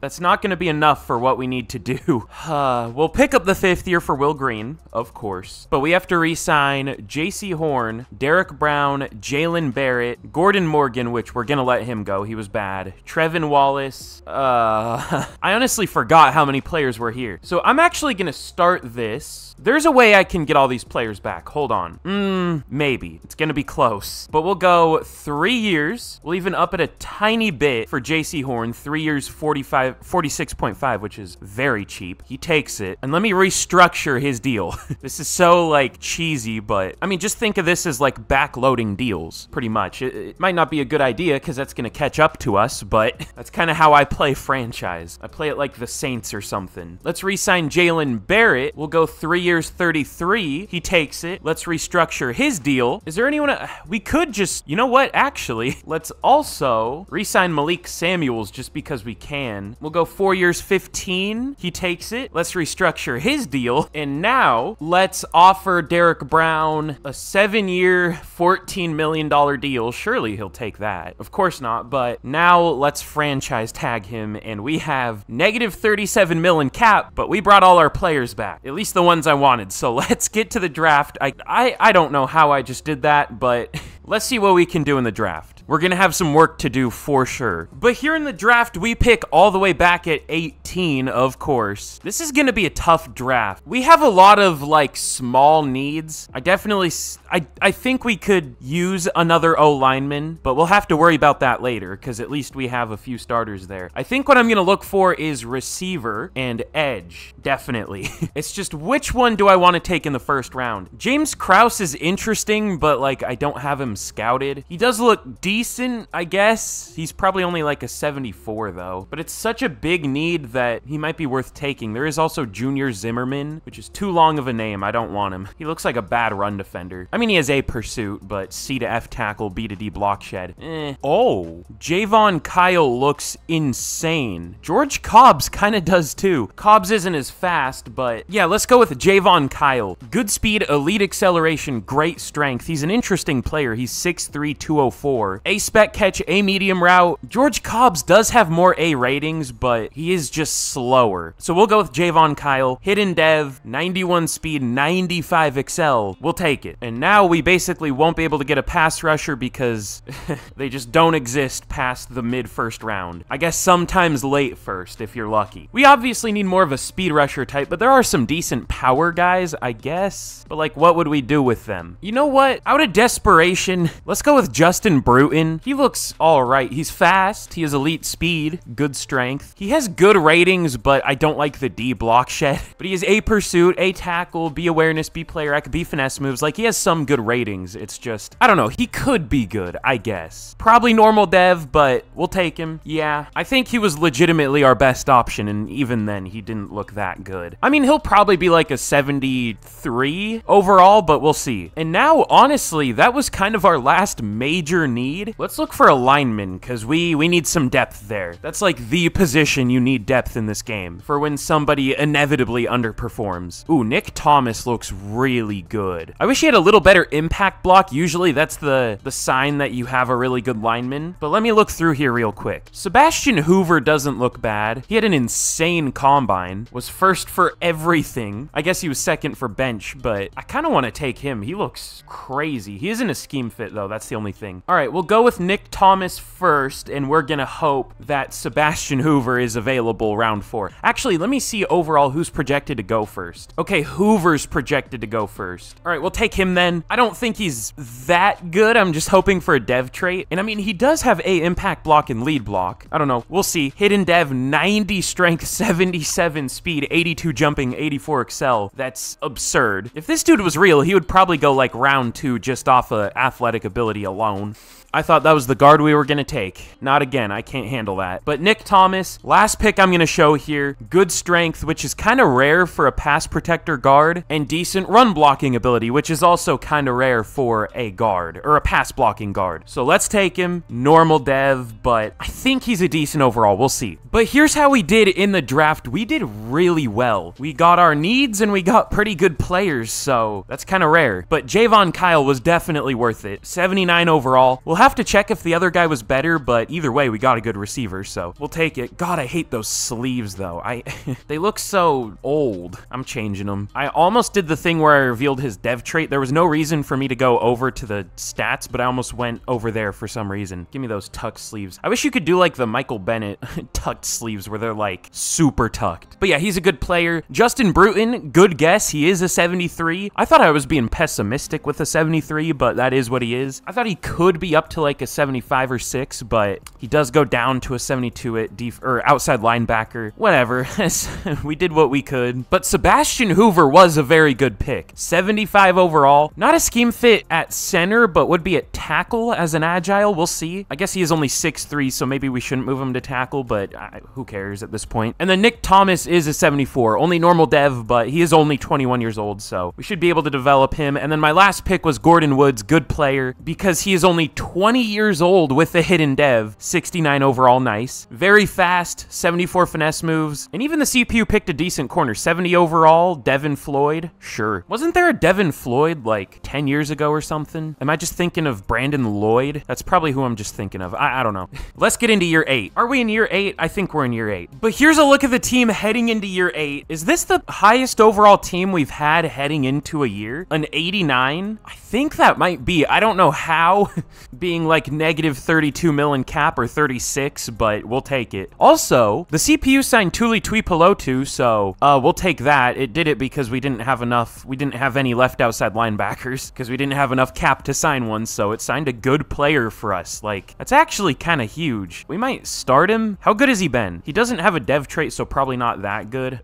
that's not going to be enough for what we need to do. We'll pick up the 5th year for Will Green, of course, but we have to re-sign J.C. Horn, Derek Brown, Jalen Barrett, Gordon Morgan, which we're going to let him go. He was bad. Trevin Wallace. I honestly forgot how many players were here. So I'm actually going to start this. There's a way I can get all these players back. Hold on. Maybe. It's going to be close. But we'll go 3 years. We'll even up it a tiny bit for J.C. Horn. 3 years, 46.5, which is very cheap. He takes it. And let me restructure his deal. This is so, like, cheesy, but, I mean, just think of this as, like, backloading deals, pretty much. It might not be a good idea because that's going to catch up to us, but that's kind of how I play franchise. I play it like the Saints or something. Let's re-sign Jalen Barrett. We'll go 3 years, 33. He takes it. Let's restructure his deal. Is there anyone? We could just, you know what? Actually, let's also re-sign Malik Samuels just because we can. We'll go 4 years, 15. He takes it. Let's restructure his deal. And now let's offer Derek Brown a 7-year, $14 million deal. Surely he'll take that. Of course not. But now let's franchise tag him. And we have negative 37 mil in cap, but we brought all our players back. At least the ones I wanted. So let's get to the draft. I don't know how I just did that, but let's see what we can do in the draft. We're going to have some work to do for sure. But here in the draft, we pick all the way back at 18, of course. This is going to be a tough draft. We have a lot of, like, small needs. I think we could use another O-lineman, but we'll have to worry about that later, because at least we have a few starters there. I think what I'm going to look for is receiver and edge, definitely. It's just which one do I want to take in the first round? James Krause is interesting, but, like, I don't have him scouted. He does look decent, I guess. He's probably only like a 74 though, but it's such a big need that he might be worth taking. There is also Junior Zimmerman, which is too long of a name. I don't want him. He looks like a bad run defender. I mean, he has A pursuit, but C to F tackle, B to D block shed. Oh, Javon Kyle looks insane. George Cobbs kind of does too. Cobbs isn't as fast, but yeah, let's go with Javon Kyle. Good speed, elite acceleration, great strength. He's an interesting player. He's 6'3", 204. A spec catch, A medium route. George Cobbs does have more A ratings, but he is just slower. So we'll go with Javon Kyle. Hidden dev, 91 speed, 95 excel. We'll take it. And now we basically won't be able to get a pass rusher because they just don't exist past the mid-first round. I guess sometimes late first if you're lucky. We obviously need more of a speed rusher type, but there are some decent power guys, I guess. But like, what would we do with them? You know what? Out of desperation, let's go with Justin Bruton. He looks all right. He's fast. He has elite speed, good strength. He has good ratings, but I don't like the D block shed. But he has A pursuit, A tackle, B awareness, B player, B finesse moves. Like, he has some good ratings. It's just, I don't know. He could be good, I guess. Probably normal dev, but we'll take him. Yeah, I think he was legitimately our best option, and even then, he didn't look that good. I mean, he'll probably be like a 73 overall, but we'll see. And now, honestly, that was kind of our last major need. need. Let's look for a lineman, because we need some depth there. That's like the position you need depth in this game, for when somebody inevitably underperforms. Ooh, Nick Thomas looks really good. I wish he had a little better impact block. Usually that's the sign that you have a really good lineman, but let me look through here real quick. Sebastian Hoover doesn't look bad. He had an insane combine, was first for everything. I guess he was second for bench, but I kind of want to take him. He looks crazy. He isn't a scheme fit though. That's the only thing. All right, we'll go with Nick Thomas first, and we're gonna hope that Sebastian Hoover is available round 4. Actually, let me see overall who's projected to go first. Okay, Hoover's projected to go first. All right, we'll take him then. I don't think he's that good. I'm just hoping for a dev trait. And I mean, he does have a impact block and lead block. I don't know. We'll see. Hidden dev, 90 strength, 77 speed, 82 jumping, 84 excel. That's absurd. If this dude was real, he would probably go like round 2 just off of athletic ability alone. I thought that was the guard we were going to take. Not again. I can't handle that. But Nick Thomas, last pick I'm going to show here. Good strength, which is kind of rare for a pass protector guard, and decent run blocking ability, which is also kind of rare for a guard, or a pass blocking guard. So let's take him. Normal dev, but I think he's a decent overall. We'll see. But here's how we did in the draft. We did really well. We got our needs, and we got pretty good players, so that's kind of rare. But Javon Kyle was definitely worth it. 79 overall. We'll have to check if the other guy was better, but either way, we got a good receiver, so we'll take it. God, I hate those sleeves, though. They look so old. I'm changing them. I almost did the thing where I revealed his dev trait. There was no reason for me to go over to the stats, but I almost went over there for some reason. Give me those tucked sleeves. I wish you could do like the Michael Bennett tucked sleeves where they're like super tucked. But yeah, he's a good player. Justin Bruton, good guess. He is a 73. I thought I was being pessimistic with a 73, but that is what he is. I thought he could be up to like a 75 or 6, but he does go down to a 72 at outside linebacker. Whatever. We did what we could. But Sebastian Hoover was a very good pick. 75 overall. Not a scheme fit at center, but would be at tackle as an agile. We'll see. I guess he is only 6'3", so maybe we shouldn't move him to tackle, but who cares at this point? And then Nick Thomas is a 74. Only normal dev, but he is only 21 years old, so we should be able to develop him. And then my last pick was Gordon Woods, good player, because he is only 20 years old with a hidden dev. 69 overall, nice. Very fast, 74 finesse moves, and even the CPU picked a decent corner. 70 overall, Devin Floyd, sure. Wasn't there a Devin Floyd like 10 years ago or something? Am I just thinking of Brandon Lloyd? That's probably who I'm just thinking of. I don't know. Let's get into year 8. Are we in year 8? I think we're in year 8. But here's a look at the team heading into year 8. Is this the highest overall team we've had heading into a year? An 89? I think that might be. I don't know how, being like negative 32 mil in cap or 36, but we'll take it. Also, the CPU signed Tuli Tuipulotu, so we'll take that. It did it because we didn't have enough. We didn't have any left outside linebackers because we didn't have enough cap to sign one, so it signed a good player for us. Like, that's actually kind of huge. We might start him. How good has he been? He doesn't have a dev trait, so probably not that good.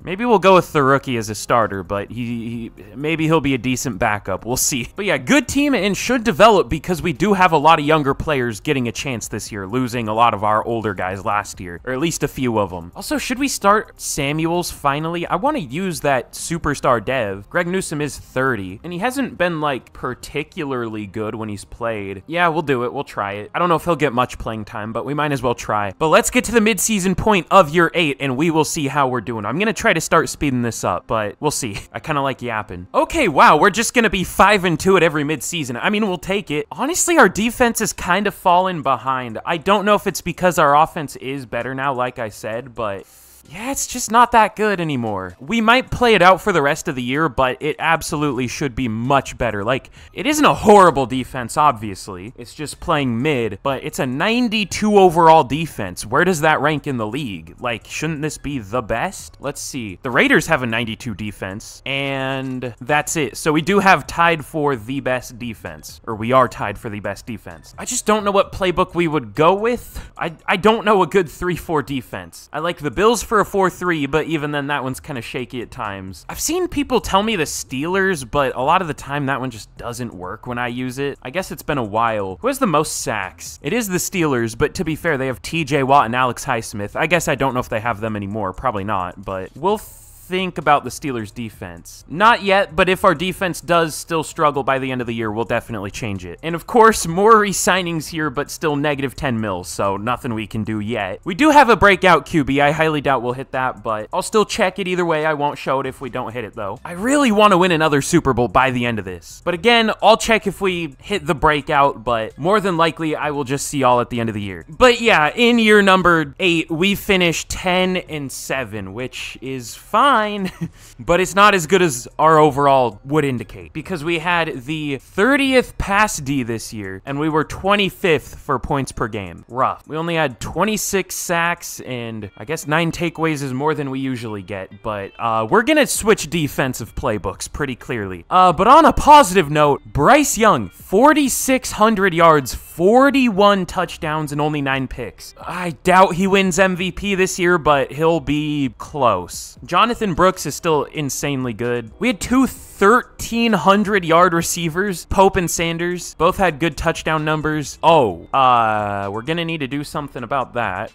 Maybe we'll go with the rookie as a starter, but maybe he'll be a decent backup. We'll see. But yeah, good team and should develop because we do have a lot of younger players getting a chance this year, losing a lot of our older guys last year, or at least a few of them. Also, should we start Samuels finally? I want to use that superstar dev. Greg Newsome is 30, and he hasn't been like particularly good when he's played. Yeah, we'll do it. We'll try it. I don't know if he'll get much playing time, but we might as well try. But let's get to the midseason point of year 8, and we will see how we're doing. I'm going to try to start speeding this up, but we'll see. I kind of like yapping. Okay, wow, we're just going to be 5-2 at every midseason. I mean, we'll take it. Honestly, our defense is kind of fallen behind. I don't know if it's because our offense is better now, like I said, but yeah, it's just not that good anymore. We might play it out for the rest of the year, but it absolutely should be much better. Like, it isn't a horrible defense, obviously. It's just playing mid, but it's a 92 overall defense. Where does that rank in the league? Like, shouldn't this be the best? Let's see. The Raiders have a 92 defense, and that's it. So we do have tied for the best defense, or we are tied for the best defense. I just don't know what playbook we would go with. I don't know a good 3-4 defense. I like the Bills for a 4-3, but even then that one's kind of shaky at times. I've seen people tell me the Steelers, but a lot of the time that one just doesn't work when I use it. I guess it's been a while. Who has the most sacks? It is the Steelers, but to be fair, they have TJ Watt and Alex Highsmith. I guess I don't know if they have them anymore. Probably not, but we'll think about the Steelers' defense? Not yet, but if our defense does still struggle by the end of the year, we'll definitely change it. And of course, more re-signings here, but still negative 10 mil, so nothing we can do yet. We do have a breakout QB. I highly doubt we'll hit that, but I'll still check it either way. I won't show it if we don't hit it, though. I really want to win another Super Bowl by the end of this. But again, I'll check if we hit the breakout, but more than likely, I will just see all at the end of the year. But yeah, in year number 8, we finished 10-7, which is fine, but it's not as good as our overall would indicate, because we had the 30th pass D this year, and we were 25th for points per game. Rough. We only had 26 sacks, and I guess 9 takeaways is more than we usually get, but we're gonna switch defensive playbooks pretty clearly. But on a positive note, Bryce Young, 4,600 yards, 41 touchdowns, and only 9 picks. I doubt he wins MVP this year, but he'll be close. Jonathan Brooks is still insanely good. We had 2 1,300-yard receivers, Pope and Sanders. Both had good touchdown numbers. Oh, we're gonna need to do something about that.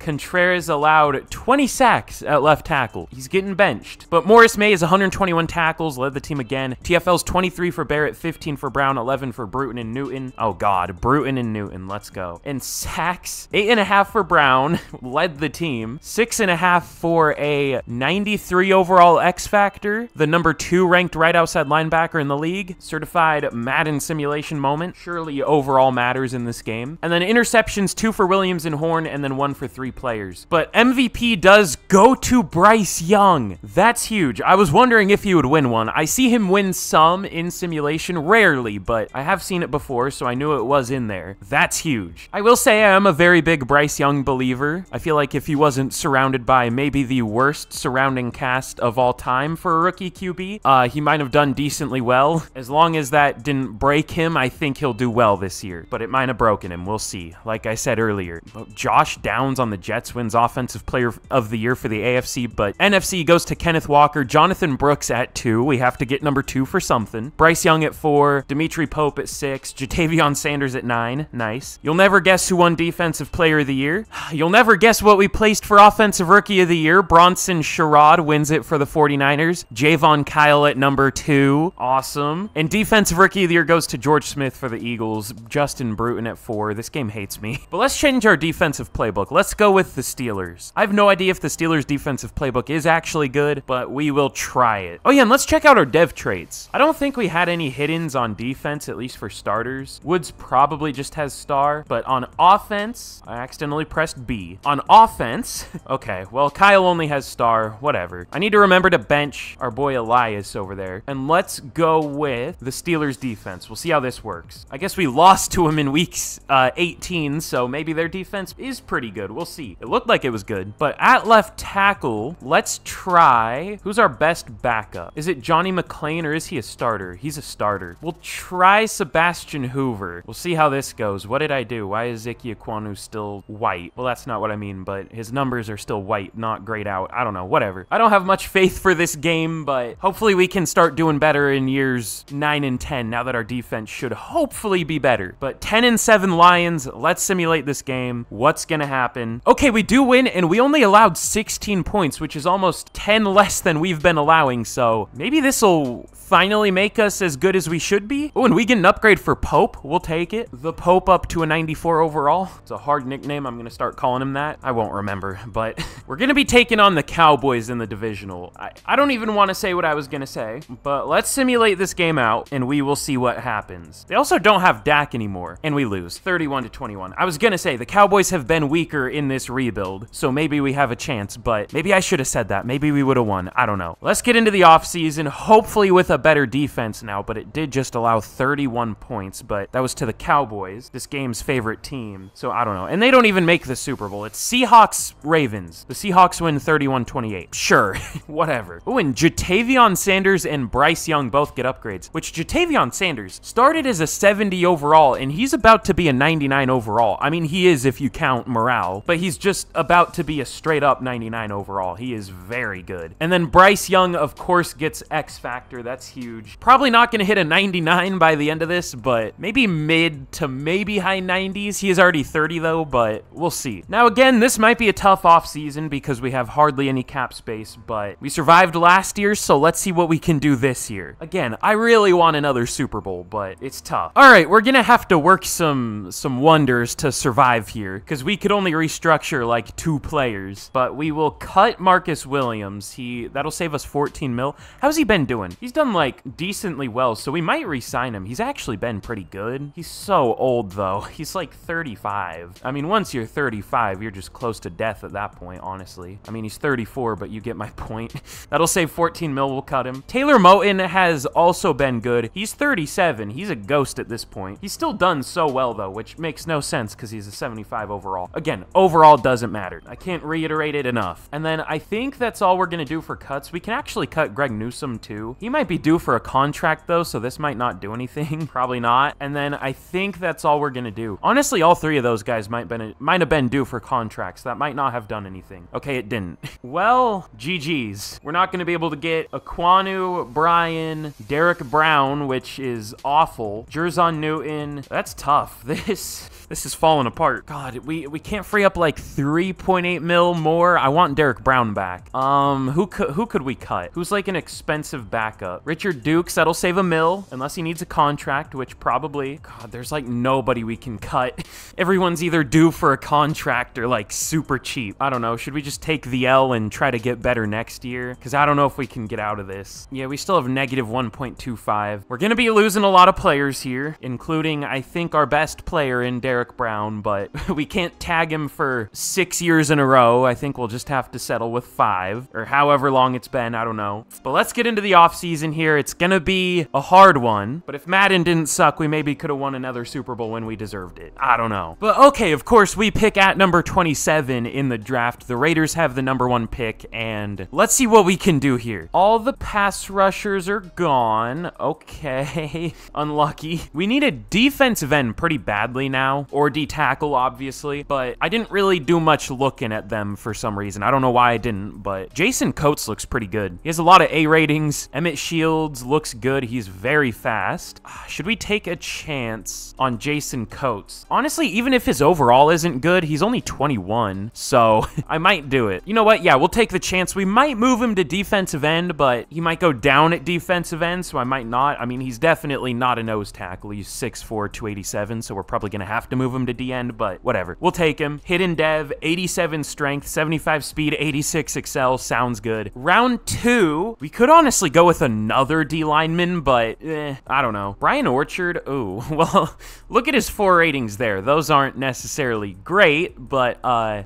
Contreras allowed 20 sacks at left tackle. He's getting benched. But Morris May is 121 tackles, led the team again. TFL's 23 for Barrett, 15 for Brown, 11 for Bruton and Newton. Oh God, Bruton and Newton, let's go. And sacks, 8.5 for Brown, led the team. 6.5 for a 93 overall X Factor, the number 2 ranked right outside linebacker in the league. Certified Madden simulation moment. Surely overall matters in this game. And then interceptions, 2 for Williams and Horn, and then 1 for 3 players. But MVP does go to Bryce Young. That's huge. I was wondering if he would win one. I see him win some in simulation, rarely, but I have seen it before, so I knew it was in there. That's huge. I will say I am a very big Bryce Young believer. I feel like if he wasn't surrounded by maybe the worst surrounding cast of all time for a rookie QB, he might have done decently well. As long as that didn't break him, I think he'll do well this year. But it might have broken him. We'll see. Like I said earlier, Josh Downs on the Jets wins Offensive Player of the Year for the AFC, but NFC goes to Kenneth Walker. Jonathan Brooks at 2. We have to get number 2 for something. Bryce Young at 4. Dimitri Pope at 6. Jatavion Sanders at 9. Nice. You'll never guess who won Defensive Player of the Year. You'll never guess what we placed for Offensive Rookie of the Year. Bronson Sherrod wins it for the 49ers. Javon Kyle at number 2. Awesome. And Defensive Rookie of the Year goes to George Smith for the Eagles. Justin Bruton at 4. This game hates me. But let's change our defensive playbook. Let's go with the Steelers. I have no idea if the Steelers defensive playbook is actually good, but we will try it. Oh yeah, and let's check out our dev traits. I don't think we had any hidden on defense, at least for starters. Woods probably just has star, but on offense, I accidentally pressed B. On offense, okay, well, Kyle only has star, whatever. I need to remember to bench our boy Elias over there. And let's go with the Steelers defense. We'll see how this works. I guess we lost to him in weeks 18, so maybe their defense is pretty good. We'll see. It looked like it was good. But at left tackle, let's try... Who's our best backup? Is it Johnny McClain or is he a starter? He's a starter. We'll try Sebastian Hoover. We'll see how this goes. What did I do? Why is Ziki Ekwonu still white? Well, that's not what I mean, but his numbers are still white, not grayed out. I don't know. Whatever. I don't have much faith for this game, but hopefully we can start doing better in years 9 and 10 now that our defense should hopefully be better. But 10-7 Lions, let's simulate this game. What's gonna happen? Okay, we do win, and we only allowed 16 points, which is almost 10 less than we've been allowing, so maybe this will finally make us as good as we should be. Oh, and we get an upgrade for Pope. We'll take it. The Pope up to a 94 overall. It's a hard nickname. I'm gonna start calling him that. I won't remember, but we're gonna be taking on the Cowboys in the divisional. I don't even want to say what I was gonna say, but let's simulate this game out, and we will see what happens. They also don't have Dak anymore, and we lose 31-21. I was gonna say, the Cowboys have been weaker in this rebuild, so maybe we have a chance, but maybe I should have said that. Maybe we would have won. I don't know. Let's get into the offseason, hopefully with a better defense now, but it did just allow 31 points, but that was to the Cowboys, this game's favorite team, so I don't know. And they don't even make the Super Bowl. It's Seahawks-Ravens. The Seahawks win 31-28. Sure, whatever. Oh, and Jatavion Sanders and Bryce Young both get upgrades, which Jatavion Sanders started as a 70 overall, and he's about to be a 99 overall. I mean, he is if you count morale, but he's just about to be a straight-up 99 overall. He is very good. And then Bryce Young, of course, gets X Factor. That's huge. Probably not going to hit a 99 by the end of this, but maybe mid to maybe high 90s. He is already 30, though, but we'll see. Now, again, this might be a tough offseason because we have hardly any cap cap space, but we survived last year, so let's see what we can do this year. Again, I really want another Super Bowl, but it's tough. All right, we're gonna have to work some wonders to survive here, because we could only restructure like 2 players, but we will cut Marcus Williams. That'll save us 14 mil. How's he been doing? He's done like decently well, so we might re-sign him. He's actually been pretty good. He's so old though. He's like 35. I mean, once you're 35, you're just close to death at that point, honestly. I mean, he's 34, but you get my point. That'll save 14 mil. We'll cut him. Taylor Moton has also been good. He's 37. He's a ghost at this point. He's still done so well though, which makes no sense because he's a 75 overall. Again, overall doesn't matter. I can't reiterate it enough. And then I think that's all we're gonna do for cuts. We can actually cut Greg Newsome too. He might be due for a contract though, so this might not do anything. Probably not. And then I think that's all we're gonna do. Honestly, all 3 of those guys might have been due for contracts. That might not have done anything. Okay, it didn't. Well, GG's. We're not gonna be able to get Aquanu, Brian, Derek Brown, which is awful. Jerzon Newton. That's tough. This is falling apart. God, we can't free up like 3.8 mil more. I want Derek Brown back. Who could we cut? Who's like an expensive backup? Richard Dukes, that'll save a mil, unless he needs a contract, which probably. God, there's like nobody we can cut. Everyone's either due for a contract or like super cheap. I don't know. Should we just take the L and try to get better next year? Because I don't know if we can get out of this. Yeah, we still have negative 1.25. We're gonna be losing a lot of players here, including I think our best player in Derek Brown, but we can't tag him for 6 years in a row. I think we'll just have to settle with 5 or however long it's been. I don't know. But let's get into the offseason here. It's gonna be a hard one, but if Madden didn't suck, we maybe could have won another Super Bowl when we deserved it. I don't know. But okay, of course, we pick at number 27 in the draft. The Raiders have the number 1 pick, and let's see what we can do here. All the pass rushers are gone. Okay. Unlucky. We need a defensive end pretty badly now, or D-tackle, obviously, but I didn't really do much looking at them for some reason. I don't know why I didn't, but Jason Coates looks pretty good. He has a lot of A ratings. Emmett Shields looks good. He's very fast. Should we take a chance on Jason Coates? Honestly, even if his overall isn't good, he's only 21, so I might do it. You know what? Yeah, we'll take the chance. We might move him to defensive end, but he might go down at defensive end, so I might not. I mean, he's definitely not a nose tackle. He's 6'4", 287, so we're probably going to have to move him to D-end, but whatever. We'll take him. Hidden dev, 87 strength, 75 speed, 86 excel. Sounds good. Round 2, we could honestly go with another D lineman, but I don't know. Brian Orchard, ooh, well, look at his 4 ratings there. Those aren't necessarily great, but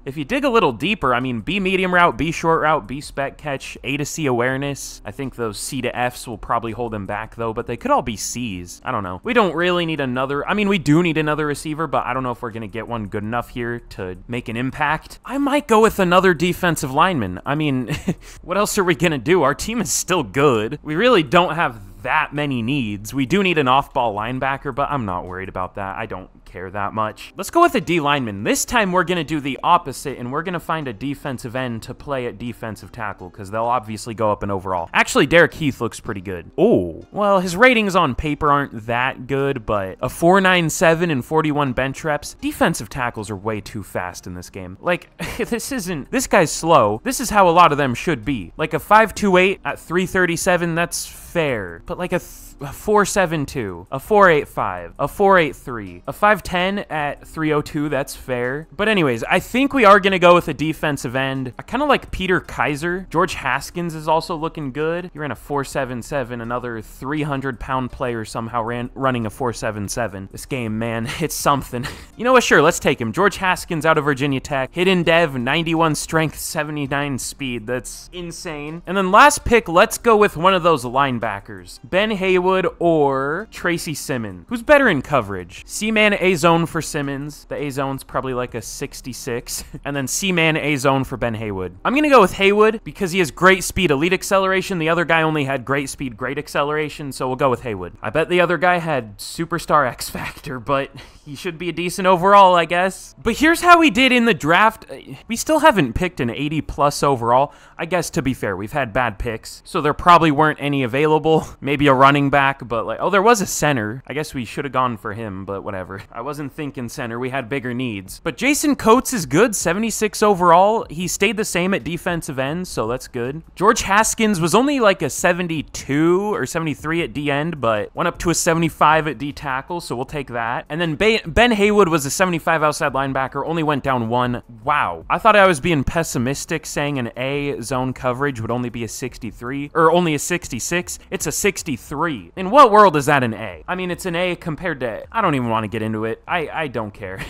if you dig a little deeper, I mean, B medium route, B short route, B spec catch, A to C awareness. I think those C to Fs will probably hold him back though, but they could all be Cs. I don't know. We don't really need another, I mean, we do need another receiver, but I don't know if we're going to get one good enough here to make an impact. I might go with another defensive lineman. I mean, what else are we going to do? Our team is still good. We really don't have that many needs. We do need an off-ball linebacker, but I'm not worried about that. I don't care that much. Let's go with a D lineman. This time we're going to do the opposite, and we're going to find a defensive end to play at defensive tackle, because they'll obviously go up in overall. Actually, Derek Heath looks pretty good. Oh, well, his ratings on paper aren't that good, but a 4.97 and 41 bench reps. Defensive tackles are way too fast in this game. Like, this guy's slow. This is how a lot of them should be. Like a 5.28 at 337, that's fair. But like a 4.72, a 4.85, a 4.83, a 5.10 at 3.02, that's fair. But anyways, I think we are going to go with a defensive end. I kind of like Peter Kaiser. George Haskins is also looking good. He ran a 4.77, another 300-pound player somehow running a 4.77. This game, man, it's something. You know what, sure, let's take him. George Haskins out of Virginia Tech. Hidden dev, 91 strength, 79 speed. That's insane. And then last pick, let's go with one of those linebackers. Ben Haywood or Tracy Simmons. Who's better in coverage? C-man A-zone for Simmons. The A-zone's probably like a 66. And then C-man A-zone for Ben Haywood. I'm going to go with Haywood because he has great speed, elite acceleration. The other guy only had great speed, great acceleration, so we'll go with Haywood. I bet the other guy had superstar X Factor, but he should be a decent overall, I guess. But here's how we did in the draft. We still haven't picked an 80+ overall. I guess, to be fair, we've had bad picks, so there probably weren't any available. Maybe a running back, but like, oh, there was a center. I guess we should have gone for him, but whatever. wasn't thinking center. We had bigger needs. But Jason Coates is good, 76 overall. He stayed the same at defensive end, so that's good. George Haskins was only like a 72 or 73 at D end, but went up to a 75 at D tackle, so we'll take that. And then Ben Haywood was a 75 outside linebacker, only went down 1. Wow. I thought I was being pessimistic saying an A zone coverage would only be a 63, or only a 66. It's a 63. In what world is that an A? I mean, it's an A compared to, I don't even want to get into it. I don't care.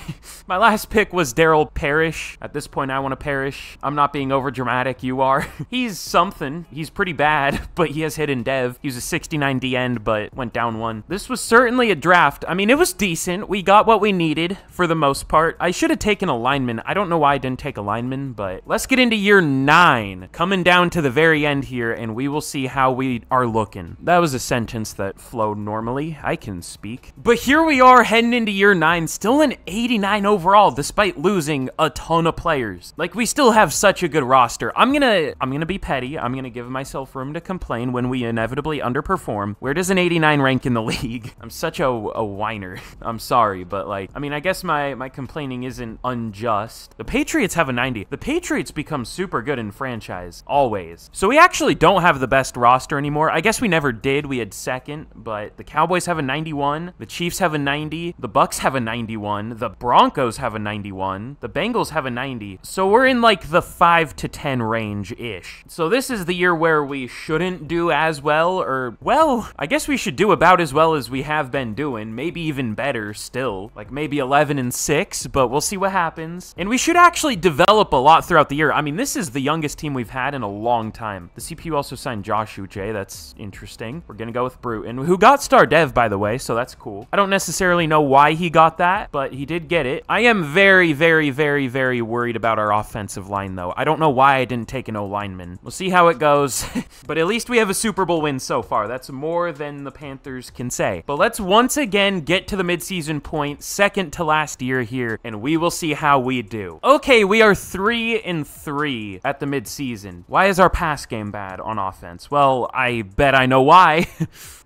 My last pick was Daryl Parrish. At this point, I want to perish. I'm not being over dramatic. You are. He's something. He's pretty bad, but he has hidden dev. He was a 69 D end, but went down 1. This was certainly a draft. I mean, it was decent. We got what we needed for the most part. I should have taken a lineman. I don't know why I didn't take a lineman, but let's get into year 9. Coming down to the very end here, and we will see how we are looking. That was a sentence that flowed normally. I can speak. But here we are heading into year 9, still an 89 overall, despite losing a ton of players. Like, we still have such a good roster. I'm gonna be petty. I'm gonna give myself room to complain when we inevitably underperform. Where does an 89 rank in the league? I'm such a whiner. I'm sorry, but like, I mean, I guess my complaining isn't unjust. The Patriots have a 90. The Patriots become super good in franchise, always. So we actually don't have the best roster anymore. I guess we never did. We had second, but the Cowboys have a 91. The Chiefs have a 90. The Bucks have a 91. The Broncos have a 91. The Bengals have a 90. So we're in like the 5 to 10 range-ish. So this is the year where we shouldn't do as well, or, well, I guess we should do about as well as we have been doing. Maybe even better still. Like maybe 11-6, but we'll see what happens. And we should actually develop a lot throughout the year. I mean, this is the youngest team we've had in a long time. The CPU also signed Josh Uche. That's interesting. We're going to go with Bruton, who got star dev, by the way, so that's cool. I don't necessarily know why he got that, but he did get it. I am very, very, very, very worried about our offensive line, though. I don't know why I didn't take an O-lineman. We'll see how it goes, but at least we have a Super Bowl win so far. That's more than the Panthers can say. But let's once again get to the midseason point, second to last year here, and we will see how we do. Okay, we are 3-3 at the midseason. Why is our pass game bad on offense? Well, I bet I know why.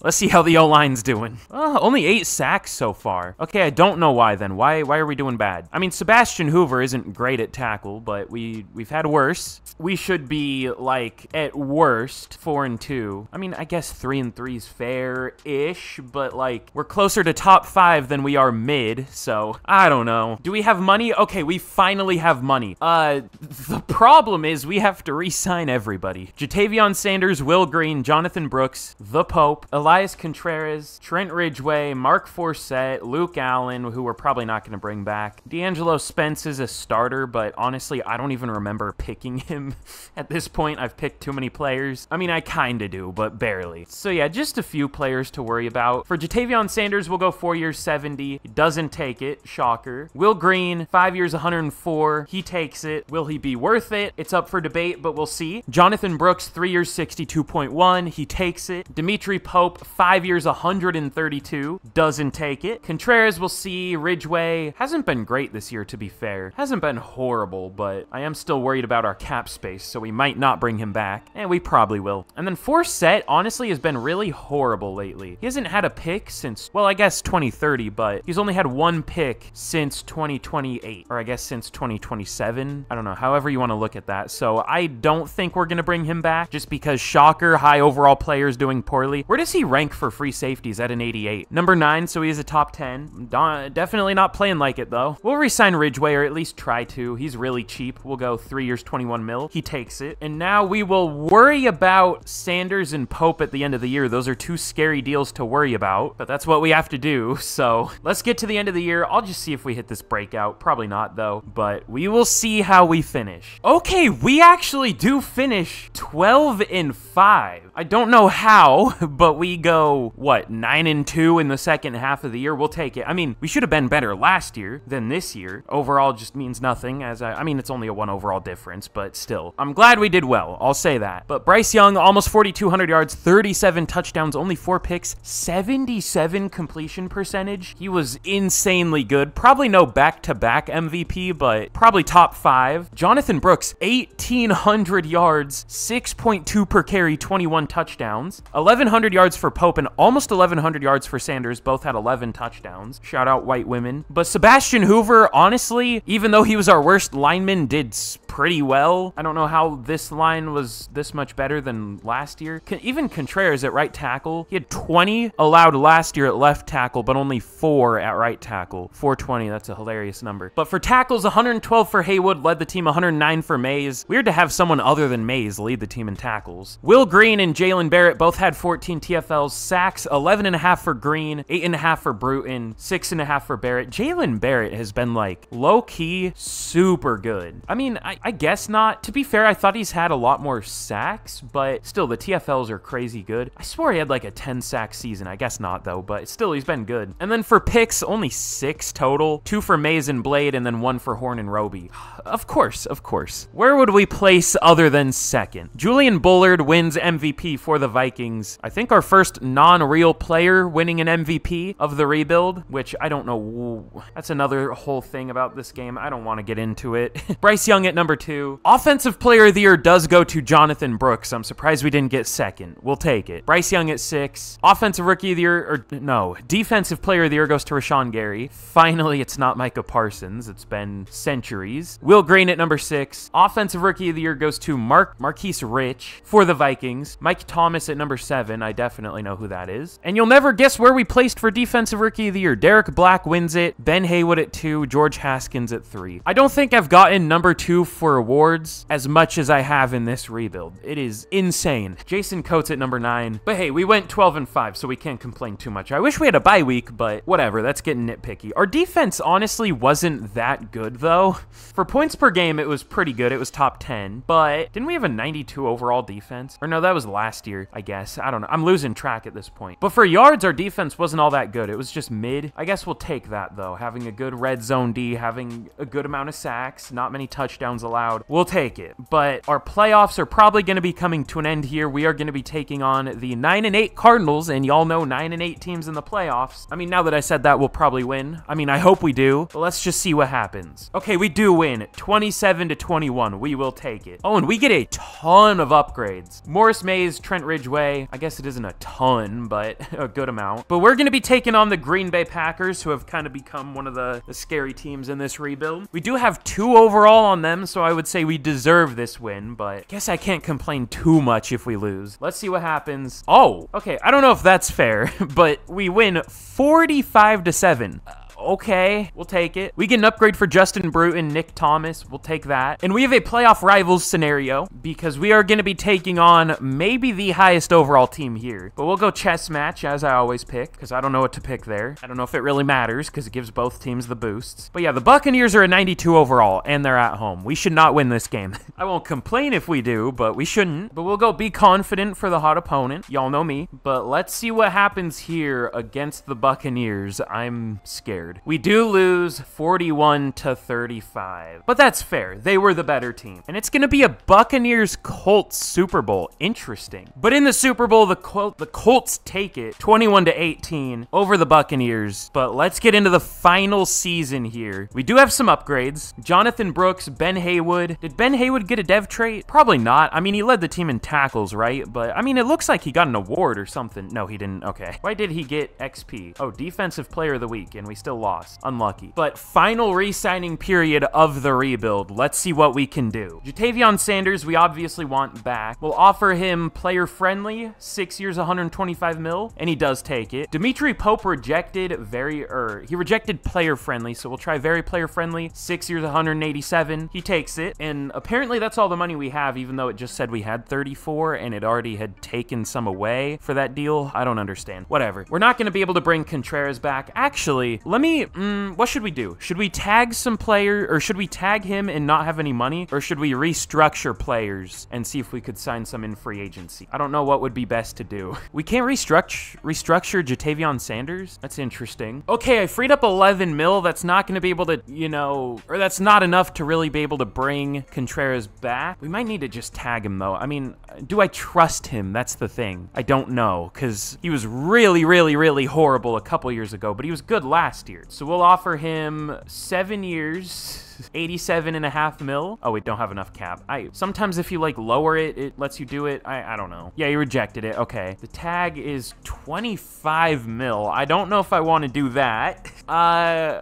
Let's see how the O-line's doing. Only 8 sacks so far. Okay, I don't know why then. Why are we doing bad? I mean, Sebastian Hoover isn't great at tackle, but we've had worse. We should be, like, at worst, 4-2. I mean, I guess 3-3 is fair-ish, but, like, we're closer to top 5 than we are mid, so I don't know. Do we have money? Okay, we finally have money. The problem is we have to re-sign everybody. Jatavion Sanders, Will Green, Jonathan Brooks, The Pope, Elias Contreras, Trent Ridgeway, Mark Forsett, Luke Allen, who we're probably not going to bring back. D'Angelo Spence is a starter, but honestly, I don't even remember picking him. At this point, I've picked too many players. I mean, I kind of do, but barely. So yeah, just a few players to worry about. For Jatavion Sanders, we'll go 4 years, 70. He doesn't take it. Shocker. Will Green, 5 years, 104. He takes it. Will he be worth it? It's up for debate, but we'll see. Jonathan Brooks, 3 years, 62.1. He takes it. Dimitri Pope, 5 years, 132. Doesn't take it. Contreras, we'll see. Ridgeway hasn't been great this year, to be fair. Hasn't been horrible, but I am still worried about our cap space, so we might not bring him back. And we probably will. And then Forsett, honestly, has been really horrible lately. He hasn't had a pick since, well, I guess 2030, but he's only had 1 pick since 2028. Or I guess since 2027. I don't know, however you want to look at that. So I don't think we're going to bring him back, just because, shocker, high overall players doing poorly. Where does he rank for free safeties? At an 88. Number 9, so he is a top 10. Definitely not playing like it, though. We'll re-sign Ridgeway, or at least try to. He's really cheap. We'll go 3 years, 21 mil. He takes it. And now we will worry about Sanders and Pope at the end of the year. Those are 2 scary deals to worry about, but that's what we have to do. So let's get to the end of the year. I'll just see if we hit this breakout. Probably not, though, but we will see how we finish. Okay, we actually do finish 12-5. I don't know how, but we go, what, 9-2 in the second half of the year? We'll take it. I mean, we should have been better last year than this year. Overall just means nothing, as I mean, it's only a 1 overall difference, but still. I'm glad we did well. I'll say that. But Bryce Young, almost 4,200 yards, 37 touchdowns, only 4 picks, 77 completion percentage. He was insanely good. Probably no back-to-back MVP, but probably top 5. Jonathan Brooks, 1,800 yards, 6.2 per carry, 21 touchdowns. 1,100 yards for Pope and almost 1,100 yards for Sanders. Both had 11 touchdowns. Shout out white women. But Sebastian Hoover, honestly, even though he was our worst lineman, did pretty well. I don't know how this line was this much better than last year. Even Contreras at right tackle, he had 20 allowed last year at left tackle, but only 4 at right tackle. 420, that's a hilarious number. But for tackles, 112 for Haywood, led the team, 109 for Mays. Weird to have someone other than Mays lead the team in tackles. Will Green and Jalen Barrett both had 14 TFLs. Sacks, 11.5 for Green, 8.5 for Bruton, 6.5 for Barrett. Jalen Barrett has been like low-key super good. I mean, I guess not. To be fair, I thought he's had a lot more sacks, but still, the TFLs are crazy good. I swore he had like a 10-sack season. I guess not, though, but still, he's been good. And then for picks, only 6 total. 2 for Mays and Blade, and then 1 for Horn and Roby. Of course, of course. Where would we place other than second? Julian Bullard wins MVP for the Vikings. I think our first non-real player winning an MVP of the rebuild, which I don't know. That's another whole thing about this game. I don't want to get into it. Bryce Young at number 2. Offensive Player of the Year does go to Jonathan Brooks. I'm surprised we didn't get second. We'll take it. Bryce Young at 6. Offensive Rookie of the Year, or no, Defensive Player of the Year goes to Rashawn Gary. Finally, it's not Micah Parsons. It's been centuries. Will Green at number 6. Offensive Rookie of the Year goes to Marquise Rich for the Vikings. Mike Thomas at number 7. I definitely know who that is. And you'll never guess where we placed for Defensive Rookie of the Year. Derek Black wins it. Ben Haywood at 2. George Haskins at 3. I don't think I've gotten number 2 for awards as much as I have in this rebuild. It is insane. Jason Coates at number 9. But hey, we went 12-5, so we can't complain too much. I wish we had a bye week, but whatever. That's getting nitpicky. Our defense honestly wasn't that good, though. For points per game, it was pretty good. It was top 10. But didn't we have a 92 overall defense? Or no, that was last year, I guess. I don't know. I'm losing track at this point. But for yards, our defense wasn't all that good. It was just mid. I guess we'll take that, though. Having a good red zone D, having a good amount of sacks, not many touchdowns allowed. We'll take it. But our playoffs are probably going to be coming to an end here. We are going to be taking on the 9-8 Cardinals, and y'all know 9-8 teams in the playoffs. I mean, now that I said that, we'll probably win. I mean, I hope we do, but let's just see what happens. Okay, we do win. 27-21. We will take it. Oh, and we get a ton of upgrades. Morris Mays, Trent Ridgeway. I guess it isn't a ton, but a good amount. But we're going to be taking on the Green Bay Packers, who have kind of become one of the scary teams in this rebuild. We do have 2 overall on them, so I would say we deserve this win, but I guess I can't complain too much if we lose. Let's see what happens. Oh, okay. I don't know if that's fair, but we win 45-7. Okay, we'll take it. We get an upgrade for Justin Bruton, Nick Thomas. We'll take that. And we have a playoff rivals scenario because we are going to be taking on maybe the highest overall team here. But we'll go chess match as I always pick because I don't know what to pick there. I don't know if it really matters because it gives both teams the boosts. But yeah, the Buccaneers are a 92 overall and they're at home. We should not win this game. I won't complain if we do, but we shouldn't. But we'll go be confident for the hot opponent. Y'all know me. But let's see what happens here against the Buccaneers. I'm scared. We do lose 41-35, but that's fair. They were the better team. And it's going to be a Buccaneers-Colts Super Bowl. Interesting. But in the Super Bowl, the Colts take it 21-18 over the Buccaneers. But let's get into the final season here. We do have some upgrades. Jonathan Brooks, Ben Haywood. Did Ben Haywood get a dev trait? Probably not. I mean, he led the team in tackles, right? But, I mean, it looks like he got an award or something. No, he didn't. Okay. Why did he get XP? Oh, Defensive Player of the Week, and we still lost. Unlucky. But final re-signing period of the rebuild. Let's see what we can do. Jatavion Sanders, we obviously want back. We'll offer him player friendly, 6 years, 125 mil, and he does take it. Dimitri Pope rejected he rejected player friendly, so we'll try very player friendly, 6 years, 187. He takes it, and apparently that's all the money we have, even though it just said we had 34, and it already had taken some away for that deal. I don't understand. Whatever. We're not going to be able to bring Contreras back. Actually, let me what should we do? Should we tag some player, or should we tag him and not have any money? Or should we restructure players and see if we could sign some in free agency? I don't know what would be best to do. We can't restructure Jatavion Sanders? That's interesting. Okay, I freed up 11 mil. That's not going to be able to, you know, or that's not enough to really be able to bring Contreras back. We might need to just tag him, though. I mean, do I trust him? That's the thing. I don't know, because he was really, really, really horrible a couple years ago, but he was good last year. So we'll offer him 7 years, 87.5 mil. Oh, we don't have enough cap. Sometimes if you like lower it, it lets you do it. I don't know. Yeah, you rejected it. Okay. The tag is 25 mil. I don't know if I want to do that.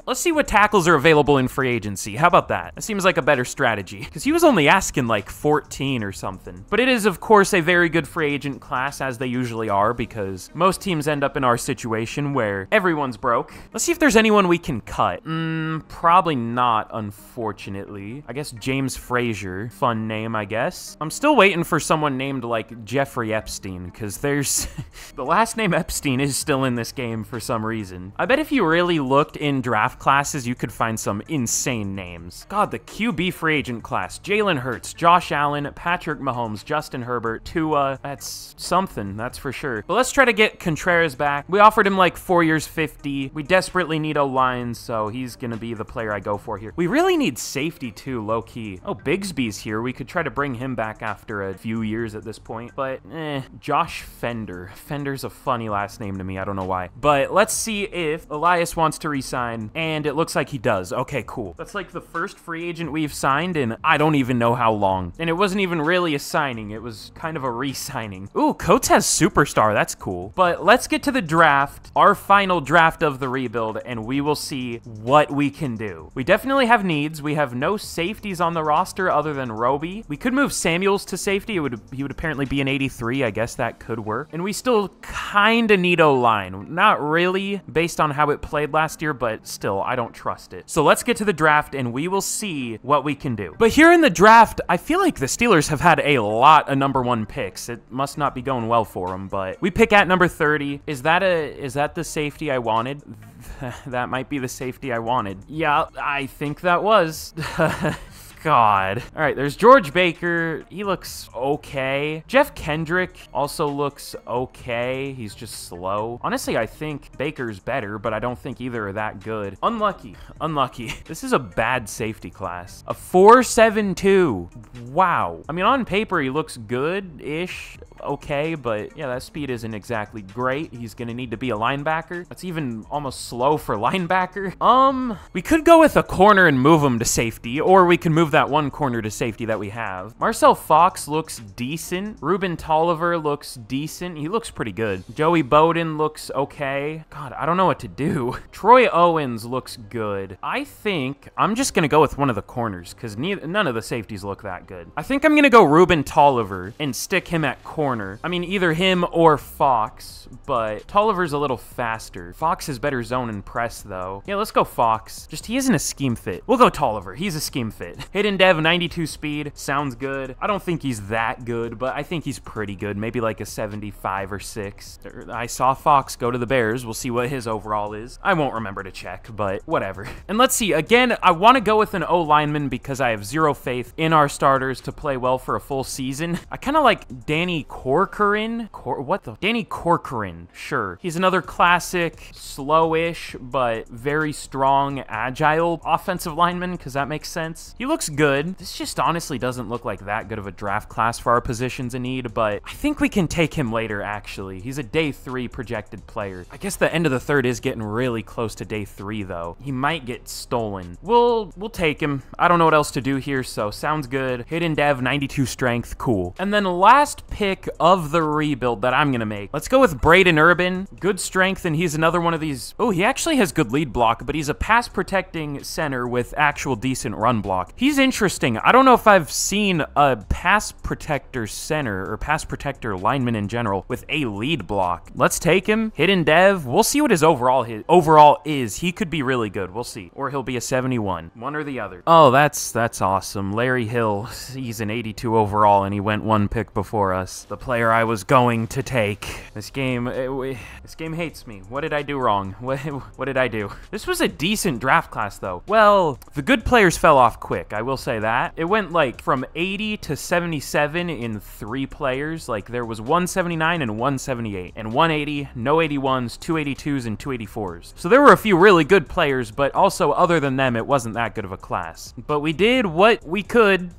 Let's see what tackles are available in free agency. How about that? That seems like a better strategy, because he was only asking like 14 or something. But it is, of course, a very good free agent class, as they usually are, because most teams end up in our situation where everyone's broke. Let's see if there's anyone we can cut. Probably not, unfortunately. I guess James Frazier. Fun name, I guess. I'm still waiting for someone named like Jeffrey Epstein, because there's... the last name Epstein is still in this game for some reason. I bet if you really looked in draft classes, you could find some insane names. God, the QB free agent class. Jalen Hurts, Josh Allen, Patrick Mahomes, Justin Herbert, Tua. That's something, that's for sure. But let's try to get Contreras back. We offered him like 4 years, 50. We desperately need O-line, so he's gonna be the player I go for here. We really need safety too, low-key. Oh, Bigsby's here. We could try to bring him back after a few years at this point, but Josh Fender. Fender's a funny last name to me. I don't know why. But let's see if Elias wants to re-sign, and it looks like he does. Okay, cool. That's like the first free agent we've signed in I don't even know how long. And it wasn't even really a signing. It was kind of a re-signing. Ooh, Coates has Superstar. That's cool. But let's get to the draft, our final draft of the rebuild, and we will see what we can do. We definitely have needs. We have no safeties on the roster other than Roby. We could move Samuels to safety. He would apparently be an 83. I guess that could work. And we still kind of need O-line. Not really based on how it played last year, but still, I don't trust it. So let's get to the draft and we will see what we can do. But here in the draft, I feel like the Steelers have had a lot of #1 picks. It must not be going well for them, but we pick at number 30. Is that the safety I wanted? That might be the safety I wanted. Yeah, I think that was. God. All right, there's George Baker. He looks okay. Jeff Kendrick also looks okay. He's just slow. Honestly, I think Baker's better, but I don't think either are that good. Unlucky. Unlucky. This is a bad safety class. A 4.72. Wow. I mean, on paper, he looks good-ish. Okay, but yeah, that speed isn't exactly great. He's gonna need to be a linebacker. That's even almost slow for linebacker. We could go with a corner and move him to safety, or we can move that one corner to safety that we have. Marcel Fox looks decent. Ruben Tolliver looks decent. He looks pretty good. Joey Bowden looks okay. God, I don't know what to do. Troy Owens looks good. I think I'm just gonna go with one of the corners, because none of the safeties look that good. I think I'm gonna go Ruben Tolliver and stick him at corner. I mean, either him or Fox, but Tolliver's a little faster. Fox has better zone and press, though. Yeah, let's go Fox. Just, he isn't a scheme fit. We'll go Tolliver. He's a scheme fit. Hidden Dev, 92 speed. Sounds good. I don't think he's that good, but I think he's pretty good. Maybe like a 75 or 6. I saw Fox go to the Bears. We'll see what his overall is. I won't remember to check, but whatever. And let's see. Again, I want to go with an O-lineman because I have zero faith in our starters to play well for a full season. I kind of like Danny Corcoran. Danny Corcoran. Sure. He's another classic, slowish, but very strong, agile offensive lineman, because that makes sense. He looks good. This just honestly doesn't look like that good of a draft class for our positions in need, but I think we can take him later, actually. He's a day 3 projected player. I guess the end of the third is getting really close to day 3, though. He might get stolen. We'll take him. I don't know what else to do here, so sounds good. Hidden Dev, 92 strength. Cool. And then last pick of the rebuild that I'm gonna make. Let's go with Braden Urban. Good strength, and he's another one of these. Oh, he actually has good lead block, but he's a pass protecting center with actual decent run block. He's interesting. I don't know if I've seen a pass protector center or pass protector lineman in general with a lead block. Let's take him. Hidden Dev. We'll see what his overall is. He could be really good. We'll see. Or he'll be a 71. One or the other. Oh, that's awesome. Larry Hill. He's an 82 overall, and he went 1 pick before us. The player I was going to take. This game hates me. What did I do wrong? What did I do? This was a decent draft class, though. Well, the good players fell off quick. I will say that. It went like from 80 to 77 in 3 players. Like there was 179 and 178 and 180, no 81s, 282s, and 284s. So there were a few really good players, but also other than them, it wasn't that good of a class. But we did what we could.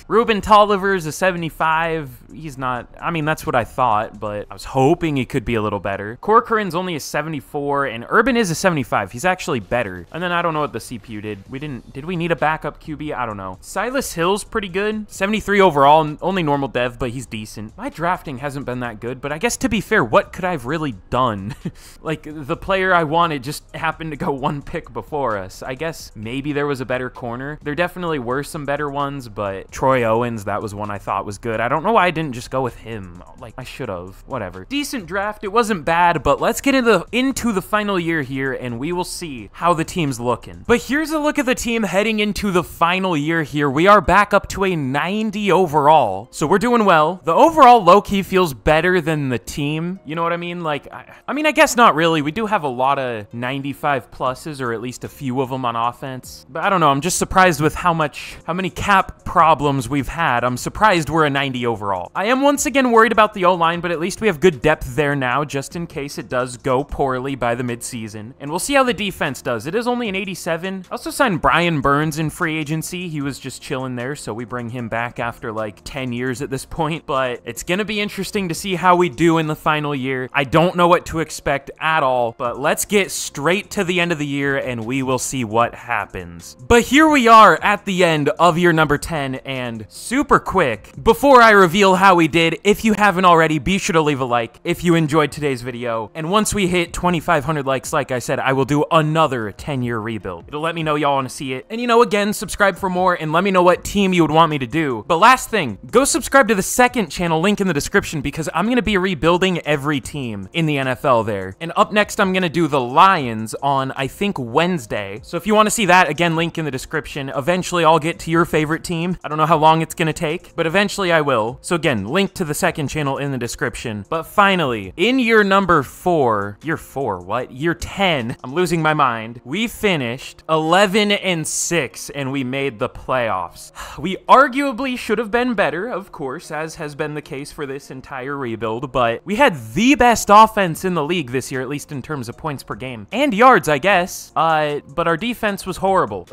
Ruben Tolliver's a 75. He's not, I mean, that's what I thought, but I was hoping he could be a little better. Corcoran's only a 74, and Urban is a 75. He's actually better. And then I don't know what the CPU did. Did we need a backup QB? I don't know. Silas Hill's pretty good. 73 overall, only normal dev, but he's decent. My drafting hasn't been that good, but I guess to be fair, what could I have really done? Like, the player I wanted just happened to go 1 pick before us. I guess maybe there was a better corner. There definitely were some better ones, but Troy Owens, that was one I thought was good. I don't know why I didn't just go with him. Like, I should have. Whatever. Decent draft. It wasn't bad, but let's get into the final year here, and we will see how the team's looking. But here's a look at the team heading into the final year here. We are back up to a 90 overall, so we're doing well. The overall low-key feels better than the team. You know what I mean? Like, I mean, I guess not really. We do have a lot of 95 pluses, or at least a few of them on offense. But I don't know. I'm just surprised with how many cap problems we've had. I'm surprised we're a 90 overall. I am once again worried about the O-line, but at least we have good depth there now, just in case it does go poorly by the midseason. And we'll see how the defense does. It is only an 87. I also signed Brian Burns in free agency. He was just chilling there, so we bring him back after like 10 years at this point. But it's gonna be interesting to see how we do in the final year. I don't know what to expect at all, but let's get straight to the end of the year and we will see what happens. But here we are at the end of year number 10, and super quick, before I reveal how we did, if you haven't already, be sure to leave a like if you enjoyed today's video. And once we hit 2,500 likes, like I said, I will do another 10-year rebuild. It'll let me know y'all want to see it. And you know, again, subscribe for more and let me know what team you would want me to do. But last thing, go subscribe to the second channel, link in the description, because I'm going to be rebuilding every team in the NFL there. And up next, I'm going to do the Lions on, I think, Wednesday. So if you want to see that, again, link in the description. Eventually, I'll get to your favorite team. I don't know how long it's going to take, but eventually I will. So again, link to the second channel in the description. But finally, in year number 4, year 10, I'm losing my mind, we finished 11-6 and we made the playoffs. We arguably should have been better, of course, as has been the case for this entire rebuild, but we had the best offense in the league this year, at least in terms of points per game. And yards, I guess. But our defense was horrible.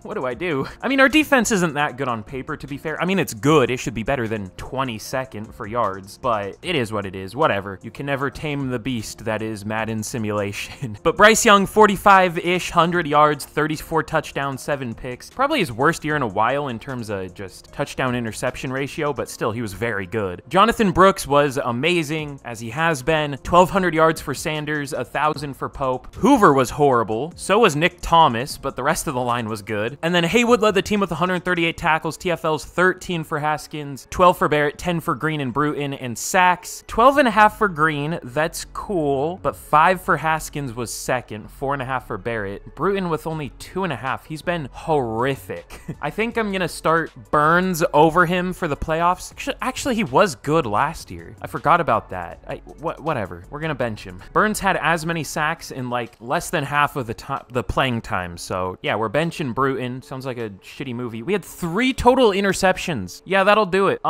What do I do? I mean, our defense isn't that good on paper, to be fair. I mean, it's good. It should be better than 22nd for yards, but it is what it is. Whatever. You can never tame the beast that is Madden simulation. But Bryce Young, 45-ish, 100 yards, 34 touchdowns, 7 picks. Probably his worst year in a while in terms of just touchdown-interception ratio, but still, he was very good. Jonathan Brooks was amazing, as he has been. 1,200 yards for Sanders, 1,000 for Pope. Hoover was horrible. So was Nick Thomas, but the rest of the line was good. And then Haywood led the team with 138 tackles, TFLs 13 for Haskins, 12 for Barrett, 10 for Green and Bruton, and sacks 12.5 for Green. That's cool, but 5 for Haskins was second, 4.5 for Barrett. Bruton with only 2.5. He's been horrific. I think I'm gonna start Burns over him for the playoffs. Actually, he was good last year. I forgot about that. Whatever. We're gonna bench him. Burns had as many sacks in like less than half of the playing time. So yeah, we're benching Bruton. Sounds like a shitty movie. We had 3 total interceptions. Yeah, that'll do it.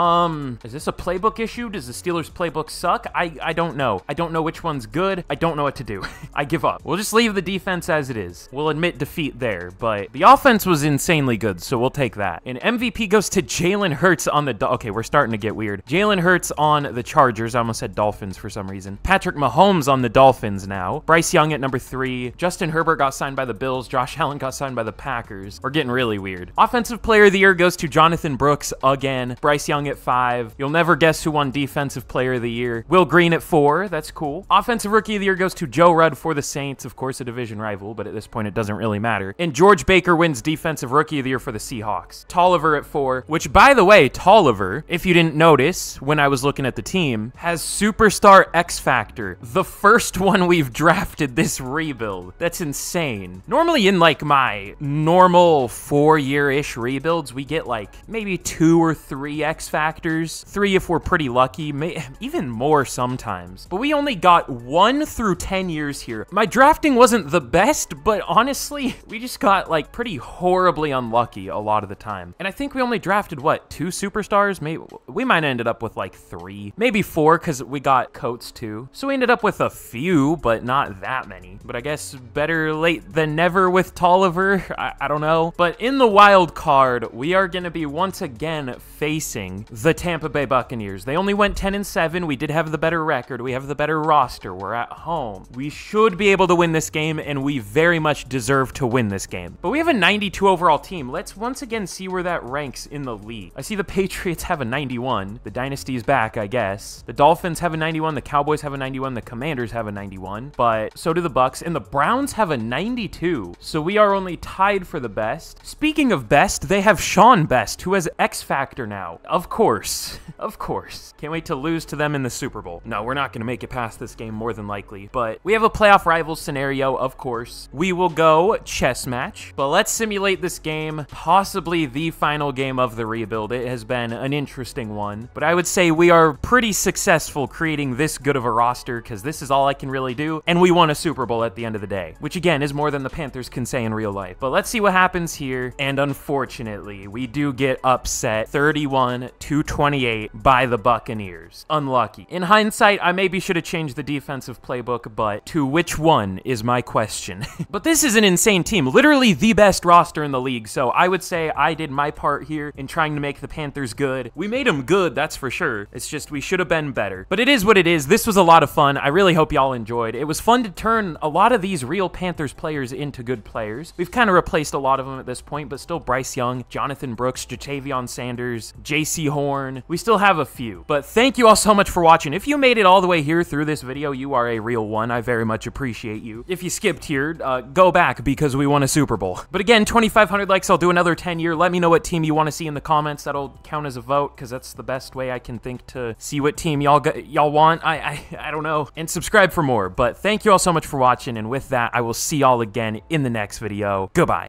Is this a playbook issue? Does the Steelers playbook suck? I don't know. I don't know which one's good. I don't know what to do. I give up. We'll just leave the defense as it is. We'll admit defeat there, but the offense was insanely good, so we'll take that. And MVP goes to Jalen Hurts on the... Okay, we're starting to get weird. Jalen Hurts on the Chargers. I almost said Dolphins for some reason. Patrick Mahomes on the Dolphins now. Bryce Young at number 3. Justin Herbert got signed by the Bills. Josh Allen got signed by the Packers. We're getting really weird. Offensive Player of the Year goes to Jonathan Brooks again. Bryce Young at 5. You'll never guess who won Defensive Player of the Year. Will Green at 4. That's cool. Offensive Rookie of the Year goes to Joe Rudd for the Saints. Of course, a division rival, but at this point, it doesn't really matter. And George Baker wins Defensive Rookie of the Year for the Seahawks. Tolliver at 4, which, by the way, Tolliver, if you didn't notice when I was looking at the team, has Superstar X Factor. The first one we've drafted this rebuild. That's insane. Normally in like my normal 4-year-ish rebuilds, we get like maybe 2 or 3 X Factors. 3 if we're pretty lucky, even more sometimes. But we only got 1 through 10 years here. My drafting wasn't the best, but honestly, we just got like pretty horribly unlucky. a lot of the time. And I think we only drafted, what, 2 superstars? Maybe we might have ended up with like 3, maybe 4, because we got Coates too. So we ended up with a few, but not that many. But I guess better late than never with Tolliver. I don't know. But in the wild card, we are going to be once again facing the Tampa Bay Buccaneers. They only went 10-7. We did have the better record. We have the better roster. We're at home. We should be able to win this game, and we very much deserve to win this game. But we have a 92 overall team. Let's once again see where that ranks in the league. I see the Patriots have a 91. The dynasty is back, I guess. The Dolphins have a 91. The Cowboys have a 91. The Commanders have a 91. But so do the Bucks. And the Browns have a 92. So we are only tied for the best. Speaking of best, they have Sean Best, who has X Factor now. Of course. Of course. Can't wait to lose to them in the Super Bowl. No, we're not going to make it past this game more than likely. But we have a playoff rivals scenario, of course. We will go chess match. But let's simulate this game. Possibly the final game of the rebuild. It has been an interesting one. But I would say we are pretty successful creating this good of a roster because this is all I can really do. And we won a Super Bowl at the end of the day, which again is more than the Panthers can say in real life. But let's see what happens here. And unfortunately, we do get upset 31-28 by the Buccaneers. Unlucky. In hindsight, I maybe should have changed the defensive playbook, but to which one is my question. But this is an insane team, literally the best roster in the league. So I would say I did my part here in trying to make the Panthers good. We made them good, that's for sure. It's just we should have been better. But it is what it is. This was a lot of fun. I really hope y'all enjoyed. It was fun to turn a lot of these real Panthers players into good players. We've kind of replaced a lot of them at this point, but still Bryce Young, Jonathan Brooks, Jatavion Sanders, JC Horn. We still have a few. But thank you all so much for watching. If you made it all the way here through this video, you are a real one. I very much appreciate you. If you skipped here, go back because we won a Super Bowl. But again, 2,500 likes, I'll do another 10-year. Let me know what team you want to see in the comments. That'll count as a vote because that's the best way I can think to see what team y'all want. I don't know. And subscribe for more. But thank you all so much for watching. And with that, I will see y'all again in the next video. Goodbye.